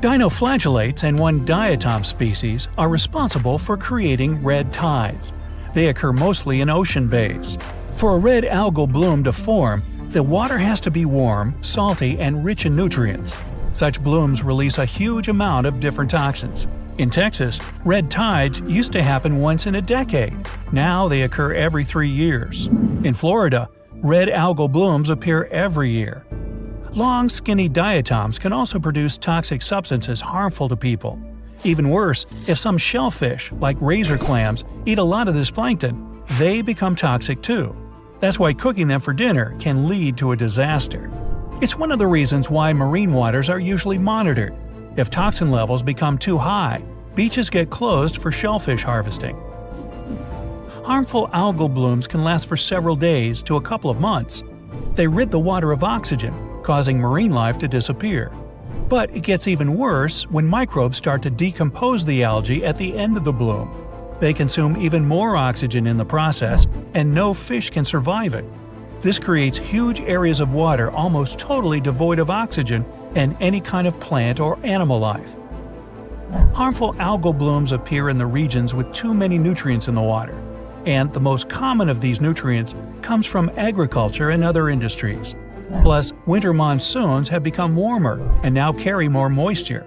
S1: Dinoflagellates and one diatom species are responsible for creating red tides. They occur mostly in ocean bays. For a red algal bloom to form, the water has to be warm, salty, and rich in nutrients. Such blooms release a huge amount of different toxins. In Texas, red tides used to happen once in a decade. Now they occur every 3 years. In Florida, red algal blooms appear every year. Long, skinny diatoms can also produce toxic substances harmful to people. Even worse, if some shellfish, like razor clams, eat a lot of this plankton, they become toxic too. That's why cooking them for dinner can lead to a disaster. It's one of the reasons why marine waters are usually monitored. If toxin levels become too high, beaches get closed for shellfish harvesting. Harmful algal blooms can last for several days to a couple of months. They rid the water of oxygen, causing marine life to disappear. But it gets even worse when microbes start to decompose the algae at the end of the bloom. They consume even more oxygen in the process, and no fish can survive it. This creates huge areas of water almost totally devoid of oxygen and any kind of plant or animal life. Harmful algal blooms appear in the regions with too many nutrients in the water, and the most common of these nutrients comes from agriculture and other industries. Plus, winter monsoons have become warmer and now carry more moisture.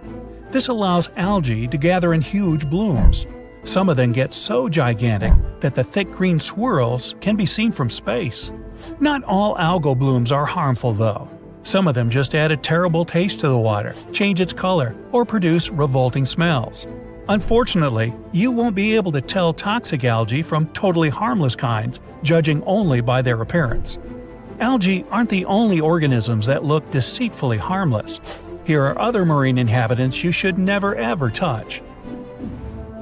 S1: This allows algae to gather in huge blooms. Some of them get so gigantic that the thick green swirls can be seen from space. Not all algal blooms are harmful though. Some of them just add a terrible taste to the water, change its color, or produce revolting smells. Unfortunately, you won't be able to tell toxic algae from totally harmless kinds, judging only by their appearance. Algae aren't the only organisms that look deceitfully harmless. Here are other marine inhabitants you should never ever touch.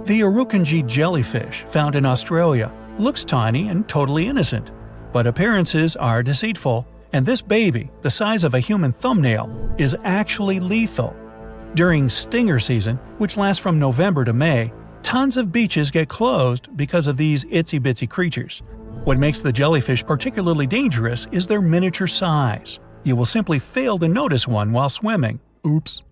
S1: The Urukandji jellyfish, found in Australia, looks tiny and totally innocent. But appearances are deceitful, and this baby, the size of a human thumbnail, is actually lethal. During stinger season, which lasts from November to May, tons of beaches get closed because of these itsy-bitsy creatures. What makes the jellyfish particularly dangerous is their miniature size. You will simply fail to notice one while swimming. Oops.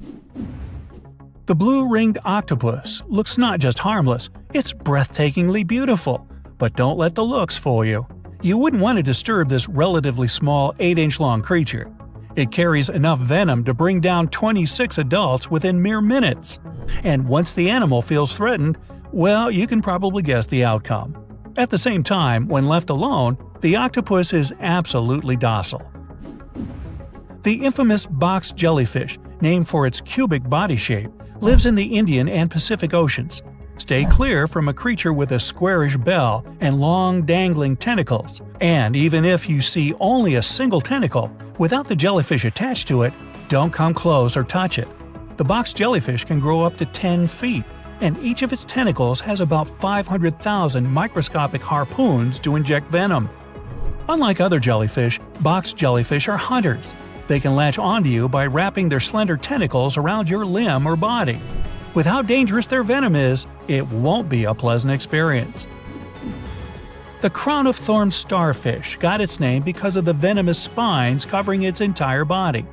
S1: The blue-ringed octopus looks not just harmless, it's breathtakingly beautiful. But don't let the looks fool you. You wouldn't want to disturb this relatively small 8-inch-long creature. It carries enough venom to bring down 26 adults within mere minutes. And once the animal feels threatened, well, you can probably guess the outcome. At the same time, when left alone, the octopus is absolutely docile. The infamous box jellyfish, named for its cubic body shape, lives in the Indian and Pacific Oceans. Stay clear from a creature with a squarish bell and long dangling tentacles. And even if you see only a single tentacle, without the jellyfish attached to it, don't come close or touch it. The box jellyfish can grow up to 10 feet, and each of its tentacles has about 500,000 microscopic harpoons to inject venom. Unlike other jellyfish, box jellyfish are hunters. They can latch onto you by wrapping their slender tentacles around your limb or body. With how dangerous their venom is, it won't be a pleasant experience. The crown-of-thorns starfish got its name because of the venomous spines covering its entire body.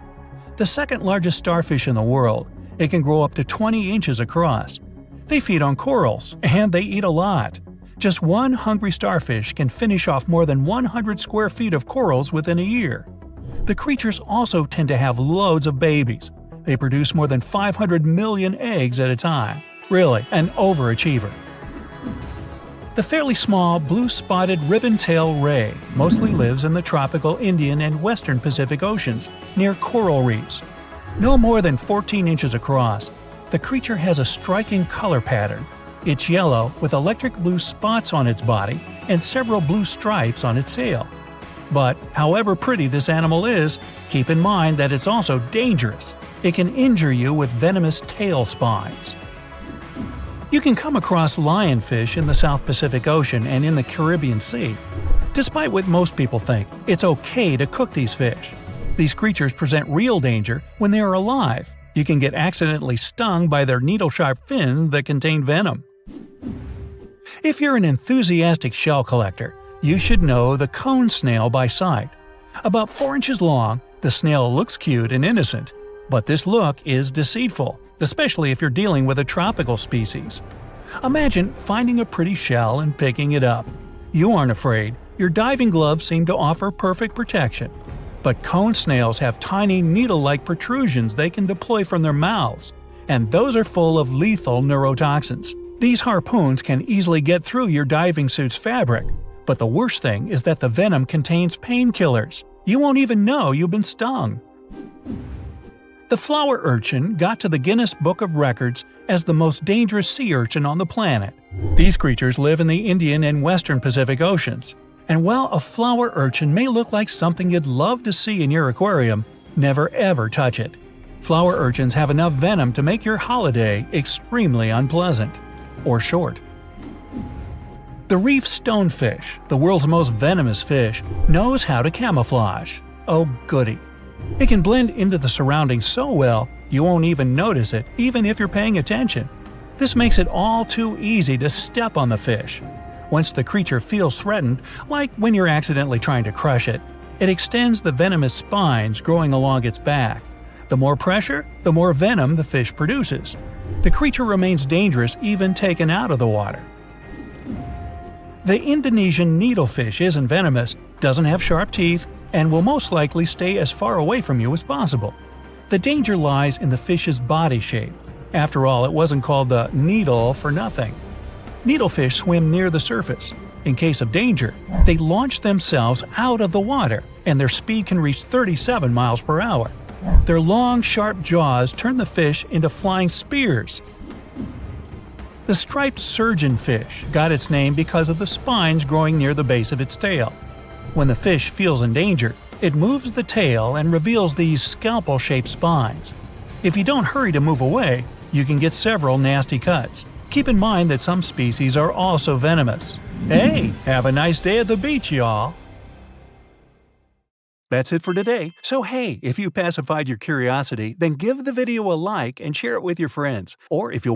S1: The second largest starfish in the world, it can grow up to 20 inches across. They feed on corals, and they eat a lot. Just one hungry starfish can finish off more than 100 square feet of corals within a year. The creatures also tend to have loads of babies. They produce more than 500 million eggs at a time. Really, an overachiever. The fairly small blue-spotted ribbon-tail ray mostly lives in the tropical Indian and western Pacific Oceans, near coral reefs. No more than 14 inches across, the creature has a striking color pattern. It's yellow with electric blue spots on its body and several blue stripes on its tail. But however pretty this animal is, keep in mind that it's also dangerous. It can injure you with venomous tail spines. You can come across lionfish in the South Pacific Ocean and in the Caribbean Sea. Despite what most people think, it's okay to cook these fish. These creatures present real danger when they are alive. You can get accidentally stung by their needle-sharp fins that contain venom. If you're an enthusiastic shell collector, you should know the cone snail by sight. About 4 inches long, the snail looks cute and innocent, but this look is deceitful, especially if you're dealing with a tropical species. Imagine finding a pretty shell and picking it up. You aren't afraid, your diving gloves seem to offer perfect protection. But cone snails have tiny needle-like protrusions they can deploy from their mouths, and those are full of lethal neurotoxins. These harpoons can easily get through your diving suit's fabric, but the worst thing is that the venom contains painkillers. You won't even know you've been stung. The flower urchin got to the Guinness Book of Records as the most dangerous sea urchin on the planet. These creatures live in the Indian and Western Pacific Oceans. And while a flower urchin may look like something you'd love to see in your aquarium, Never ever touch it. Flower urchins have enough venom to make your holiday extremely unpleasant. Or short. The reef stonefish, the world's most venomous fish, knows how to camouflage. Oh goody. It can blend into the surroundings so well you won't even notice it even if you're paying attention. This makes it all too easy to step on the fish. Once the creature feels threatened, like when you're accidentally trying to crush it, it extends the venomous spines growing along its back. The more pressure, the more venom the fish produces. The creature remains dangerous even taken out of the water. The Indonesian needlefish isn't venomous, doesn't have sharp teeth, and will most likely stay as far away from you as possible. The danger lies in the fish's body shape. After all, it wasn't called the needle for nothing. Needlefish swim near the surface. In case of danger, they launch themselves out of the water, and their speed can reach 37 miles per hour. Their long, sharp jaws turn the fish into flying spears. The striped surgeonfish got its name because of the spines growing near the base of its tail. When the fish feels in danger, it moves the tail and reveals these scalpel-shaped spines. If you don't hurry to move away, you can get several nasty cuts. Keep in mind that some species are also venomous. Hey, have a nice day at the beach, y'all! That's it for today. So hey, if you pacified your curiosity, then give the video a like and share it with your friends. Or if you